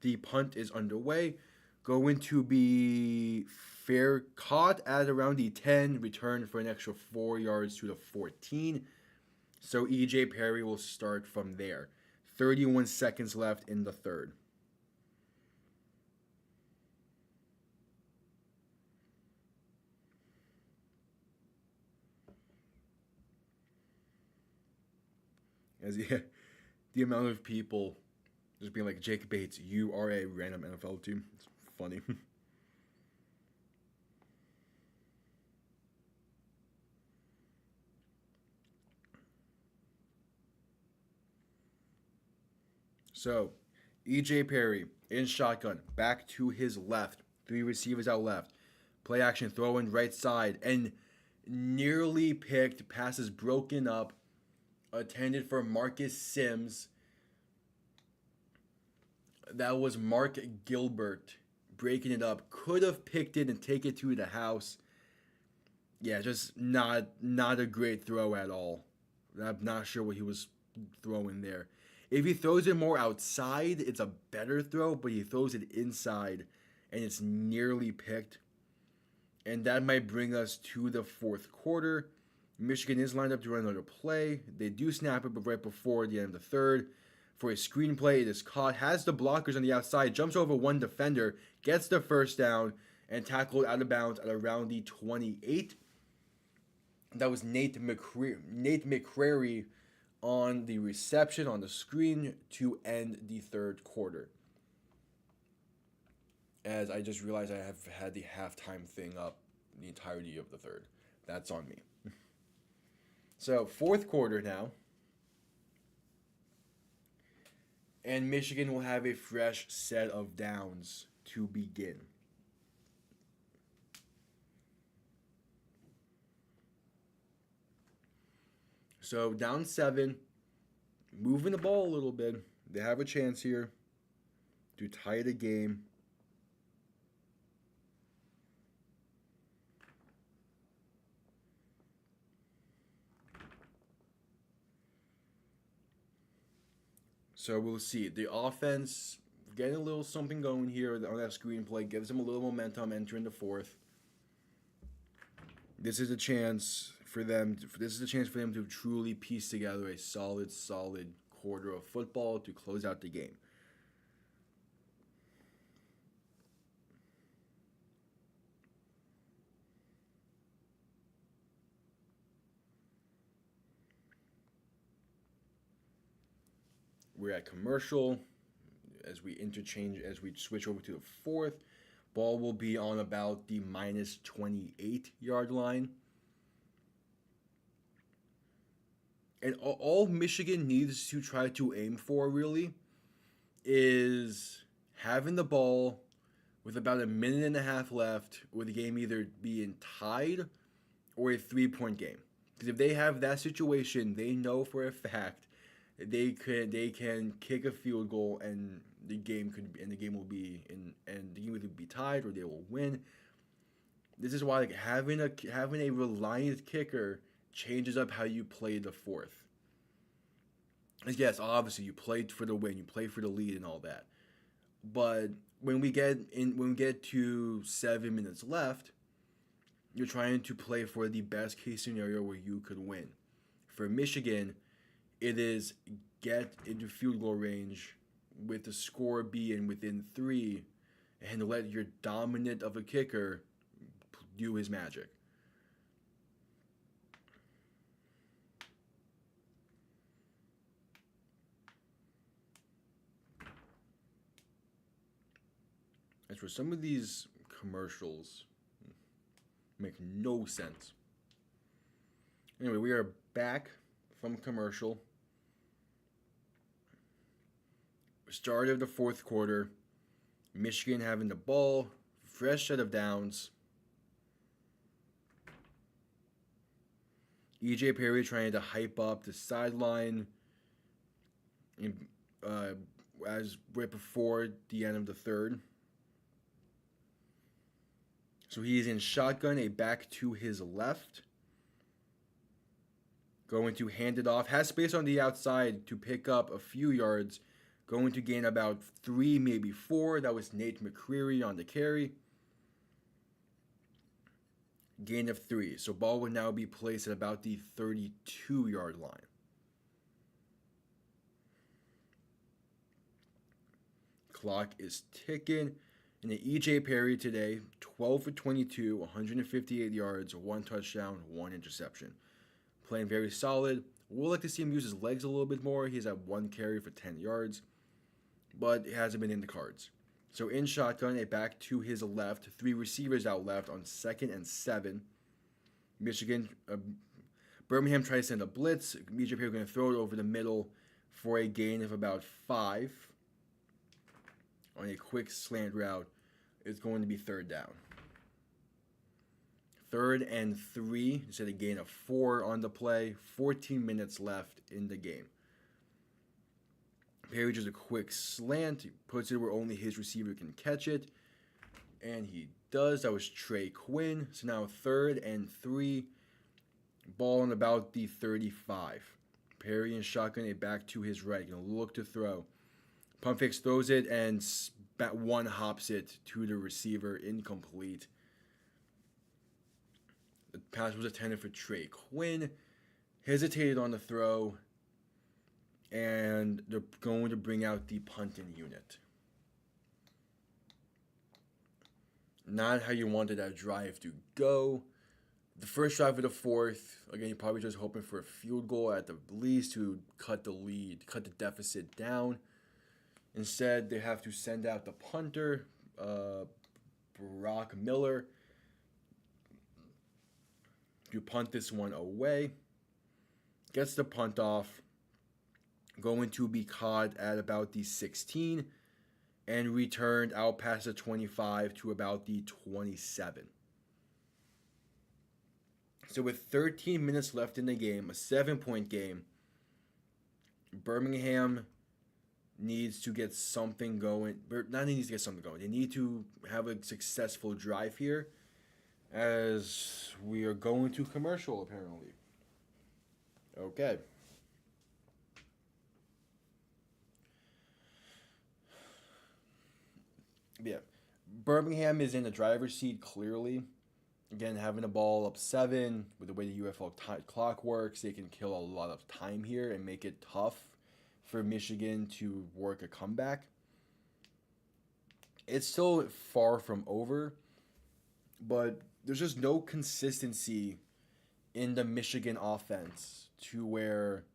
The punt is underway. Going to be fair, caught at around the 10, return for an extra 4 yards to the 14. So E.J. Perry will start from there. 31 seconds left in the third. As the amount of people just being like, Jake Bates, you are a random NFL team. It's funny. So, E.J. Perry in shotgun, back to his left. 3 receivers out left. Play action, throw in right side, and nearly picked. Passes broken up. Attended for Marcus Sims. That was Mark Gilbert breaking it up. Could have picked it and take it to the house. Yeah, just not a great throw at all. I'm not sure what he was throwing there. If he throws it more outside, it's a better throw, but he throws it inside. and it's nearly picked. And that might bring us to the fourth quarter. Michigan is lined up to run another play. They do snap it, but right before the end of the third. For a screenplay, it is caught, has the blockers on the outside, jumps over one defender, gets the first down, and tackled out of bounds at around the 28. That was Nate McCrary on the reception on the screen to end the third quarter. As I just realized I have had the halftime thing up the entirety of the third. That's on me. So, fourth quarter now. And Michigan will have a fresh set of downs to begin. So, down 7, moving the ball a little bit. They have a chance here to tie the game. So we'll see. The offense getting a little something going here on that screenplay, gives them a little momentum entering the fourth. This is a chance for them. This is a chance for them to truly piece together a solid quarter of football to close out the game. We're at commercial. As we switch over to the fourth, ball will be on about the minus 28 yard line. And all Michigan needs to try to aim for really is having the ball with about a minute and a half left, with the game either being tied or a 3-point game. Because if they have that situation, they know for a fact they can kick a field goal and the game will be either be tied or they will win. This is why having a reliant kicker changes up how you play the fourth. Yes, obviously you played for the win, you play for the lead and all that. But when we get to 7 minutes left, you're trying to play for the best case scenario where you could win. For Michigan, it is get into field goal range with the score being within 3 and let your dominant of a kicker do his magic. As for some of these commercials, make no sense. Anyway, we are back from commercial. Start of the fourth quarter. Michigan having the ball. Fresh set of downs. E.J. Perry trying to hype up the sideline as right before the end of the third. So he's in shotgun, a back to his left. Going to hand it off. Has space on the outside to pick up a few yards. Going to gain about 3, maybe 4. That was Nate McCreary on the carry. Gain of 3. So ball would now be placed at about the 32-yard line. Clock is ticking. And the E.J. Perry today, 12 for 22, 158 yards, 1 touchdown, 1 interception. Playing very solid. We'll like to see him use his legs a little bit more. He's at 1 carry for 10 yards. But it hasn't been in the cards. So in shotgun, a back to his left. 3 receivers out left on 2nd and 7. Birmingham tries to send a blitz. E.J. Perry going to throw it over the middle for a gain of about 5. On a quick slant route. It's going to be 3rd down. 3rd and 3. Instead a gain of 4 on the play. 14 minutes left in the game. Perry just a quick slant. He puts it where only his receiver can catch it. And he does. That was Trey Quinn. So now 3rd and 3. Ball on about the 35. Perry in shotgun, a back to his right. Going to look to throw. Pump fakes, throws it, and one hops it to the receiver, incomplete. The pass was intended for Trey Quinn, hesitated on the throw, and they're going to bring out the punting unit. Not how you wanted that drive to go. The first drive of the fourth, again, you're probably just hoping for a field goal at the least to cut the lead, cut the deficit down. Instead, they have to send out the punter, Brock Miller, to punt this one away. Gets the punt off, going to be caught at about the 16 and returned out past the 25 to about the 27. So with 13 minutes left in the game, a 7-point game, Birmingham needs to get something going. Not needs to get something going. They need to have a successful drive here, as we are going to commercial apparently. Okay. Yeah. Birmingham is in the driver's seat clearly. Again, having the ball up 7, with the way the UFL clock works, they can kill a lot of time here and make it tough for Michigan to work a comeback. It's still far from over, but there's just no consistency in the Michigan offense to where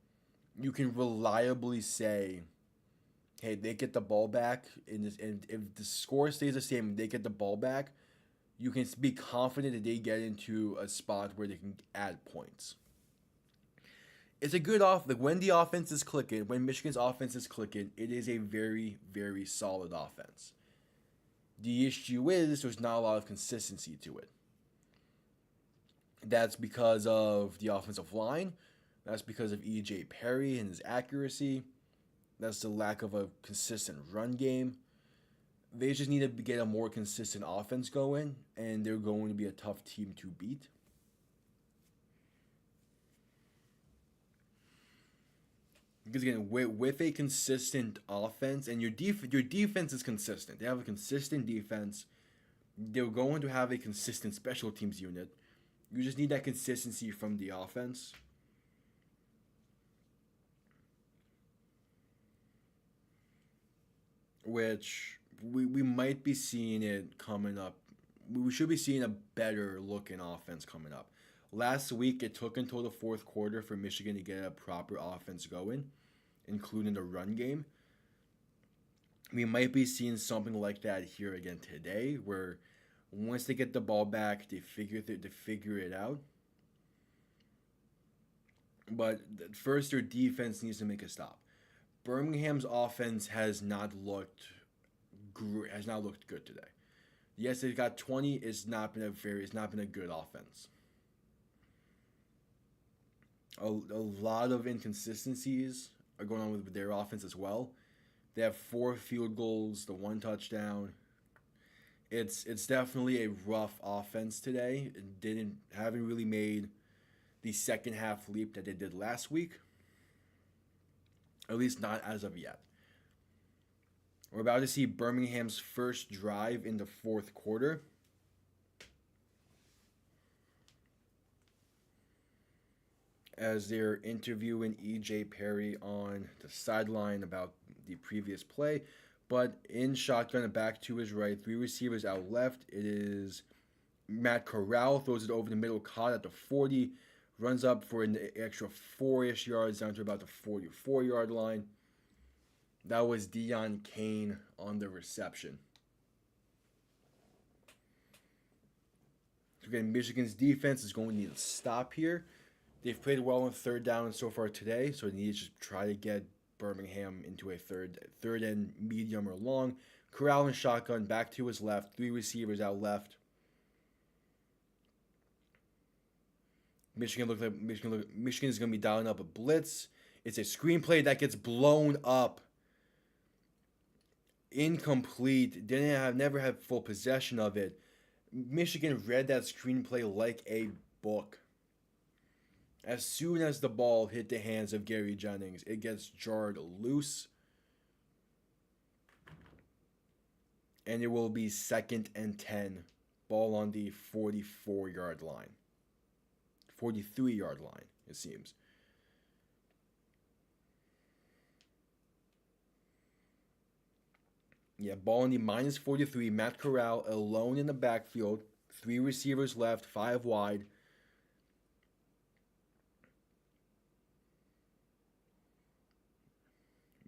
you can reliably say, hey, they get the ball back, and if the score stays the same, they get the ball back, you can be confident that they get into a spot where they can add points. It's a good when the offense is clicking, when Michigan's offense is clicking, it is a very, very solid offense. The issue is there's not a lot of consistency to it. That's because of the offensive line. That's because of E.J. Perry and his accuracy. That's the lack of a consistent run game. They just need to get a more consistent offense going, and they're going to be a tough team to beat. Because again, with a consistent offense, and your defense is consistent. They have a consistent defense. They're going to have a consistent special teams unit. You just need that consistency from the offense. Which we might be seeing it coming up. We should be seeing a better looking offense coming up. Last week, it took until the fourth quarter for Michigan to get a proper offense going, including the run game. We might be seeing something like that here again today, where once they get the ball back, they figure it out. But first, their defense needs to make a stop. Birmingham's offense has not looked good today. Yes, they got 20. It's not been a good offense. A lot of inconsistencies are going on with their offense as well. They have 4 field goals, the 1 touchdown. It's definitely a rough offense today. Haven't really made the second half leap that they did last week. At least not as of yet. We're about to see Birmingham's first drive in the fourth quarter. As they're interviewing E.J. Perry on the sideline about the previous play. But in shotgun and back to his right, 3 receivers out left. It is Matt Corral, throws it over the middle, caught at the 40, runs up for an extra 4-ish yards down to about the 44-yard line. That was Deion Kane on the reception. So again, Michigan's defense is going to need to stop here. They've played well on third down so far today, so they need to just try to get Birmingham into a third and medium or long. Corral and shotgun back to his left, 3 receivers out left. Michigan is going to be dialing up a blitz. It's a screenplay that gets blown up. Incomplete. Never had full possession of it. Michigan read that screenplay like a book. As soon as the ball hit the hands of Gary Jennings, it gets jarred loose. And it will be 2nd and 10. Ball on the 44-yard line. 43-yard line, it seems. Yeah, ball on the minus 43. Matt Corral alone in the backfield. 3 receivers left, 5 wide.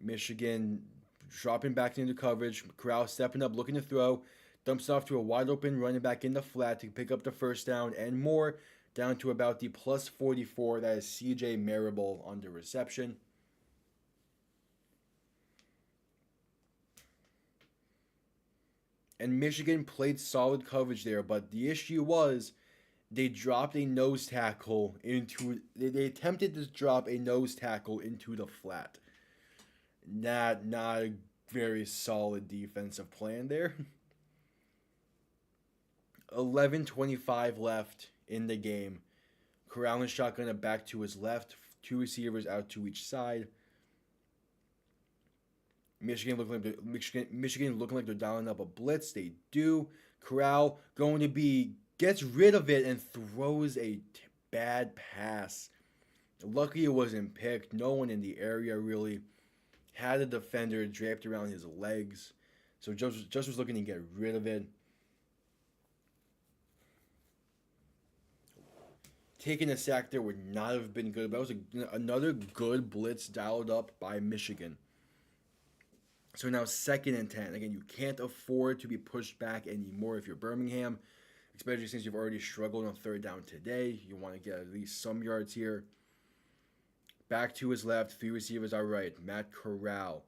Michigan dropping back into coverage. Corral stepping up, looking to throw. Dumps off to a wide open running back in the flat to pick up the first down and more. Down to about the plus 44. That is CJ Marable on the reception. And Michigan played solid coverage there, but the issue was they dropped a nose tackle into. They attempted to drop a nose tackle into the flat. Not a very solid defensive plan there. 11:25 left in the game. Corral and shotgun back to his left. 2 receivers out to each side. Michigan looking like they're dialing up a blitz. They do. Corral going to gets rid of it and throws a bad pass. Lucky it wasn't picked. No one in the area really had a defender draped around his legs. So just was looking to get rid of it. Taking a sack there would not have been good. But that was another good blitz dialed up by Michigan. So now 2nd and 10. Again, you can't afford to be pushed back anymore if you're Birmingham, especially since you've already struggled on 3rd down today. You want to get at least some yards here. Back to his left, 3 receivers are right. Matt Corral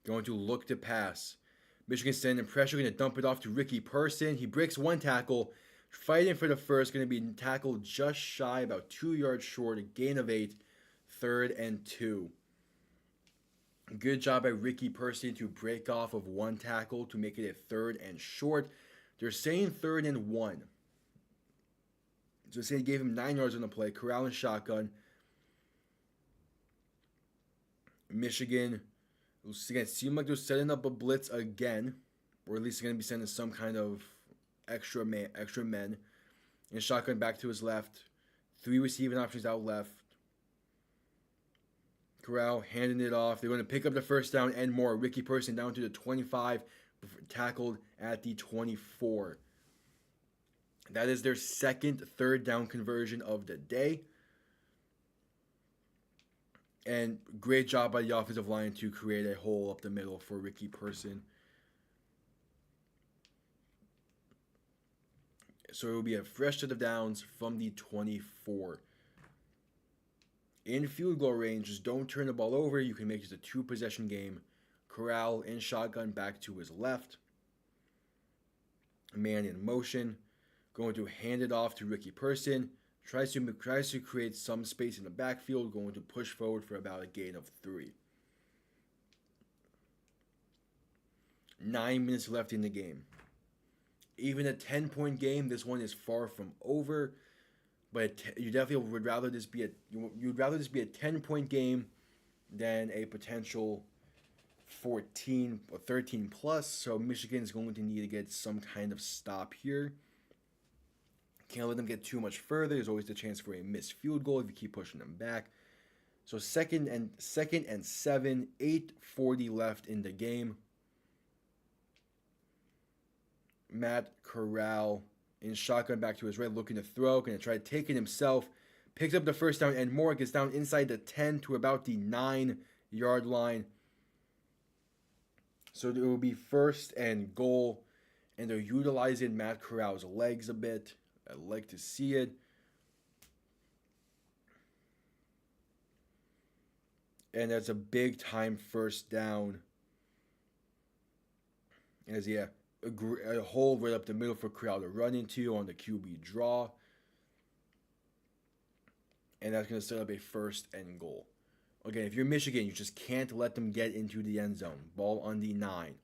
going to look to pass. Michigan sending pressure, going to dump it off to Ricky Person. He breaks 1 tackle, fighting for the first, going to be tackled just shy, about 2 yards short, a gain of 8, 3rd and 2. Good job by Ricky Person to break off of 1 tackle to make it a 3rd and short. They're saying 3rd and 1. So they gave him 9 yards on the play. Corral and shotgun. Michigan, again, seemed like they're setting up a blitz again, or at least they're going to be sending some kind of extra men. And shotgun back to his left. 3 receiving options out left. Corral handing it off. They're going to pick up the first down and more. Ricky Person down to the 25, tackled at the 24. That is their 2nd 3rd down conversion of the day. And great job by the offensive line to create a hole up the middle for Ricky Person. So it will be a fresh set of downs from the 24. In field goal range, just don't turn the ball over. You can make it a 2-possession game. Corral in shotgun back to his left. Man in motion. Going to hand it off to Ricky Person. Tries to create some space in the backfield. Going to push forward for about a gain of 3. 9 minutes left in the game. Even a 10-point game, this one is far from over. But you definitely would rather this be a 10-point game than a potential 14 or 13 plus. So Michigan is going to need to get some kind of stop here. Can't let them get too much further. There's always the chance for a missed field goal if you keep pushing them back. So second and 7, 8:40 left in the game. Matt Corral in shotgun back to his right, looking to throw. Going to try to take it himself. Picks up the first down and more. Gets down inside the 10 to about the 9-yard line. So it will be 1st and goal. And they're utilizing Matt Corral's legs a bit. I'd like to see it. And that's a big time 1st down. As a hole right up the middle for Corral to run into on the QB draw. And that's going to set up a 1st and goal. Again, if you're Michigan, you just can't let them get into the end zone. Ball on the 9.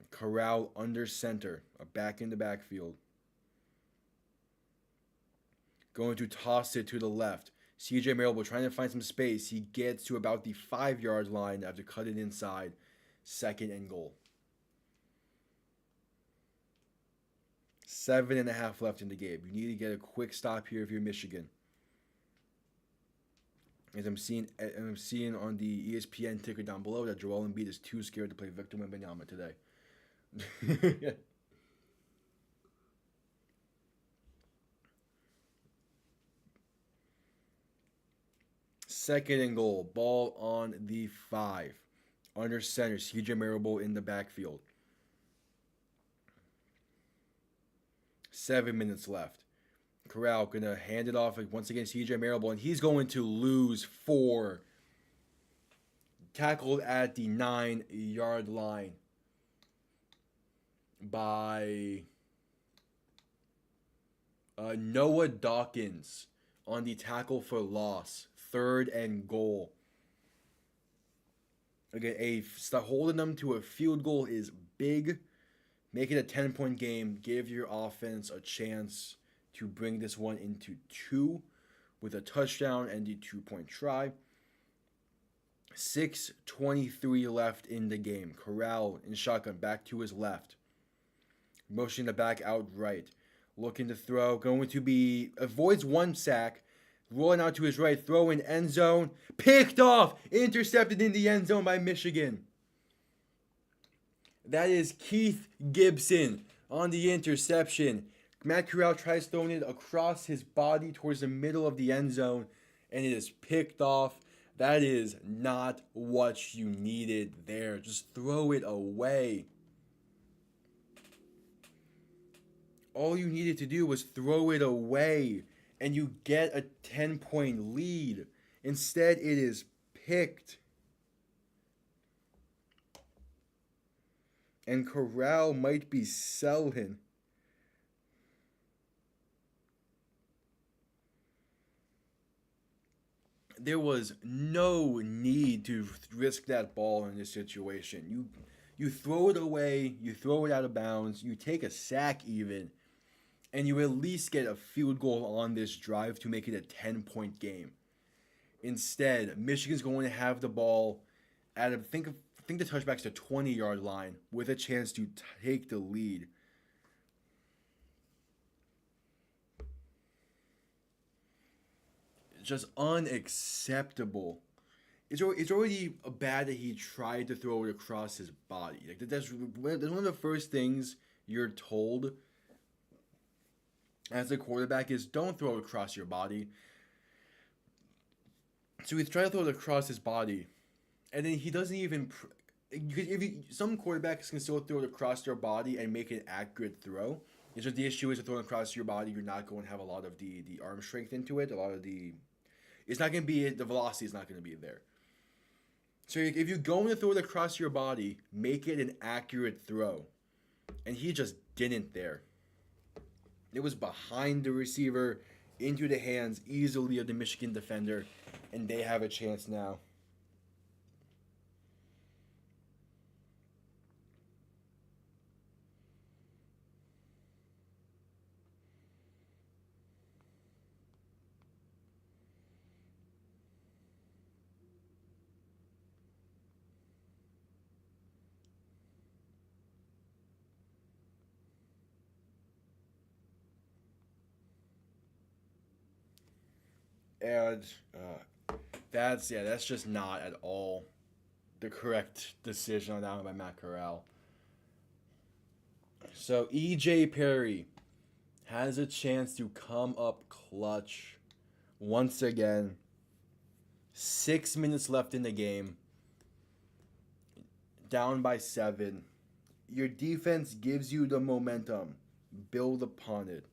Corral under center, back in the backfield. Going to toss it to the left. CJ Marable trying to find some space. He gets to about the 5-yard line after cutting inside. 2nd and goal. 7.5 left in the game. You need to get a quick stop here if you're Michigan. As I'm seeing on the ESPN ticker down below that Joel Embiid is too scared to play Victor Wembanyama today. Second and goal. Ball on the 5. Under center, CJ Marable in the backfield. 7 minutes left. Corral going to hand it off once again CJ Marable, and he's going to lose 4. Tackled at the 9-yard line by Noah Dawkins on the tackle for loss. 3rd and goal. Again, holding them to a field goal is big. Make it a 10-point game. Give your offense a chance to bring this one into 2 with a touchdown and the 2-point try. 6:23 left in the game. Corral in shotgun back to his left. Motioning the back out right. Looking to throw. Going to be avoids 1 sack. Rolling out to his right. Throw in end zone. Picked off. Intercepted in the end zone by Michigan. That is Keith Gibson on the interception. Matt Corral tries throwing it across his body towards the middle of the end zone, and it is picked off. That is not what you needed there. Just throw it away. All you needed to do was throw it away, and you get a 10-point lead. Instead, it is picked. And Corral might be selling. There was no need to risk that ball in this situation. You throw it away, you throw it out of bounds, you take a sack even, and you at least get a field goal on this drive to make it a 10-point game. Instead, Michigan's going to have the ball at I think the touchback's the 20-yard line with a chance to take the lead. Just unacceptable. It's already bad that he tried to throw it across his body. Like that's one of the first things you're told as a quarterback is don't throw it across your body. So he's trying to throw it across his body, and then he doesn't even. Some quarterbacks can still throw it across their body and make an accurate throw. It's just the issue is to throw it across your body. You're not going to have a lot of the arm strength into it. It's not going to be the velocity is not going to be there. So if you're going to throw it across your body, make it an accurate throw, and he just didn't there. It was behind the receiver, into the hands easily of the Michigan defender, and they have a chance now. And that's just not at all the correct decision on that one by Matt Corral. So E.J. Perry has a chance to come up clutch once again. 6 minutes left in the game. Down by 7. Your defense gives you the momentum. Build upon it.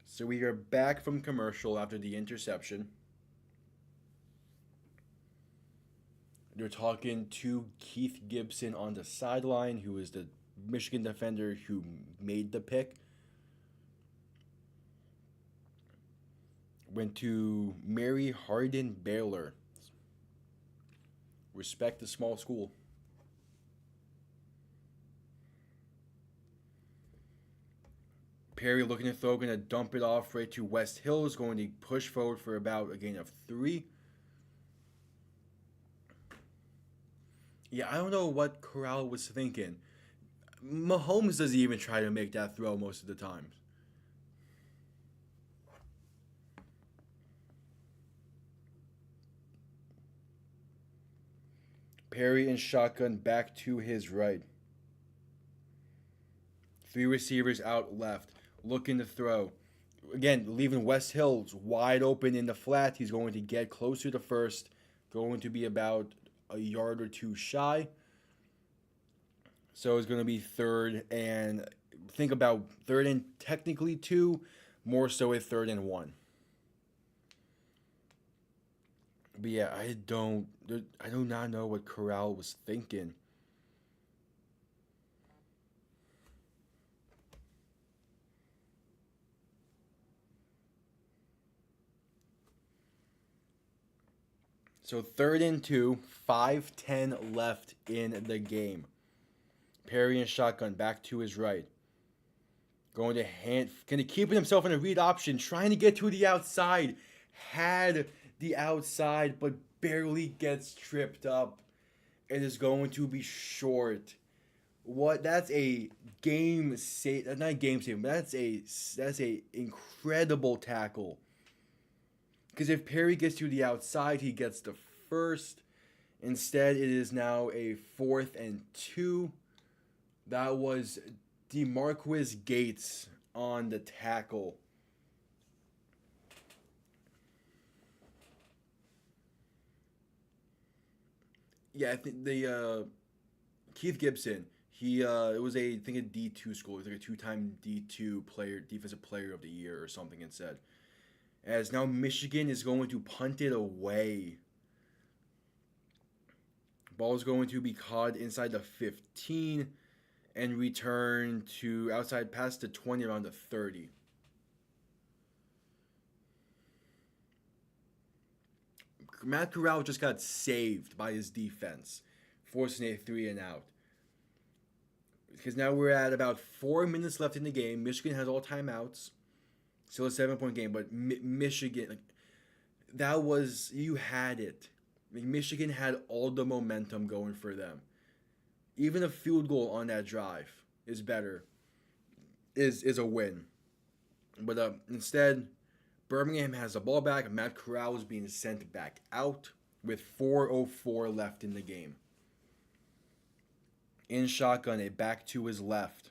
So we are back from commercial after the interception. They're talking to Keith Gibson on the sideline, who is the Michigan defender who made the pick. went to Mary Hardin Baylor. Respect the small school. Perry looking to throw, going to dump it off right to West Hills, going to push forward for about a gain of 3. Yeah, I don't know what Corral was thinking. Mahomes doesn't even try to make that throw most of the time. Perry in shotgun back to his right. 3 receivers out left, looking to throw. Again, leaving West Hills wide open in the flat. He's going to get closer to first, going to be about a yard or 2 shy. So it's going to be third and think about third and technically 2, more so a third and 1. But yeah, I do not know what Corral was thinking. So third and 2, 5:10 left in the game. Perry and shotgun back to his right. Going to keep himself in a read option, trying to get to the outside. Had the outside, but barely gets tripped up. It is going to be short. What? That's a game save. That's not a game save, but that's a incredible tackle. Because if Perry gets to the outside, he gets the first. Instead, it is now a 4th and 2. That was DeMarquis Gates on the tackle. Yeah, I think the Keith Gibson. He it was I think a D2 school. It was like a 2-time D2 player, defensive player of the year or something. It said. As now Michigan is going to punt it away. Ball is going to be caught inside the 15 and return to outside past the 20 around the 30. Matt Corral just got saved by his defense, forcing a 3 and out. Because now we're at about 4 minutes left in the game. Michigan has all timeouts. Still a 7-point game, but Michigan, you had it. Michigan had all the momentum going for them. Even a field goal on that drive is better, is a win. But instead, Birmingham has the ball back. Matt Corral is being sent back out with 4:04 left in the game. In shotgun, a back to his left.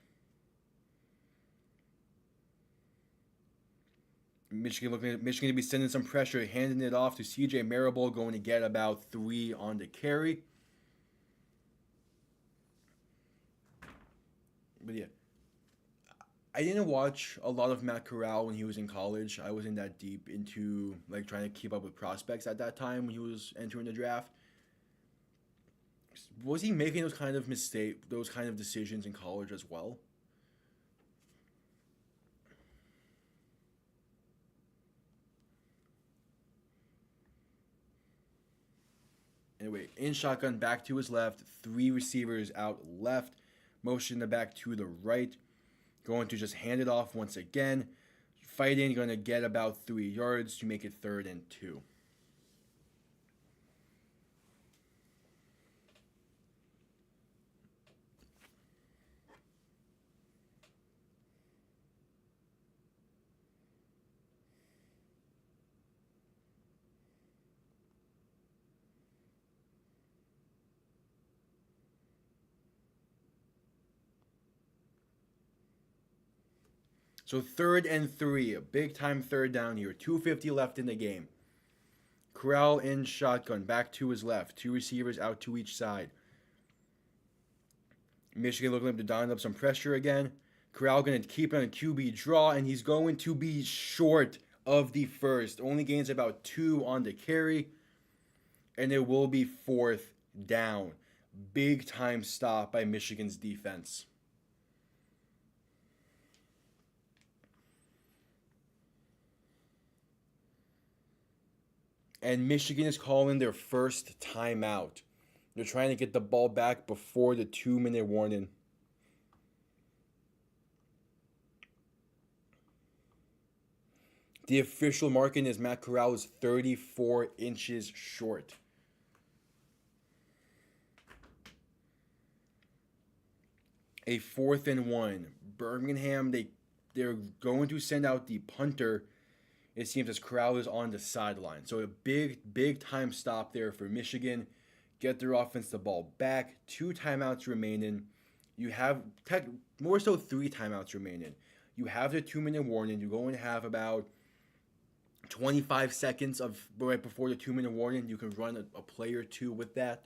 Michigan to be sending some pressure, handing it off to CJ Marable, going to get about 3 on the carry. But yeah, I didn't watch a lot of Matt Corral when he was in college. I wasn't that deep into like trying to keep up with prospects at that time when he was entering the draft. Was he making those kind of decisions in college as well? Anyway, in shotgun, back to his left, 3 receivers out left, motion the back to the right, going to just hand it off once again, fighting, going to get about 3 yards to make it 3rd and 2. So 3rd and 3, a big time 3rd down here. 2:50 left in the game. Corral in shotgun, back to his left. 2 receivers out to each side. Michigan looking to dial up some pressure again. Corral going to keep on a QB draw, and he's going to be short of the first. Only gains about 2 on the carry, and it will be 4th down. Big time stop by Michigan's defense. And Michigan is calling their first timeout. They're trying to get the ball back before the 2-minute warning. The official marking is Matt Corral is 34 inches short. A 4th and 1. Birmingham, they're going to send out the punter. It seems as Corral is on the sideline. So a big time stop there for Michigan. Get their offense the ball back. 2 timeouts remaining. You have more so 3 timeouts remaining. You have the 2-minute warning. You're going to have about 25 seconds of right before the 2-minute warning. You can run a play or two with that.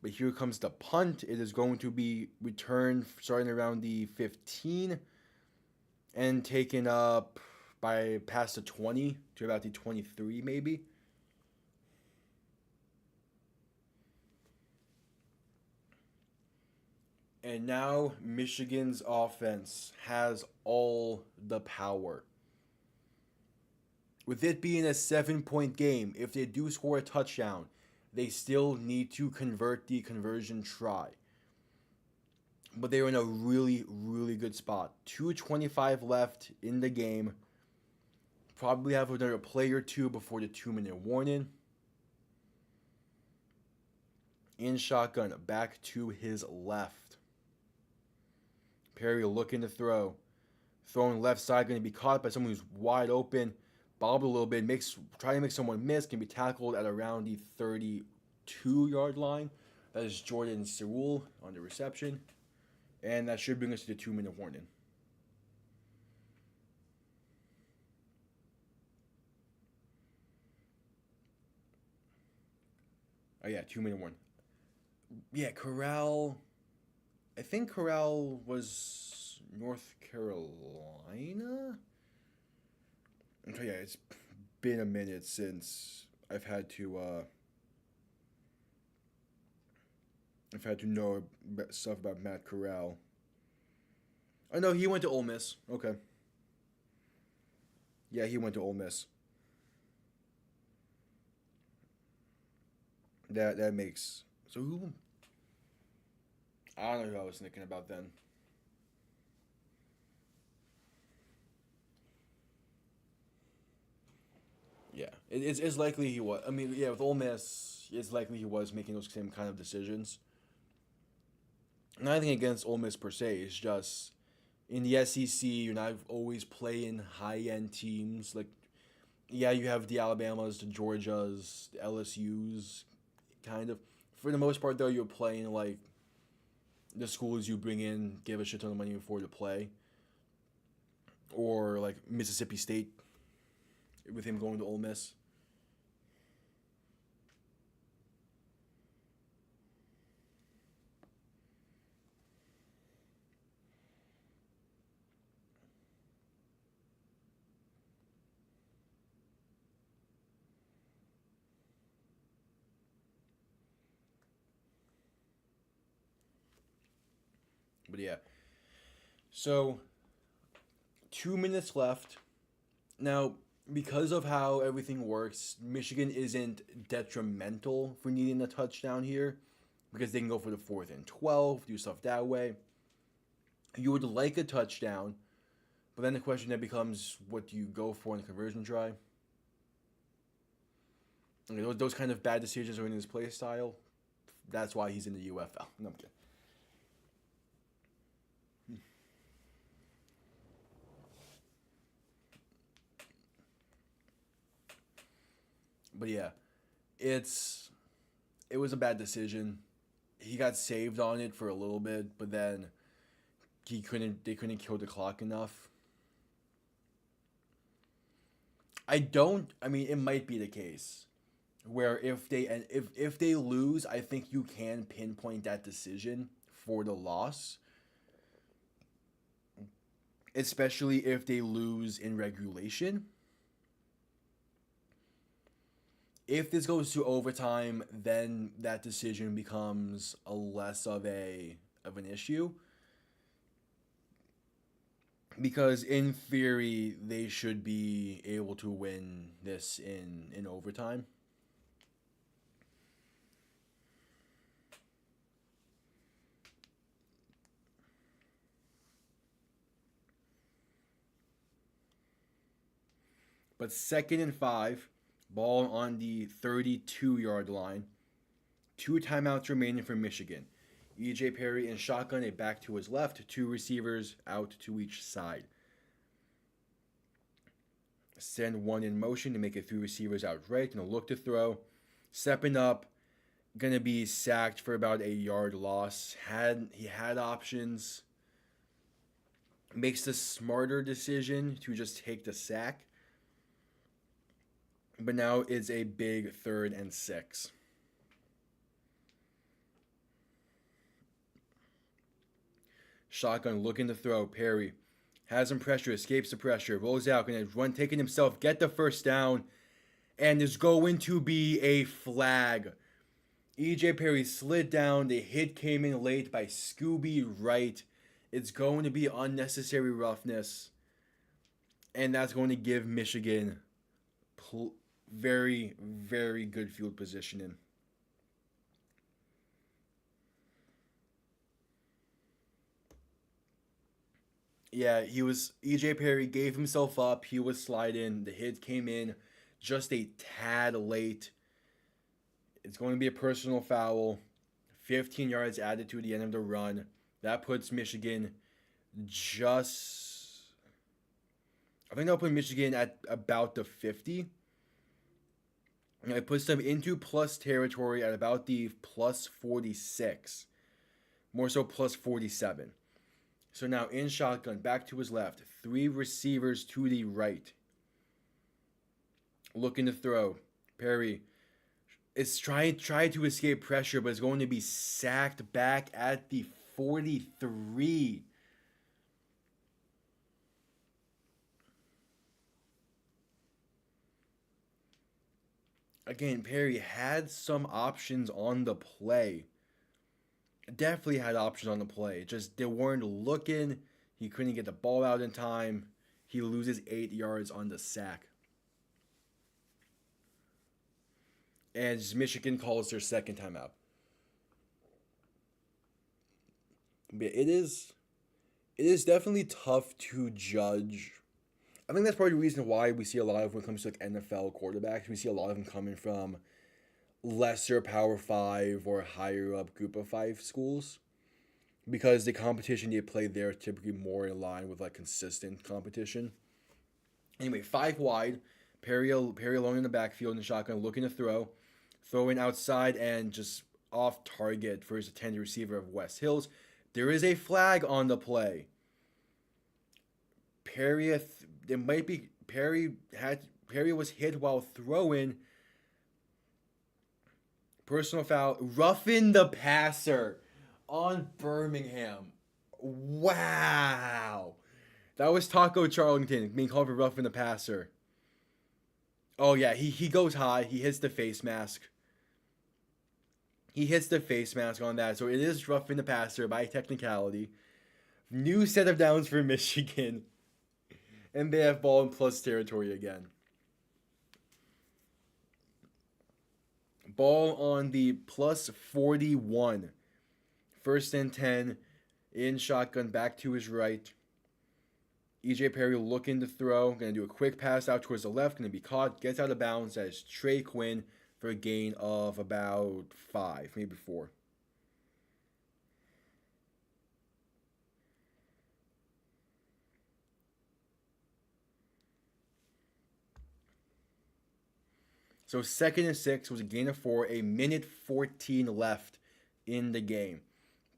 But here comes the punt. It is going to be returned starting around the 15 and taken up by past the 20 to about the 23 maybe. And now Michigan's offense has all the power. With it being a 7-point game, if they do score a touchdown, they still need to convert the conversion try. But they're in a really, really good spot. 2:25 left in the game. Probably have another play or two before the 2-minute warning. In shotgun, back to his left. Perry looking to throw. Throwing left side, going to be caught by someone who's wide open. Bobbled a little bit, trying to make someone miss, can be tackled at around the 32-yard line. That is Jordan Sewell on the reception. And that should bring us to the 2-minute warning. Oh yeah, 2-minute warning. Yeah, Corral. I think Corral was North Carolina. Okay, yeah, it's been a minute since I've had to know stuff about Matt Corral. I know he went to Ole Miss. Okay. Yeah, he went to Ole Miss. That makes so who? I don't know who I was thinking about then. Yeah, it's likely he was. I mean, yeah, with Ole Miss, it's likely he was making those same kind of decisions. Nothing against Ole Miss per se. It's just in the SEC, you're not always playing high end teams. Like, yeah, you have the Alabamas, the Georgias, the LSU's, kind of. For the most part, though, you're playing like the schools you bring in, give a shit ton of money for to play, or like Mississippi State with him going to Ole Miss. But yeah, so 2 minutes left. Now, because of how everything works, Michigan isn't detrimental for needing a touchdown here because they can go for the 4th and 12, do stuff that way. You would like a touchdown, but then the question then becomes, what do you go for in the conversion try? Okay, those kind of bad decisions are in his play style. That's why he's in the UFL. No, I'm kidding. But yeah, it was a bad decision. He got saved on it for a little bit, but then they couldn't kill the clock enough. I mean it might be the case where if they lose, I think you can pinpoint that decision for the loss, especially if they lose in regulation. If this goes to overtime, then that decision becomes a less of an issue. because in theory they should be able to win this in overtime. But 2nd and 5, ball on the 32-yard line. 2 timeouts remaining for Michigan. E.J. Perry in shotgun, a back to his left, 2 receivers out to each side. Send one in motion to make it 3 receivers out right. Gonna look to throw. Stepping up. Gonna be sacked for about a yard loss. He had options. Makes the smarter decision to just take the sack. But now it's a big 3rd and 6. Shotgun looking to throw. Perry has some pressure, escapes the pressure, rolls out, going to run, taking himself, get the first down, and there's going to be a flag. E.J. Perry slid down. The hit came in late by Scooby Wright. It's going to be unnecessary roughness, and that's going to give Michigan very, very good field positioning. Yeah, E.J. Perry gave himself up. He was sliding. The hit came in just a tad late. It's going to be a personal foul. 15 yards added to the end of the run. That puts Michigan I think that'll put Michigan at about the 50. And it puts them into plus territory at about the plus 46. More so plus 47. So now in shotgun, back to his left. 3 receivers to the right. Looking to throw. Perry is trying to escape pressure, but is going to be sacked back at the 43. Again, Perry had some options on the play. Definitely had options on the play. Just they weren't looking. He couldn't get the ball out in time. He loses 8 yards on the sack. And Michigan calls their second timeout. But it is definitely tough to judge. I think that's probably the reason why we see a lot of when it comes to like NFL quarterbacks. We see a lot of them coming from lesser Power 5 or higher up Group of 5 schools, because the competition they play there is typically more in line with like consistent competition. Anyway, 5 wide, Perry alone in the backfield in the shotgun, looking to throwing outside and just off target for his intended receiver of West Hills. There is a flag on the play. Perry was hit while throwing. Personal foul, roughing the passer on Birmingham. Wow. That was Taco Charlington being called for roughing the passer. Oh yeah, he goes high. He hits the face mask. On that. So it is roughing the passer by technicality. New set of downs for Michigan. And they have ball in plus territory again. Ball on the plus 41. 1st and 10. In shotgun, back to his right. E.J. Perry looking to throw. Going to do a quick pass out towards the left. Going to be caught. Gets out of bounds. That is Trey Quinn for a gain of about 5, maybe 4. So 2nd and 6 was a gain of 4. A minute 14 left in the game.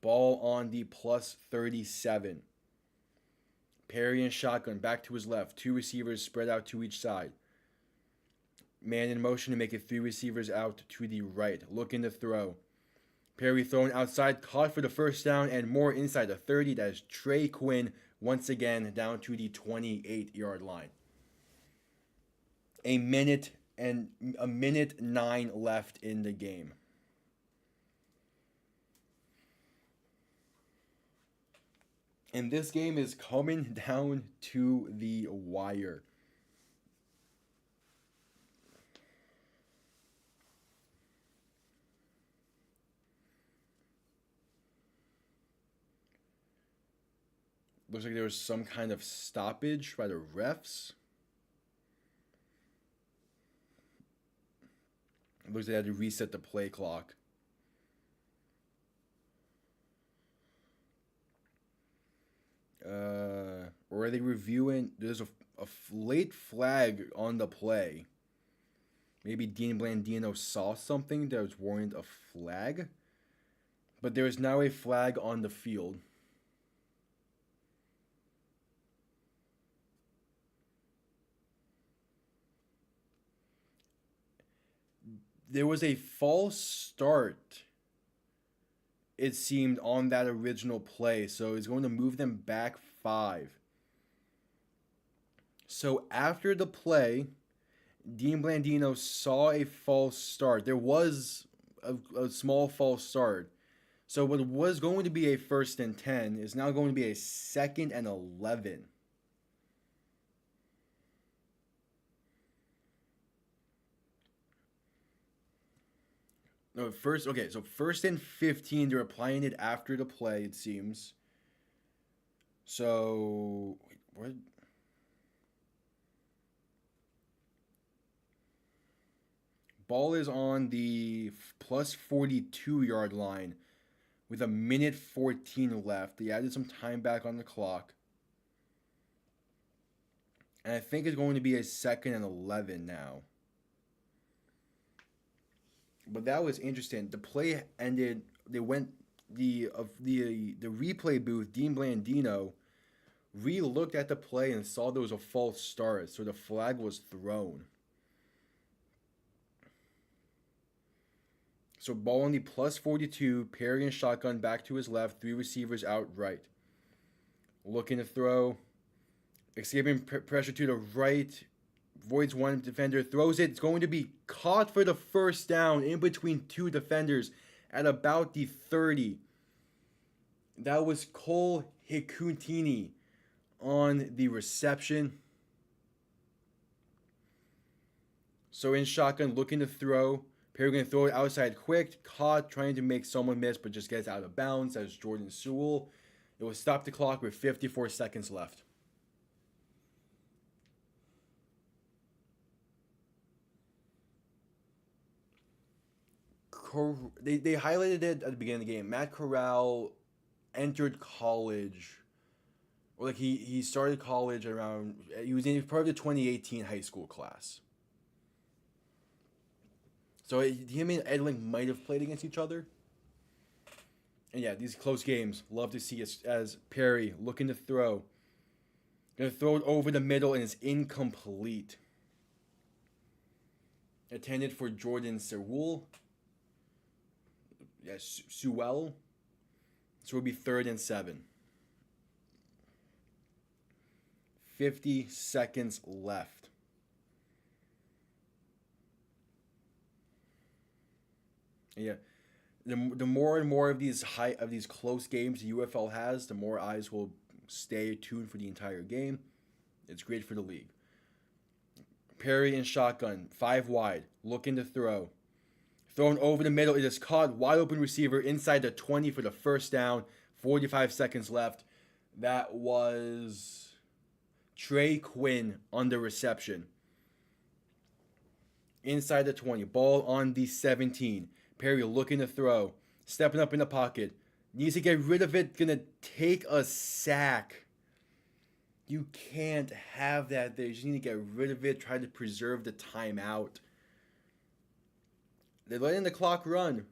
Ball on the plus 37. Perry in shotgun, back to his left. 2 receivers spread out to each side. Man in motion to make it 3 receivers out to the right. Looking to throw. Perry throwing outside, caught for the first down, and more inside the 30. That is Trey Quinn once again down to the 28-yard line. A minute 9 left in the game. And this game is coming down to the wire. Looks like there was some kind of stoppage by the refs. It looks like they had to reset the play clock. Or are they reviewing? There's a late flag on the play. Maybe Dean Blandino saw something that was warranted a flag. But there is now a flag on the field. There was a false start, it seemed, on that original play. So it's going to move them back 5. So after the play, Dean Blandino saw a false start. There was a small false start. So what was going to be a 1st and 10 is now going to be a 2nd and 11. No, first, okay, so 1st and 15, they're applying it after the play, it seems. So, wait, what? Ball is on the plus 42-yard line with a minute 14 left. They added some time back on the clock. And I think it's going to be a 2nd and 11 now. But that was interesting. The play ended. They went the replay booth. Dean Blandino re-looked at the play and saw there was a false start, so the flag was thrown. So ball on the plus 42. Perry and shotgun back to his left. 3 receivers out right. Looking to throw. Escaping pressure to the right. Voids one defender, throws it. It's going to be caught for the 1st down in between 2 defenders at about the 30. That was Cole Hikuntini on the reception. So in shotgun, looking to throw. Perry going to throw it outside quick. Caught, trying to make someone miss, but just gets out of bounds as Jordan Sewell. It will stop the clock with 54 seconds left. They highlighted it at the beginning of the game. Matt Corral entered college, or like he started college around. He was part of the 2018 high school class. So him and Edling might have played against each other. And yeah, these close games, love to see as Perry looking to throw. Gonna throw it over the middle and it's incomplete. Intended for Jordan Sewell. Yes, Sewell. So it would be 3rd and 7. 50 seconds left. Yeah, the more and more of these close games the UFL has, the more eyes will stay tuned for the entire game. It's great for the league. Perry and shotgun, 5 wide, looking to throw. Thrown over the middle, it is caught. Wide open receiver inside the 20 for the 1st down. 45 seconds left. That was Trey Quinn on the reception. Inside the 20. Ball on the 17. Perry looking to throw. Stepping up in the pocket. Needs to get rid of it. Gonna take a sack. You can't have that there. You just need to get rid of it. Try to preserve the timeout. They're letting the clock run.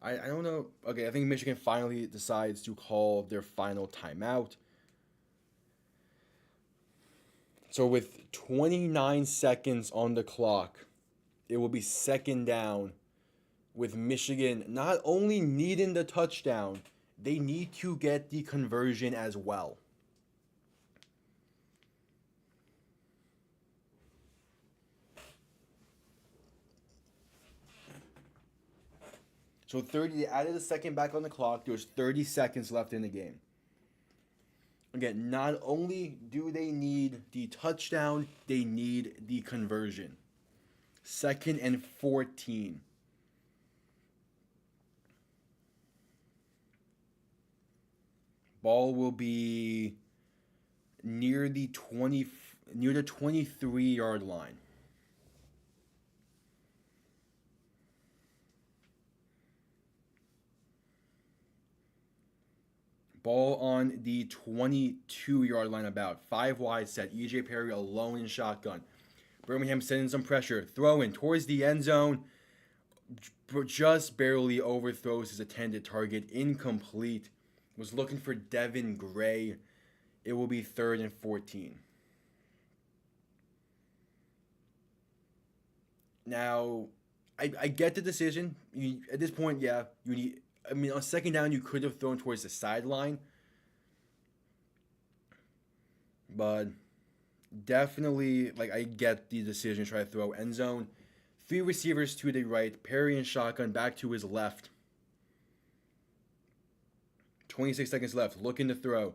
I don't know. Okay, I think Michigan finally decides to call their final timeout. So with 29 seconds on the clock, it will be 2nd down with Michigan not only needing the touchdown, they need to get the conversion as well. So 30, they added a second back on the clock. There's 30 seconds left in the game. Again, not only do they need the touchdown, they need the conversion. 2nd and 14. Ball will be near the 23-yard line. Ball on the 22-yard line about. 5 wide set. E.J. Perry alone in shotgun. Birmingham sending some pressure. Throwing towards the end zone. Just barely overthrows his intended target. Incomplete. Was looking for Devin Gray. It will be 3rd and 14. Now, I get the decision. At this point, yeah, you need. I mean, on 2nd down, you could have thrown towards the sideline, but definitely, like, I get the decision to try to throw end zone. 3 receivers to the right, Perry and shotgun back to his left. 26 seconds left, looking to throw.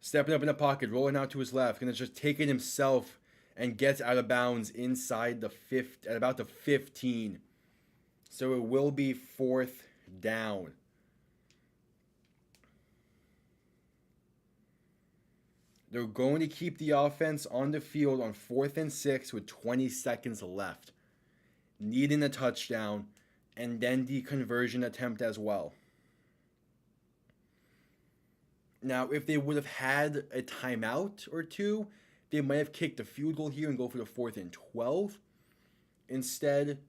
Stepping up in the pocket, rolling out to his left, gonna just take it himself and gets out of bounds inside the at about the 15. So it will be 4th down. They're going to keep the offense on the field on 4th and 6 with 20 seconds left. Needing a touchdown and then the conversion attempt as well. Now, if they would have had a timeout or two, they might have kicked the field goal here and go for the 4th and 12. Instead,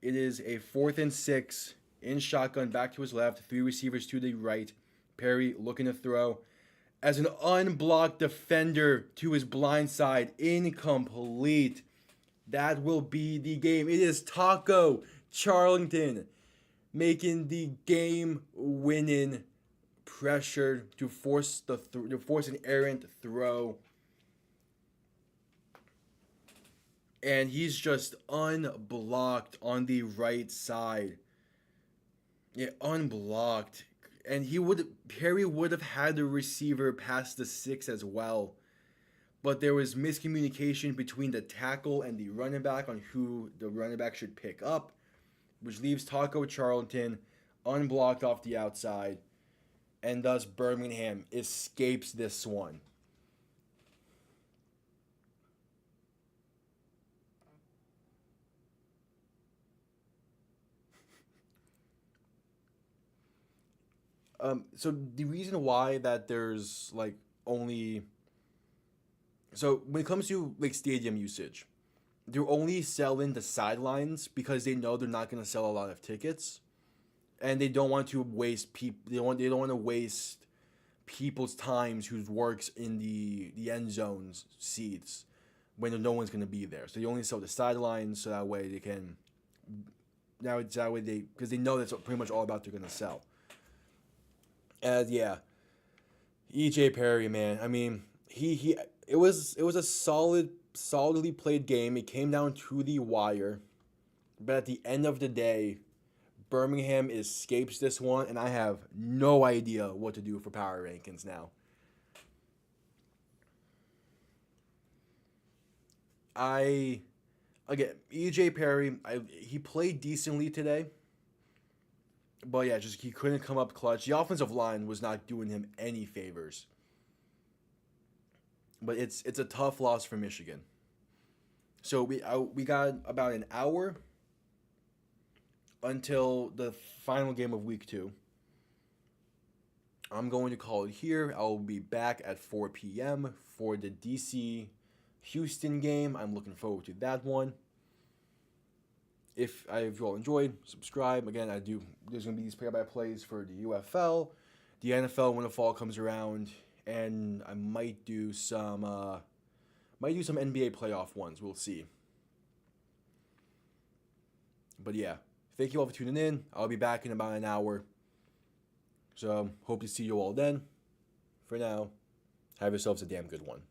it is a 4th and 6 in shotgun back to his left, 3 receivers to the right. Perry looking to throw. As an unblocked defender to his blind side, incomplete. That will be the game. It is Taco Charlton making the game-winning pressure to force an errant throw. And he's just unblocked on the right side. Yeah, unblocked. And Perry would have had the receiver past the 6 as well. But there was miscommunication between the tackle and the running back on who the running back should pick up, which leaves Taco Charlton unblocked off the outside. And thus Birmingham escapes this one. So the reason why that there's like only so when it comes to like stadium usage, they're only selling the sidelines because they know they're not going to sell a lot of tickets, and they don't want to waste people. They don't want to waste people's times who works in the end zones seats when no one's going to be there. So they only sell the sidelines so that way they can. Now it's that way because they know that's pretty much all about they're going to sell. Yeah, E.J. Perry, man. I mean, it was a solidly played game. It came down to the wire, but at the end of the day, Birmingham escapes this one, and I have no idea what to do for power rankings now. Again, E.J. Perry, he played decently today. But yeah, just he couldn't come up clutch. The offensive line was not doing him any favors. But it's a tough loss for Michigan. So we got about an hour until the final game of week 2. I'm going to call it here. I'll be back at 4 p.m. for the DC Houston game. I'm looking forward to that one. If you all enjoyed, subscribe. Again, there's going to be these play-by-plays for the UFL, the NFL when the fall comes around, and I might do some NBA playoff ones. We'll see. But yeah, thank you all for tuning in. I'll be back in about an hour. So hope to see you all then. For now, have yourselves a damn good one.